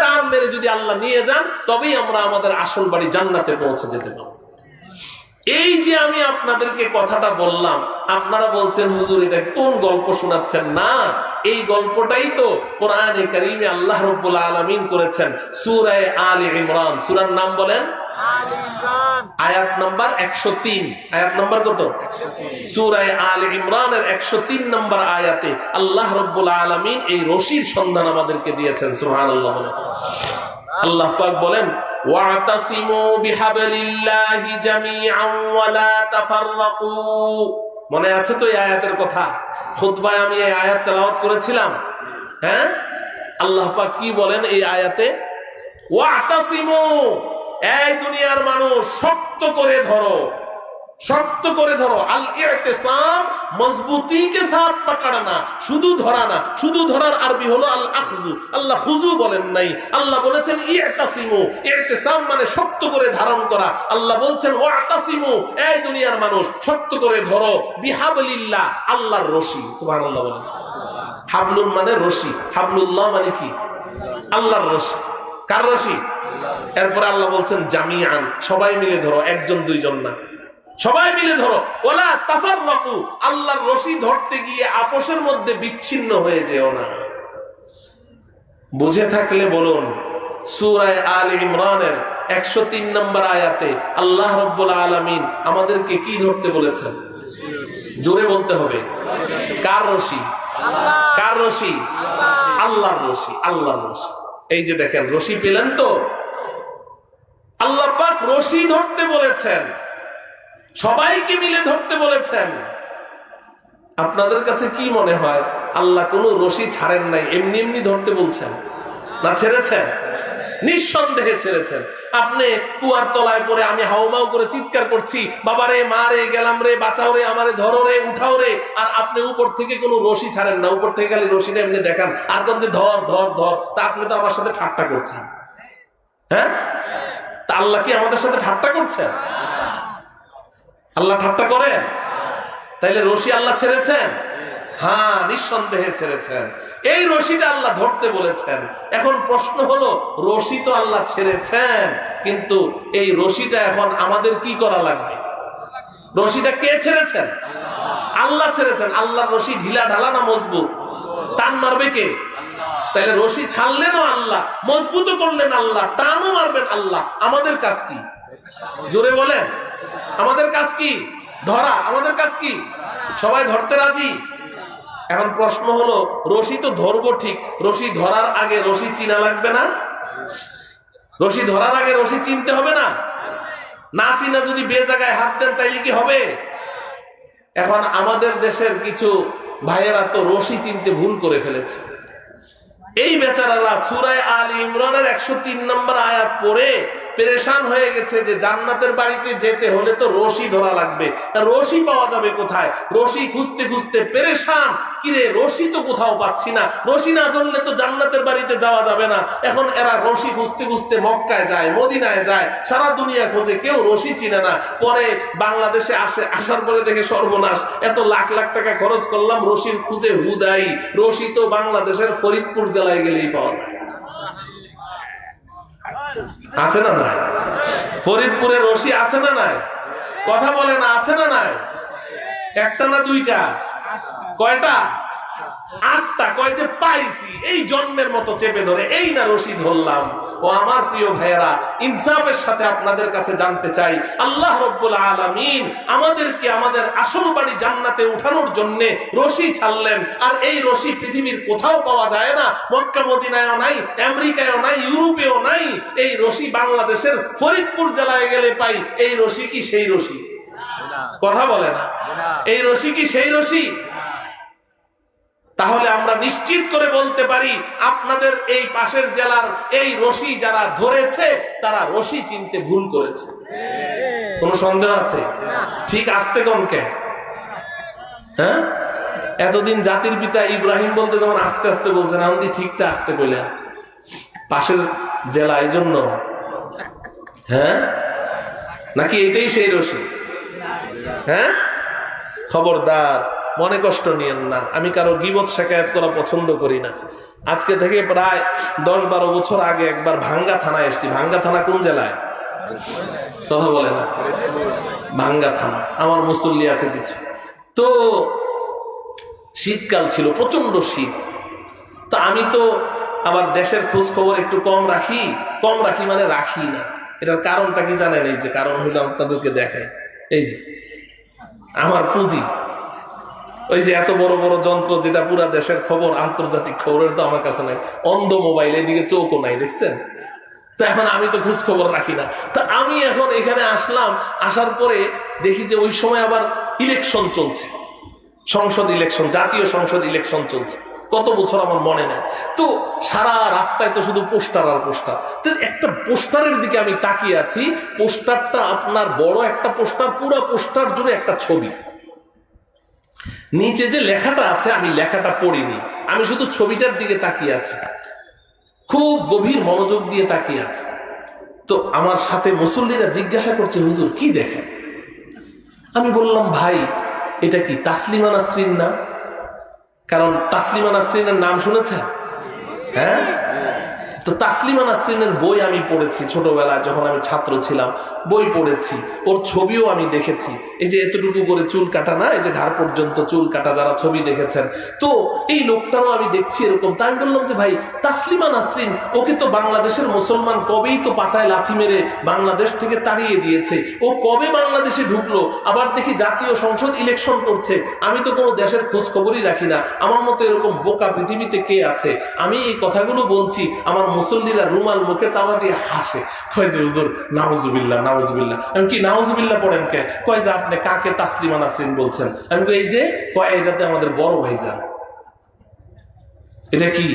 টান মেরে যদি আল্লাহ নিয়ে যান, তবেই আমরা আমাদের আসল বাড়ি জান্নাতে পৌঁছে যেতে পারবো। এই যে আমি আপনাদেরকে কথাটা বললাম, আপনারা বলছেন হুজুর এটা কোন গল্প শোনাচ্ছেন? না, এই গল্পটাই তো কোরআনে কারীমে আল্লাহ রাব্বুল আলামিন করেছেন। সূরা আলে ইমরান, সূরার নাম বলেন আয়াত নাম্বার 103। আয়াত নাম্বার কত? সূরা আলে ইমরানের 103 নম্বর আয়াতে আল্লাহ রাব্বুল আলামিন এই রশির সন্ধান আমাদেরকে দিয়েছেন। সুবহানাল্লাহ। আল্লাহ পাক বলেন ওয়াতাসিমু বিহাবলিল্লাহি জামিআন ওয়া লা তাফাররাকু। মনে আছে তো এই আয়াতের কথা? খুতবায় আমি এই আয়াত তেলাওয়াত করেছিলাম। হ্যাঁ, আল্লাহ পাক কি বলেন এই আয়াতে? ওয়াতাসিমু, এই দুনিয়ার মানুষ শক্ত করে ধরো, শক্ত করে ধরো। আল ইতিসাম মজবুতি কে সাথ পাকড়না, শুধু ধরা না। শুধু ধরার আরবি হলো আল আখযু। আল্লাহ খুযু বলেন নাই, আল্লাহ বলেছেন ইতিসামু। ইতিসাম মানে শক্ত করে ধারণ করা। আল্লাহ বলছেন ওয়াতাসিমু, এই দুনিয়ার মানুষ শক্ত করে ধরো বিহাবলিল্লাহ, আল্লাহর রশি। সুবহানাল্লাহ বলেন। হাবলুন মানে রশি, হাবলুল্লাহ মানে কি? আল্লাহর রশি। কার রশি? এরপরে আল্লাহ বলছেন জামিআন, সবাই মিলে ধরো, একজন দুইজন না, সবাই মিলে ধরো। ওয়ালা তাফাররাকু, আল্লাহর রশি ধরতে গিয়ে আপোষের মধ্যে বিচ্ছিন্ন হয়ে যেও না। বুঝে থাকলে বলুন, সূরা আলে ইমরানের 103 নম্বর আয়াতে আল্লাহ রাব্বুল আলামিন আমাদেরকে কি ধরতে বলেছেন? জোরে বলতে হবে। কার রশি? কার রশি? আল্লাহর রশি। আল্লাহর রশি। এই যে দেখেন রশি পেলেন তো? আল্লাহ পাক রশি ধরতে বলেছেন, সবাইকে মিলে ধরতে বলেছেন। আপনাদের কাছে কি মনে হয় আল্লাহ কোনো রশি ছাড়েন নাই, এমনি এমনি ধরতে বলছেন না? ছেড়েছেন, নিঃসন্দেহে ছেড়েছেন। আপনি কুয়ার তলায় পড়ে আমি হাউমাউ করে চিৎকার করছি, বাবা রে, মা রে, গেলাম রে, বাঁচাও রে, আমারে ধরো রে, উঠাও রে, আর আপনি উপর থেকে কোনো রশি ছাড়েন না। উপর থেকে খালি রশিটা এমনি দেখান আর কোন যে ধর ধর ধর, তা আপনি তো আমার সাথে ঠাট্টা করছেন। হ্যাঁ, তা আল্লাহ কি আমাদের সাথে ঠাট্টা করছেন? আল্লাহ ঠাট্টা করেন? তাইলে রশি আল্লাহ ছেড়েছেন? হ্যাঁ, নিঃসন্দেহে ছেড়েছেন। এই রশিটা আল্লাহ ধরতে বলেছেন। এখন প্রশ্ন হলো, রশি তো আল্লাহ ছেড়েছেন, কিন্তু এই রশিটা এখন আমাদের কি করা লাগবে? রশিটা কে ছেড়েছেন? আল্লাহ ছেড়েছেন। আল্লাহর রশি ঢিলা ঢালা না মজবুত? টান মারবে কে? তাইলে রশি ছাড়লেনও আল্লাহ, মজবুত করলেন আল্লাহ, টানও মারবেন আল্লাহ। আমাদের কাজ কি? জোরে বলেন। আমাদের কাজ কি? ধরা। আমাদের কাজ কি? সবাই ধরতে রাজি? এখন প্রশ্ন হলো, রশি তো ধরবো ঠিক, রশি ধরার আগে রশি চিনা লাগবে না? রশি ধরার আগে রশি চিনতে হবে না? না চিনা যদি বে জায়গায় হাত দেন তাইলে কি হবে? এখন আমাদের দেশের কিছু ভাইয়েরা তো রশি চিনতে ভুল করে ফেলেছে। এই বেচারারা সূরা আলে ইমরানের 103 নম্বর আয়াত পড়ে পেরেশান হয়ে গেছে যে জান্নাতের বাড়িতে যেতে হলে তো রশি ধরা লাগবে, রশি পাওয়া যাবে কোথায়? রশি খুঁজতে খুঁজতে পেরেশান, কিরে রশি তো কোথাও পাচ্ছি না, রশি না ধরলে তো জান্নাতের বাড়িতে যাওয়া যাবে না। এখন এরা রশি খুঁজতে খুঁজতে মক্কায় যায়, মদিনায় যায়, সারা দুনিয়া খোঁজে, কেউ রশি চিনে না। পরে বাংলাদেশে আসার পরে দেখে সর্বনাশ, এত লাখ লাখ টাকা খরচ করলাম রশির খুঁজে হুদাই, রশি তো বাংলাদেশের ফরিদপুর জেলায় গেলেই পাওয়া যায়। আছে না নাই? ফরিদপুরে রশি আছে না নাই? কথা বলে না, আছে না নাই? একটা না দুইটা? কয়টা? 8টা। কয় যে পাইছি, এই জন্মের মতো চেপে ধরে এই না রশি ধরলাম। ও আমার প্রিয় ভাইয়েরা, ইনসাফের সাথে আপনাদের কাছে জানতে চাই, আল্লাহ রাব্বুল আলামিন আমাদেরকে আমাদের আসল বাড়ি জান্নাতে উঠানোর জন্য রশি ছাড়লেন। আর এই রশি পৃথিবীর কোথাও পাওয়া যায় না, মক্কা মদিনায়ও নাই, আমেরিকায়ও নাই, ইউরোপেও নাই। এই রশি বাংলাদেশের ফরিদপুর জেলায় গেলে পাই। এই রশি কি সেই রশি? কথা বলে না। এই রশি কি সেই রশি? তাহলে আমরা নিশ্চিত করে বলতে পারি, আপনাদের এই পাশের জেলার এই রশি যারা ধরেছে তারা রশি চিনতে ভুল করেছে। কোনো সন্দেহ আছে? ঠিক আসতে কমকে? হ্যাঁ, এতদিন জাতির পিতা ইব্রাহিম বলতে যেমন আস্তে আস্তে বলছেন, আমি ঠিকটা আসতে বললেন পাশের জেলা, এই জন্য? হ্যাঁ, নাকি এটাই সেই রশি? হ্যাঁ, খবরদার, মনে কষ্ট নিয়েন না, আমি কারো গীবত শিকায়াত করা পছন্দ করি না। আজকে থেকে প্রায় 10-12 বছর আগে একবার ভাঙ্গা থানায় এসেছি। ভাঙ্গা থানা কোন জেলায়? কথা বলে না। ভাঙ্গা থানা, আমার মুসল্লি আছে কিছু। তো শীতকাল ছিল, প্রচন্ড শীত। তো আমি তো আবার দেশের খোঁজ খবর একটু কম রাখি মানে রাখি না। এটার কারণটা কি জানেন? এই যে কারণ হইলো আপনাদেরকে দেখাই, এই যে আমার পুঁজি, ওই যে এত বড় বড় যন্ত্র যেটা পুরা দেশের খবর, আন্তর্জাতিক খবরের তো আমার কাছে নাই। অন্ধ মোবাইল, এদিকে চোখও নাই, দেখছেন? তো এখন আমি তো খোঁজ খবর রাখি না। তো আমি এখন এখানে আসলাম, আসার পরে দেখি যে ওই সময় আবার ইলেকশন চলছে, সংসদ ইলেকশন, জাতীয় সংসদ ইলেকশন চলছে। কত বছর আমার মনে নেই। তো সারা রাস্তায় তো শুধু পোস্টার আর পোস্টার। তো একটা পোস্টারের দিকে আমি তাকিয়ে আছি, পোস্টারটা আপনার বড় একটা পোস্টার, পুরো পোস্টার জুড়ে একটা ছবি। নিচে যে লেখাটা আছে আমি লেখাটা পড়িনি, আমি শুধু ছবিটার দিকে তাকিয়ে আছি, খুব গভীর মনোযোগ দিয়ে তাকিয়ে আছে। তো আমার সাথে মুসল্লিরা জিজ্ঞাসা করছে, হুজুর কি দেখেন? আমি বললাম, ভাই এটা কি তাসলিমা নাসরিন না? কারণ তাসলিমা নাসরিনের নাম শুনেছেন? হ্যাঁ, তো তাসলিমা নাসরিনের বই আমি পড়েছি ছোটবেলায়, যখন আমি ছাত্র ছিলাম বই পড়েছি, ওর ছবিও আমি দেখেছি। এই যে এতটুকু করে চুল কাটা না, এই যে ঘাড় পর্যন্ত চুল কাটা, যারা ছবি দেখেছেন, তো এই লোকটারও আমি দেখছি এরকম। তাই আমি বললাম যে ভাই তাসলিমা নাসরিন, ওকে তো বাংলাদেশের মুসলমান কবেই তো পাছায় লাথি মেরে বাংলাদেশ থেকে তাড়িয়ে দিয়েছে, ও কবে বাংলাদেশে ঢুকলো? আবার দেখি জাতীয় সংসদ ইলেকশন করছে, আমি তো কোনো দেশের খোঁজ খবরই রাখি না। আমার মতো এরকম বোকা পৃথিবীতে কে আছে? আমি এই কথাগুলো বলছি, আমার মুসল্লিরা রুমাল মুখে চাপা দিয়ে হাসে, কয় যে হুজুর নাউজুবিল্লাহ নাউজুবিল্লাহ। আমি কি নাউজুবিল্লাহ পড়েন কে? কয় যে আপনি কাকে তাসলিমা নাসরিন বলছেন? আমি কই এই যে, কয় এটাতে আমাদের বড় ভাইজান। এটা কি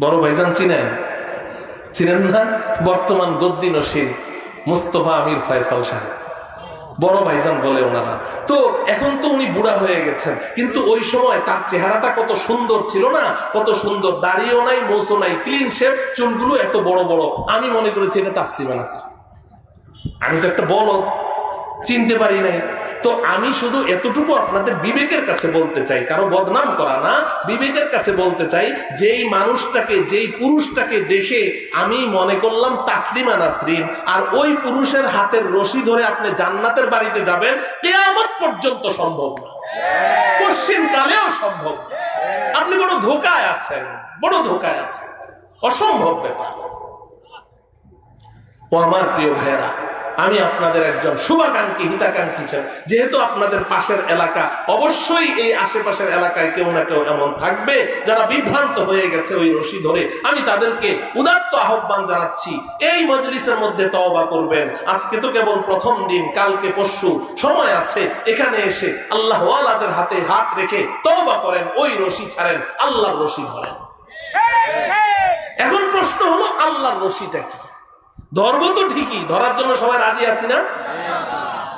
বড় ভাইজান? চিনেন না? বর্তমান গদ্দি নসীর মুস্তফা আমির ফয়সাল সাহেব, বড় ভাইজান বলে ওনারা। তো এখন তো উনি বুড়া হয়ে গেছেন, কিন্তু ওই সময় তার চেহারাটা কত সুন্দর ছিল না? কত সুন্দর, দাড়িও নাই, মোছও নাই, ক্লিন শেভ, চুলগুলো এত বড় বড়। আমি মনে করেছি এটা তাসলিমা নাসরিন। আমি তো একটা বলদ, চিনতে পারি নাই। তো আমি শুধু এতটুকু আপনাদের বিবেকের কাছে বলতে চাই, কারো বদনাম করা না, বিবেকের কাছে বলতে চাই, যেই মানুষটাকে, যেই পুরুষটাকে দেখে আমি মনে করলাম তাসলিমা নাসরিন, আর ওই পুরুষের হাতের রশি ধরে আপনি জান্নাতের বাড়িতে যাবেন, কিয়ামত পর্যন্ত সম্ভব না, কশিন কালেও সম্ভব না। আপনি বড় ধোকায় আছেন, বড় ধোকায় আছেন, অসম্ভব ব্যাপার। ও আমার প্রিয় ভাইয়েরা, আমি আপনাদের একজন শুভাকাঙ্ক্ষী হিতাকাঙ্ক্ষী হিসেবে, যেহেতু আপনাদের পাশের এলাকা, অবশ্যই এই আশেপাশের এলাকায় কেউ না কেউ এমন থাকবে যারা বিভ্রান্ত হয়ে গেছে ওই রশি ধরে, আমি তাদেরকে উদাত্ত আহ্বান জানাচ্ছি এই মজলিসের মধ্যে তওবা করবেন। আজকে তো কেবল প্রথম দিন, কালকে পরশু সময় আছে, এখানে এসে আল্লাহ ওয়ালাদের হাতে হাত রেখে তওবা করেন, ওই রশি ছাড়েন, আল্লাহর রশি ধরেন। এখন প্রশ্ন হলো আল্লাহর রশিটা কি? ধরবো তো ঠিকই, ধরার জন্য সবাই রাজি আছি না?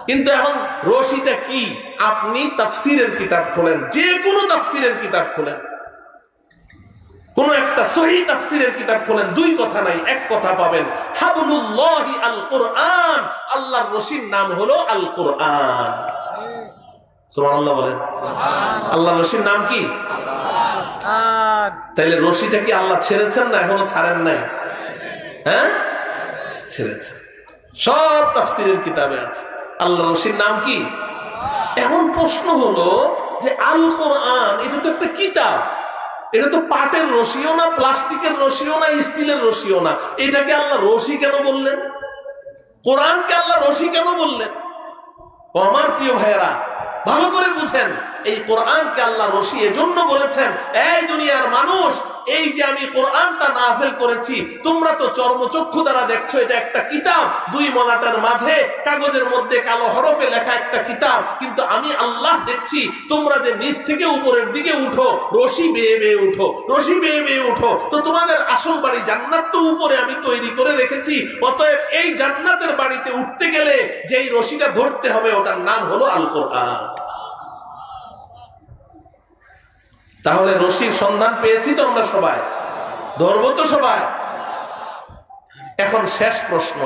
কিন্তু এখন রশিটা কি? আপনি তাফসীরের কিতাব খোলেন, যে কোনো তাফসীরের কিতাব খোলেন, কোন একটা সহিহ তাফসীরের কিতাব খোলেন, দুই কথা নাই, এক কথা পাবেন, হাবলুল্লাহি আল কোরআন। আল্লাহর রশির নাম হলো আল কোরআন। সুবহানাল্লাহ বলেন। আল্লাহর রশির নাম কি? তাইলে রশিটা কি আল্লাহ ছেড়েছেন না এখনো ছাড়েন নাই? হ্যাঁ, ছেড়েছেন। সব তাফসীরের কিতাবে আছে আল্লাহর রশির নাম কি। এখন প্রশ্ন হলো যে আল কোরআন এটা তো একটা কিতাব, এটা তো পাটের রশিও না, প্লাস্টিকের রশিও না, স্টিলের রশিও না, এটাকে আল্লাহ রশি কেন বললেন? কোরআনকে আল্লাহ রশি কেন বললেন? ও আমার প্রিয় ভাইয়েরা, ভালো করে বুঝেন, এই কোরআনকে আল্লাহ রশি এজন্য বলেছেন, এই দুনিয়ার মানুষ, এই যে আমি কোরআনটা নাযিল করেছি, তোমরা তো চর্মচক্ষু দ্বারা দেখছো এটা একটা কিতাব, দুই মলাটার মাঝে কাগজের মধ্যে কালো হরফে লেখা একটা কিতাব, কিন্তু আমি আল্লাহ দেখছি তোমরা যে নিচ থেকে উপরের দিকে উঠো, রশি বেয়ে বেয়ে উঠো, রশি বেয়ে বেয়ে উঠো, তো তোমাদের আসল বাড়ি জান্নাত তো উপরে আমি তৈরি করে রেখেছি, অতএব এই জান্নাতের বাড়িতে উঠতে গেলে যেই রশিটা ধরতে হবে ওটার নাম হলো আল কোরআন। তাহলে রশির সন্ধান পেয়েছি তো আমরা সবাই, ধরবো তো সবাই। এখন শেষ প্রশ্ন,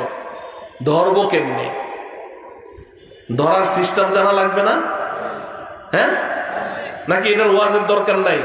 ধরবো কেমনে? ধরার সিস্টেম জানা লাগবে না? হ্যাঁ, নাকি এটার ওয়াজের দরকার নাই?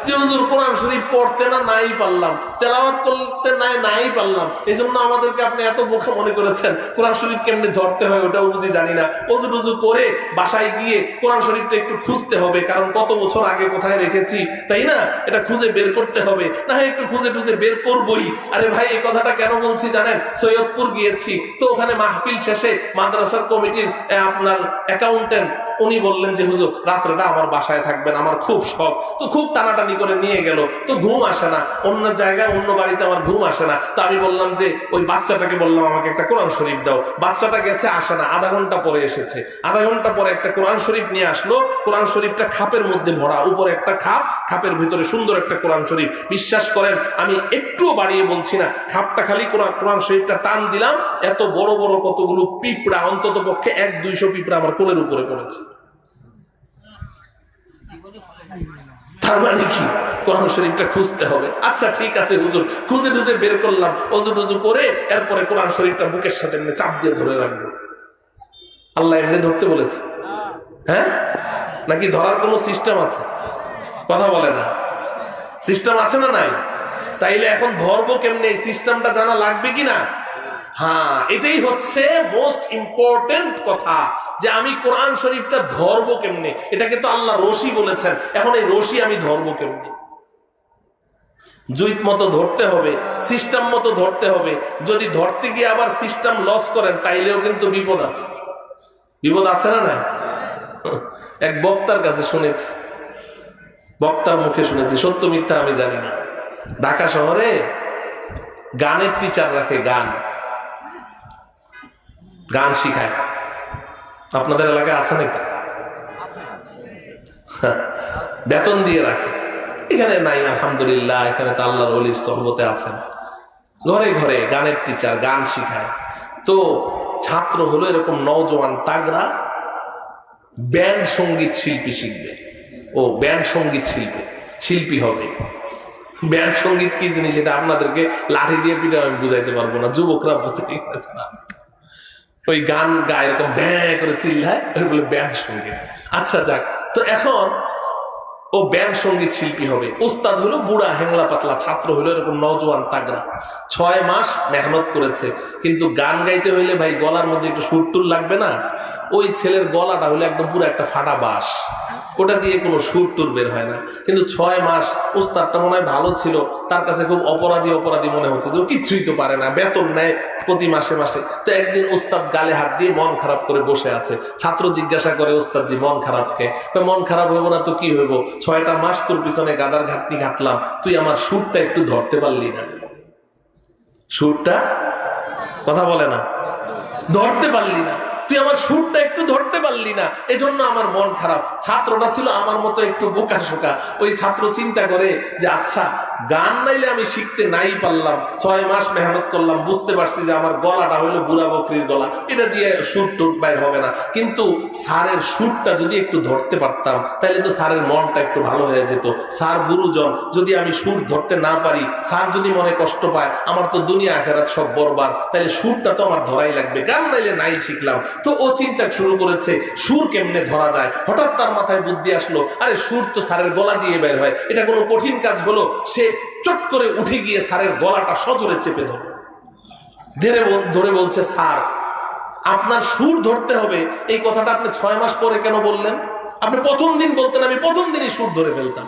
যে হুজুর কোরআন শরীফ পড়তে না নাই পারলাম, তেলাওয়াত করতে নাই পারলাম, এই জন্য আমাদেরকে আপনি এত বোকা মনে করেছেন, কোরআন শরীফ কেমনে ধরতে হয় ওটাও বুঝি জানি না, অজু টজু করে বাসায় গিয়ে কোরআন শরীফটা একটু খুঁজতে হবে, কারণ কত বছর আগে কোথায় রেখেছি, তাই না? এটা খুঁজে বের করতে হবে, না হয় একটু খুঁজে টুজে বের করবই। আরে ভাই, এই কথাটা কেন বলছি জানেন? সৈয়দপুর গিয়েছি, তো ওখানে মাহফিল শেষে মাদ্রাসার কমিটির আপনার অ্যাকাউন্টেন্ট উনি বললেন যে হুজুর রাত্রেটা আমার বাসায় থাকবেন, আমার খুব শখ, তো খুব টানাটানি করে নিয়ে গেল, তো ঘুম আসে না, অন্য জায়গায় অন্য বাড়িতে আমার ঘুম আসে না, তো আমি বললাম যে ওই বাচ্চাটাকে বললাম আমাকে একটা কোরআন শরীফ দাও, বাচ্চাটা গেছে, আসে না, আধা ঘন্টা পরে এসেছে, আধা ঘন্টা পরে একটা কোরআন শরীফ নিয়ে আসলো, কোরআন শরীফটা খাপের মধ্যে ভরা, উপরে একটা খাপ, খাপের ভিতরে সুন্দর একটা কোরআন শরীফ। বিশ্বাস করেন আমি একটুও বাড়িয়ে বলছি না, খাপটা খালি কোরআন শরীফটা টান দিলাম, এত বড় বড় কতগুলো পিঁপড়া, অন্তত পক্ষে 100-200 পিঁপড়া আমার কোলের উপরে পড়েছে। তার মানে কি? কোরআন শরীফটা খুঁজতে হবে। আচ্ছা ঠিক আছে হুজুর, খুঁজে টুজে বের করলাম, অজু টুজু করে এরপরে কোরআন শরীফটা বুকের সাথে এমনি চাপ দিয়ে ধরে রাখবো। আল্লাহ এমনি ধরতে বলেছে? হ্যাঁ, নাকি ধরার কোনো সিস্টেম আছে? কথা বলে না। সিস্টেম আছে না নাই? তাইলে এখন ধরবো কেমনে, এই সিস্টেমটা জানা লাগবে কিনা? হ্যাঁ, এটাই হচ্ছে মোস্ট ইম্পর্টেন্ট কথা, যে আমি কোরআন শরীফটা ধরবো কেমনে। এটাকে তো আল্লাহ রশি বলেছেন, এখন এই রশি আমি ধরবো কেমনে? জুইত মতো ধরতে হবে, সিস্টেম মতো ধরতে হবে। যদি ধরতে গিয়ে আবার সিস্টেম লস করেন তাইলেও কিন্তু বিপদ আছে। বিপদ আছে না নাই? এক বক্তার কাছে শুনেছি, বক্তার মুখে শুনেছি, সত্য মিথ্যা আমি জানি না, ঢাকা শহরে গানের টিচার রাখে, গান শিখায়। আপনাদের এলাকায় আছে নাকি? বেতন দিয়ে রাখে। এখানে নাই আলহামদুলিল্লাহ, এখানে তো আল্লাহর ওলির সহবতে আছেন। ঘরে ঘরে গানের টিচার, গান শিখায়। তো ছাত্র হলো এরকম নওজোয়ান তাগড়া, ব্যান্ড সঙ্গীত শিল্পী শিখবে। ও ব্যান্ড সঙ্গীত শিল্পী হবে। ব্যান্ড সঙ্গীত কি জিনিস এটা আপনাদেরকে লাঠি দিয়ে পিঠা আমি বুঝাইতে পারবো না, যুবকরা বুঝতে ওই গান গায় এরকম ব্যাঁ করে চিল্লায়, বলে ব্যান্ড সঙ্গীত। আচ্ছা যাক, তো এখন ও ব্যান্ড সঙ্গীত শিল্পী হবে। উস্তাদ হলো বুড়া হেংলা পাতলা, ছাত্র হলো এরকম নওজোয়ান তাগড়া। 6 মাস মেহনত করেছে, কিন্তু গান গাইতে হইলে ভাই গলার মধ্যে একটু সুর টুর লাগবে না? ওই ছেলের গলাটা হলো একদম পুরো একটা ফাটা বাঁশ, ওটা দিয়ে কোনো সুর টুর বের হয় না। কিন্তু 6 মাস উস্তাদটা মনে হয় ভালো ছিল, তার কাছে খুব অপরাধী মনে হচ্ছে যে ও কিছুই তো পারে না, বেতন নেয় প্রতি মাসে মাসে। তো একদিন উস্তাদ গালে হাত দিয়ে মন খারাপ করে বসে আছে। ছাত্র জিজ্ঞাসা করে, উস্তাদ জি মন খারাপ কে? মন খারাপ হইব না তো কি হইব, 6টা মাস তোর পিছনে গাদার ঘাটনি ঘাটলাম, তুই আমার সুরটা একটু ধরতে পারলি না। সুরটা কথা বলে না, ধরতে পারলি না, তুই আমার সুরটা একটু ধরতে পারলি না, এজন্য আমার মন খারাপ। ছাত্রটা ছিল আমার মতো একটু বোকা শোকা। ওই ছাত্র চিন্তা করে যে আচ্ছা, গান নাইলে আমি শিখতে নাই পারলাম, 6 মাস মেহনত করলাম, বুঝতে পারছি যে আমার গলাটা হইলো বুড়া বকরির গলা, এটা দিয়ে সুর টুর বাইর হবে না, কিন্তু স্যারের সুরটা যদি একটু ধরতে পারতাম তাহলে তো স্যারের মনটা একটু ভালো হয়ে যেত। স্যার গুরুজন, যদি আমি সুর ধরতে না পারি, স্যার যদি মনে কষ্ট পায়, আমার তো দুনিয়া আখেরাত সব বরবাদ, তাহলে সুরটা তো আমার ধরাই লাগবে, গান নাইলে নাই শিখলাম। তো ও চিন্তা শুরু করেছে সুর কেমনে ধরা যায়। হঠাৎ তার মাথায় বুদ্ধি আসলো, আরে সুর তো স্যারের গলা দিয়ে বের হয়, এটা কোনো কঠিন কাজ হলো। সে চট করে উঠে গিয়ে স্যারের গলাটা সজোরে চেপে ধরে বলছে, স্যার আপনার সুর ধরতে হবে, এই কথাটা আপনি 6 মাস পরে কেন বললেন? আপনি প্রথম দিন বলতেন, আমি প্রথম দিনই সুর ধরে ফেলতাম।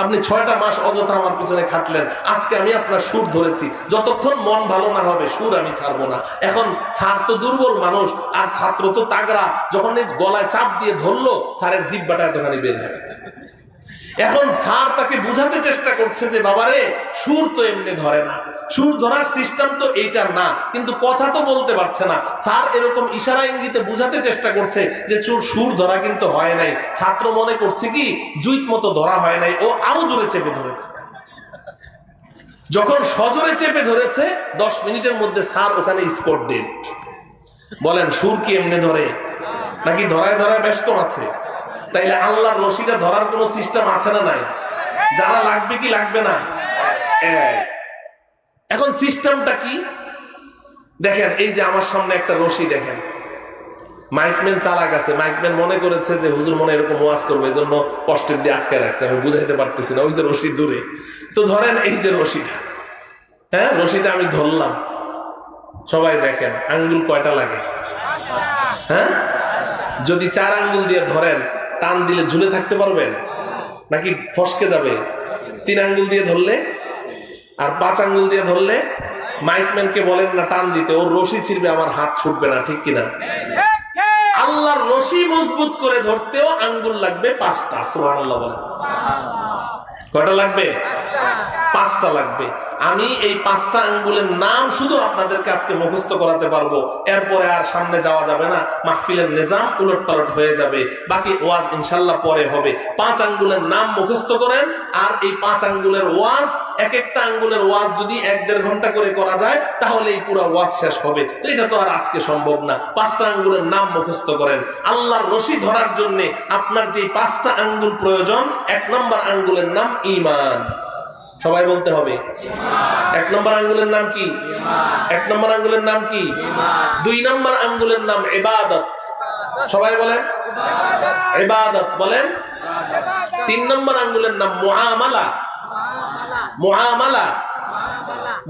আপনি 6টা মাস অযথা আমার পিছনে খাটলেন, আজকে আমি আপনার সুর ধরেছি, যতক্ষণ মন ভালো না হবে সুর আমি ছাড়বো না। এখন স্যার তো দুর্বল মানুষ, আর ছাত্র তো তাগড়া, যখন এই গলায় চাপ দিয়ে ধরলো, স্যারের জিহ্বাটা এতখানি বের হয়ে গেছে। এখন স্যার তাকে বুঝাতে চেষ্টা করছে যে বাবারে, সুর তো এমনি ধরে না, সুর ধরার সিস্টেম তো এইটা না, কিন্তু কথা তো বলতে পারছে না। স্যার এরকম ইশারা ইঙ্গিতে বুঝাতে চেষ্টা করছে যে সুর ধরা কিন্তু হয় নাই। ছাত্র মনে করছে কি জুইত মতো ধরা হয় নাই, ও আরো জোরে চেপে ধরেছে। যখন সজোরে চেপে ধরেছে, 10 মিনিটের মধ্যে স্যার ওখানে স্পট ডেড। বলেন সুর কি এমনি ধরে নাকি ধরায় ব্যস্ত আছে? তাইলে আল্লাহর রশিটা ধরার কোন সিস্টেম আছে না নাই? যারা লাগবে কি লাগবে না? এখন সিস্টেমটা কি দেখেন, এই যে আমার সামনে একটা রশি দেখেন, মাইকম্যান চালাক আছে, মাইকম্যান মনে করেছে যে হুজুর মনে এরকম ওয়াজ করবে, এই জন্য কষ্টের দিয়ে আটকে রাখছে, আমি বুঝাইতে পারতেছি না, ওই যে রশি দূরে। তো ধরেন এই যে রশিটা, হ্যাঁ রশিটা আমি ধরলাম, সবাই দেখেন আঙ্গুল কয়টা লাগে? হ্যাঁ, যদি 4 আঙ্গুল দিয়ে ধরেন, টান দিলে ঝুলে থাকতে পারবেন নাকি ফসকে যাবে? 3 আঙ্গুল দিয়ে ধরলে আর 5 আঙ্গুল দিয়ে ধরলে, মাইকম্যানকে বলেন না টান দিতে, ওর রশি ছিড়বে, আমার হাত ছুটবে না, ঠিক কিনা? আল্লাহর রশি মজবুত করে ধরতেও আঙ্গুল লাগবে 5টা। সুবহানাল্লাহ বলেন। কয়টা লাগবে? 5টা লাগবে। আমি এই 5টা আঙ্গুলের নাম শুধু আপনাদেরকে আজকে মুখস্থ করাতে পারবো, এরপরে আর সামনে যাওয়া যাবে না, মাহফিলের নিজাম উলটপালট হয়ে যাবে, বাকি ওয়াজ ইনশাল্লাহ পরে হবে। 5 আঙ্গুলের নাম মুখস্থ করেন, আর এই 5 আঙ্গুলের ওয়াজ, এক একটা আঙ্গুলের ওয়াজ যদি 1-1.5 ঘন্টা করে করা যায়, তাহলে এই পুরো ওয়াজ শেষ হবে। তো এটা তো আর আজকে সম্ভব না। 5টা আঙ্গুলের নাম মুখস্থ করেন। আল্লাহর রশি ধরার জন্য আপনার যে 5টা আঙ্গুল প্রয়োজন, 1 নম্বর আঙ্গুলের নাম ঈমান। সবাই বলতে হবে। 1 নম্বর আঙ্গুলের নাম কি? 1 নম্বর আঙ্গুলের নাম কি? 2 নম্বর আঙ্গুলের নাম ইবাদত। সবাই বলেন ইবাদত, বলেন। 3 নম্বর আঙ্গুলের নাম মুআমালা। মুআমালা,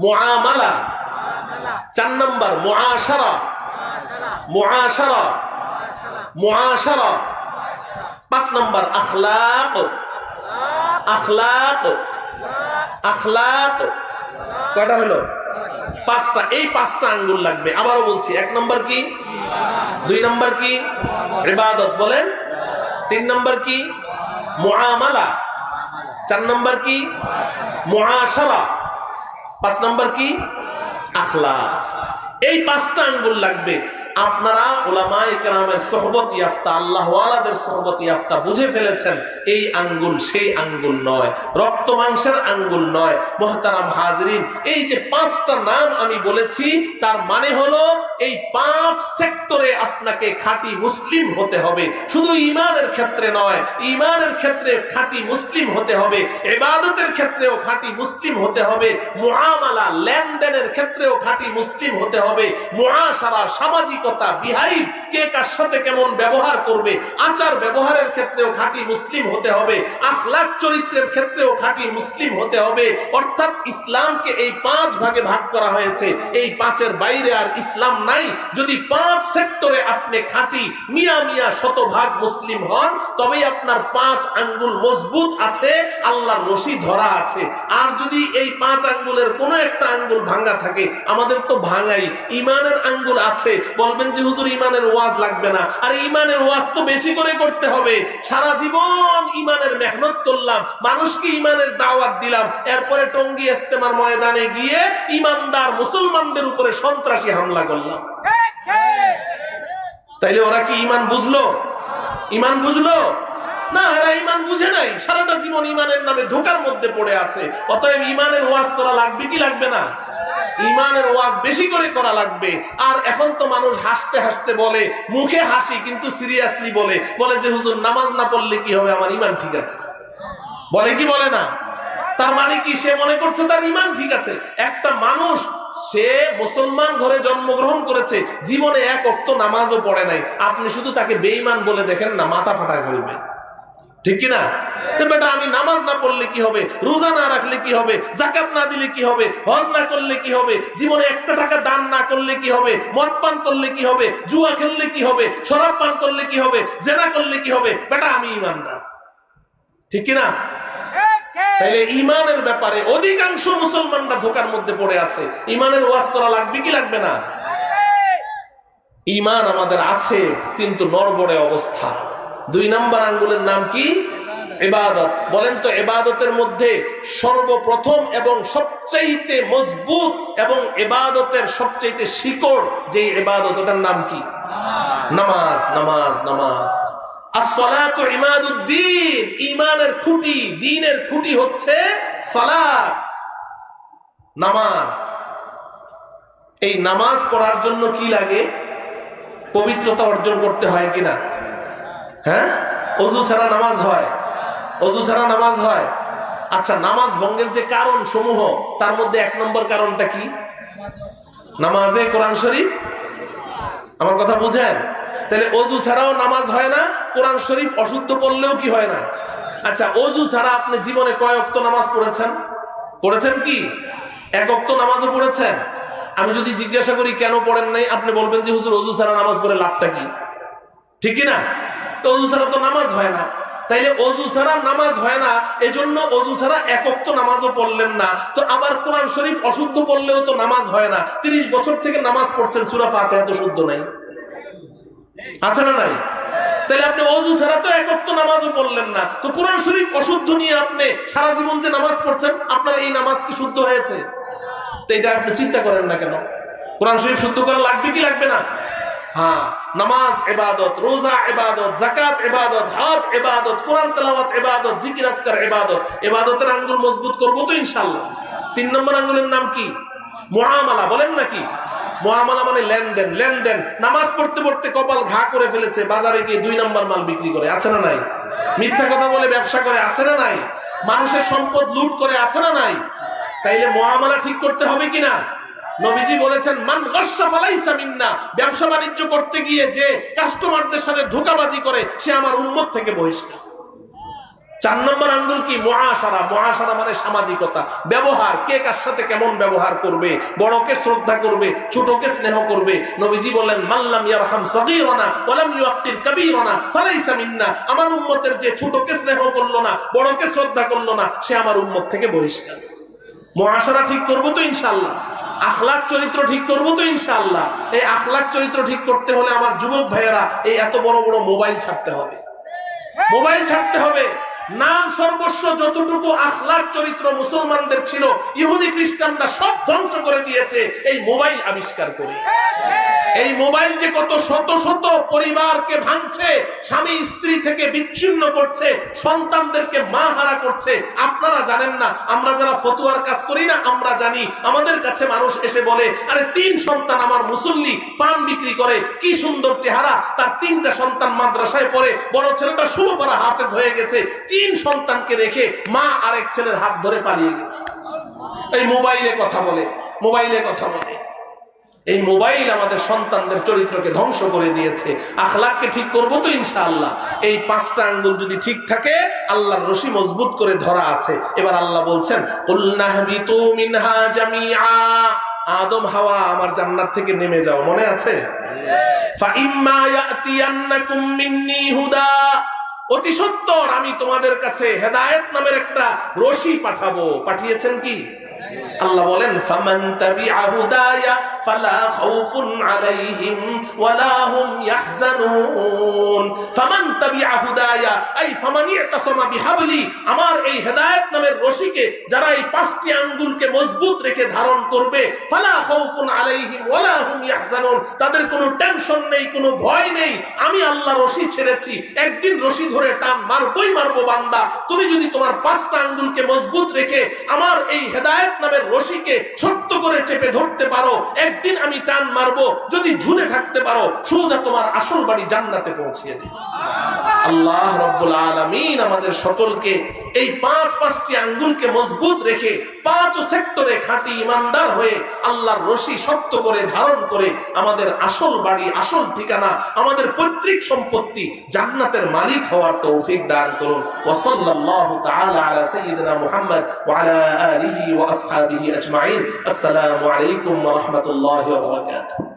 মুআমালা। 4 নম্বর মুআশারা। মুআশারা, মুআশারা। 5 নম্বর আখলাক। আখলাক, আখলাক। কয়টা হলো? 5টা। এই 5টা আঙ্গুল লাগবে। আবারও বলছি, 1 নম্বর কি? 2 নম্বর কি? ইবাদত, বলেন। 3 নম্বর কি? মুআমালা। 4 নম্বর কি? মুআশারা। 5 নম্বর কি? আখলাক। এই 5টা আঙ্গুল লাগবে। আপনারা উলামায়ে কেরামের সোহবত ইয়াফতা, আল্লাহ ওয়ালাদের সোহবত ইয়াফতা বুঝে ফেলেছেন, এই আঙ্গুল সেই আঙ্গুল নয়, রক্ত মাংসের আঙ্গুল নয়। মুহতারাম হাজিরিন, এই যে 5টা নাম আমি বলেছি, তার মানে হলো এই 5 সেক্টরে আপনাকে খাঁটি মুসলিম হতে হবে। শুধু ঈমানের ক্ষেত্রে নয়, ঈমানের ক্ষেত্রে খাঁটি মুসলিম হতে হবে, ইবাদতের ক্ষেত্রেও খাঁটি মুসলিম হতে হবে, মুআমালা লেনদেনের ক্ষেত্রেও খাঁটি মুসলিম হতে হবে, মুআশারা সামাজিক বিহাইভ কে কার সাথে কেমন ব্যবহার করবে, আচার ব্যবহারের ক্ষেত্রেও খাঁটি মুসলিম হতে হবে, আখলাক চরিত্রের ক্ষেত্রেও খাঁটি মুসলিম হতে হবে। অর্থাৎ ইসলামকে এই 5 ভাগে ভাগ করা হয়েছে, এই 5-এর বাইরে আর ইসলাম নাই। যদি 5 সেক্টরে আপনি খাঁটি মিয়া মিয়া শতভাগ মুসলিম হন, তবেই আপনার 5 আঙ্গুল মজবুত আছে, আল্লাহর রশি ধরা আছে। আর যদি এই 5 আঙ্গুলের কোনো একটা আঙ্গুল ভাঙা থাকে, আমাদের তো ভাঙাই, ইমানের আঙ্গুল আছে, বলবেন যে হুজুর ইমানের ওয়াজ লাগবে না। আর ইমানের ওয়াজ তো বেশি করে করতে হবে। সারা জীবন ইমানের মেহনত করলাম, মানুষকে ইমানের দাওয়াত দিলাম, এরপরে টঙ্গী ইস্তেমার ময়দানে গিয়ে ইমানদার মুসলমানদের উপরে সন্ত্রাসী হামলা করলাম। তাইলে ওরা কি ইমান বুঝলো? ইমান বুঝলো না, এরা ইমান বুঝে নাই, সারাটা জীবন ইমানের নামে ধোঁকার মধ্যে পড়ে আছে। অতএব ইমানের ওয়াজ করা লাগবে কি লাগবে না? ইমানের ওয়াজ বেশি করে করা লাগবে। আর এখন তো মানুষ হাসতে হাসতে বলে, মুখে হাসি কিন্তু সিরিয়াসলি বলে যে হুজুর নামাজ না পড়লে কি হবে, আমার ইমান ঠিক আছে। বলে কি বলে না? তার মানে কি সে মনে করছে তার ইমান ঠিক আছে? একটা মানুষ, সে মুসলমান ঘরে জন্মগ্রহণ করেছে, জীবনে 1 ওয়াক্ত নামাজও পড়ে নাই, আপনি শুধু তাকে বেঈমান বলে দেখেন না, মাথা ফাটায় ফেলবে, ঠিক কিনা? বেটা আমি নামাজ না পড়লে কি হবে, রোজা না রাখলে কি হবে, যাকাত না দিলে কি হবে, হজ না করলে কি হবে, জীবনে 1 টাকা দান না করলে কি হবে, মদ পান করলে কি হবে, জুয়া খেললে কি হবে, শরাব পান করলে কি হবে, জেনা করলে কি হবে, বেটা আমি ইমানদার, ঠিক কিনা? তাইলে ইমানের ব্যাপারে অধিকাংশ মুসলমানরা ধোকার মধ্যে পড়ে আছে। ইমানের ওয়াজ করা লাগবে কি লাগবে না? ইমান আমাদের আছে কিন্তু নড়বড়ে অবস্থা। 2 নম্বর আঙ্গুলের নাম কি? ইবাদত। বলেন তো, ইবাদতের মধ্যে সর্বপ্রথম এবং সবচাইতে মজবুত এবং ইবাদতের সবচাইতে শিকড় যে ইবাদত, ওটার নাম কি? নামাজ। নামাজ নামাজ as-salatu imaduddin, ইমানের খুঁটি, দ্বীনের খুঁটি হচ্ছে সালাত, নামাজ। এই নামাজ পড়ার জন্য কি লাগে? পবিত্রতা অর্জন করতে হয় কিনা? হ্যাঁ, ওযু ছাড়া নামাজ হয়? ওযু ছাড়া নামাজ হয়? আচ্ছা, নামাজ ভঙ্গের যে কারণ সমূহ, তার মধ্যে 1 নম্বর কারণটা কি? নামাজে কোরআন শরীফ। আমার কথা বুঝেন? তাহলে ওযু ছাড়াও নামাজ হয় না, কোরআন শরীফ অশুদ্ধ পড়লেও কি হয় না? আচ্ছা, ওযু ছাড়া আপনি জীবনে কয় ওয়াক্ত নামাজ পড়েছেন? পড়েছেন কি? 1 ওয়াক্ত নামাজও পড়েছেন? আমি যদি জিজ্ঞাসা করি কেন পড়েন নাই, আপনি বলবেন যে হুজুর ওযু ছাড়া নামাজ পড়ে লাভটা কি, ঠিক কি না? তো ওযু ছাড়া তো নামাজ হয় না। তাইলে ওযু ছাড়া নামাজ হয় না, এজন্য ওযু ছাড়া 1 ওয়াক্ত নামাজও পড়লেন না। তো আবার কোরআন শরীফ অশুদ্ধ পড়লেও তো নামাজ হয় না। 30 বছর থেকে নামাজ পড়ছেন, সূরা ফাতিহা তো শুদ্ধ নাই, আছে না নাই? তাহলে আপনি ওযু ছাড়া তো 1 ওয়াক্ত নামাজও পড়লেন না, তো কোরআন শরীফ অশুদ্ধ নিয়ে আপনি সারা জীবন যে নামাজ পড়ছেন, আপনার এই নামাজ কি শুদ্ধ হয়েছে? তো এটা আপনি চিন্তা করেন না কেন? কোরআন শরীফ শুদ্ধ করা লাগবে কি লাগবে না? হ্যাঁ, নামাজ ইবাদত, রোজা ইবাদত, যাকাত ইবাদত, হজ ইবাদত, কোরআন তেলাওয়াত ইবাদত, জিকির আজকার ইবাদত। ইবাদতের আঙ্গুল মজবুত করব তো ইনশাআল্লাহ। 3 নম্বর আঙ্গুলের নাম কি? মুআমালা। বলেন নাকি? মুআমালা মানে লেনদেন। লেনদেন। নামাজ পড়তে পড়তে কপাল ঘা করে ফেলেছে, বাজারে গিয়ে 2 নম্বর মাল বিক্রি করে, আছে না নাই? মিথ্যা কথা বলে ব্যবসা করে, আছে না নাই? মানুষের সম্পদ লুট করে, আছে না নাই? তাইলে মুআমালা ঠিক করতে হবে কিনা? নবীজি বলেছেন, মান গাশশা ফালাইসা মিন্না, ব্যবসা বাণিজ্য করতে গিয়ে যে কাস্টমারদের সাথে ধোঁকাবাজি করে, সে আমার উম্মত থেকে বহিষ্কার। 4 নম্বর আঙ্গুল কি? মুআশারা। মুআশারা মানে সামাজিকতা, ব্যবহার, কে কার সাথে কেমন ব্যবহার করবে, বড়কে শ্রদ্ধা করবে, ছোটকে স্নেহ করবে। নবীজি বলেন, মাল্লাম ইয়ারহাম সগীরানা ওয়া লাম ইউক্কির কাবীরানা ফালাইসা মিন্না, আমার উম্মতের যে ছোটকে স্নেহ করলো না, বড়কে শ্রদ্ধা করলো না, সে আমার উম্মত থেকে বহিষ্কার। মুআশারা ঠিক করব তো ইনশাআল্লাহ। আখলাক চরিত্র ঠিক করব তো ইনশাআল্লাহ। এই আখলাক চরিত্র ঠিক করতে হলে আমার যুবক ভাইয়েরা এই এত বড় বড় মোবাইল ছাড়তে হবে, মোবাইল ছাড়তে হবে। নাম সর্বস্ব যতটুকু আখলাক চরিত্র মুসলমানদের ছিল, ইহুদি খ্রিস্টানরা সব ধ্বংস করে দিয়েছে এই মোবাইল আবিষ্কার করে। এই মোবাইল যে কত শত শত পরিবারকে ভাঙছে, স্বামী স্ত্রী থেকে বিচ্ছিন্ন করছে, সন্তানদেরকে মা হারা করছে, আপনারা জানেন না। আমরা যারা ফতুয়ার কাজ করি না, আমরা জানি। আমাদের কাছে মানুষ এসে বলে, আরে 3 সন্তান আমার মুসল্লি, পান বিক্রি করে, কি সুন্দর চেহারা, তার 3টা সন্তান মাদ্রাসায় পড়ে, বড় ছেলেটা 16 পারা হাফেজ হয়ে গেছে, 3 সন্তানকে রেখে মা আরেক ছেলের হাত ধরে পালিয়ে গেছে। এই মোবাইলে কথা বলে, মোবাইলে কথা বলে। এই মোবাইল আমাদের সন্তানদের চরিত্রকে ধ্বংস করে দিয়েছে। আখলাককে ঠিক করব তো ইনশাআল্লাহ। এই 5টা আঙ্গুল যদি ঠিক থাকে, আল্লাহর রশি মজবুত করে ধরা আছে। এবার আল্লাহ বলছেন, কুলনাহবিতু মিনহা জামিআ, আদম হাওয়া আমার জান্নাত থেকে নেমে যাও, মনে আছে? ফাইম্মা ইয়াতিয়ান্নাকুম মিন্নী হুদা, অতি সত্বর আমি তোমাদের কাছে হেদায়েত নামের একটা রশি পাঠাবো। পাঠিয়েছেন কি? আল্লাহ বলেন, ফামান তাবিআ হুদায়া ফালা খাউফুন আলাইহিম ওয়ালা হুম ইয়াহজানুন। ফামান তাবিআ হুদায়া আই ফামান ইতাসামা বিহাবলি, আমার এই হেদায়েত নামের রশিকে যারা এই 5টি আঙ্গুলকে মজবুত রেখে ধারণ করবে, ফালা খাউফুন আলাইহিম ওয়ালা হুম ইয়াহজানুন, তাদের কোনো টেনশন নেই, কোনো ভয় নেই। আমি আল্লাহ রশি ছেড়েছি, একদিন রশি ধরে টান মারবই মারবো বান্দা। তুমি যদি তোমার 5টা আঙ্গুলকে মজবুত রেখে আমার এই হেদায়েত নামের রশিকে শক্ত করে চেপে ধরতে পারো, একদিন আমি টান মারবো। যদি ঝুলে থাকতে পারো, সোজা তোমার আসল বাড়ি জান্নাতে পৌঁছিয়ে দিই। আল্লাহ রাব্বুল আলামিন আমাদের সকলকে এই 5টি আঙ্গুলকে মজবুত রেখে 5 সেক্টরে খাঁটি ইমানদার হয়ে আল্লাহর রশি শক্ত করে ধারণ করে আমাদের আসল বাড়ি, আসল ঠিকানা, আমাদের পৈতৃক সম্পত্তি জান্নাতের মালিক হওয়ার তৌফিক দান করুন। ওয়া সাল্লাল্লাহু তাআলা আলা সাইয়্যিদিনা মুহাম্মদ ওয়া আলা আলিহি ওয়া আসহাবিহি আজমাইন। আসসালামু আলাইকুম ওয়া রাহমাতুল্লাহি ওয়া বারাকাতুহু।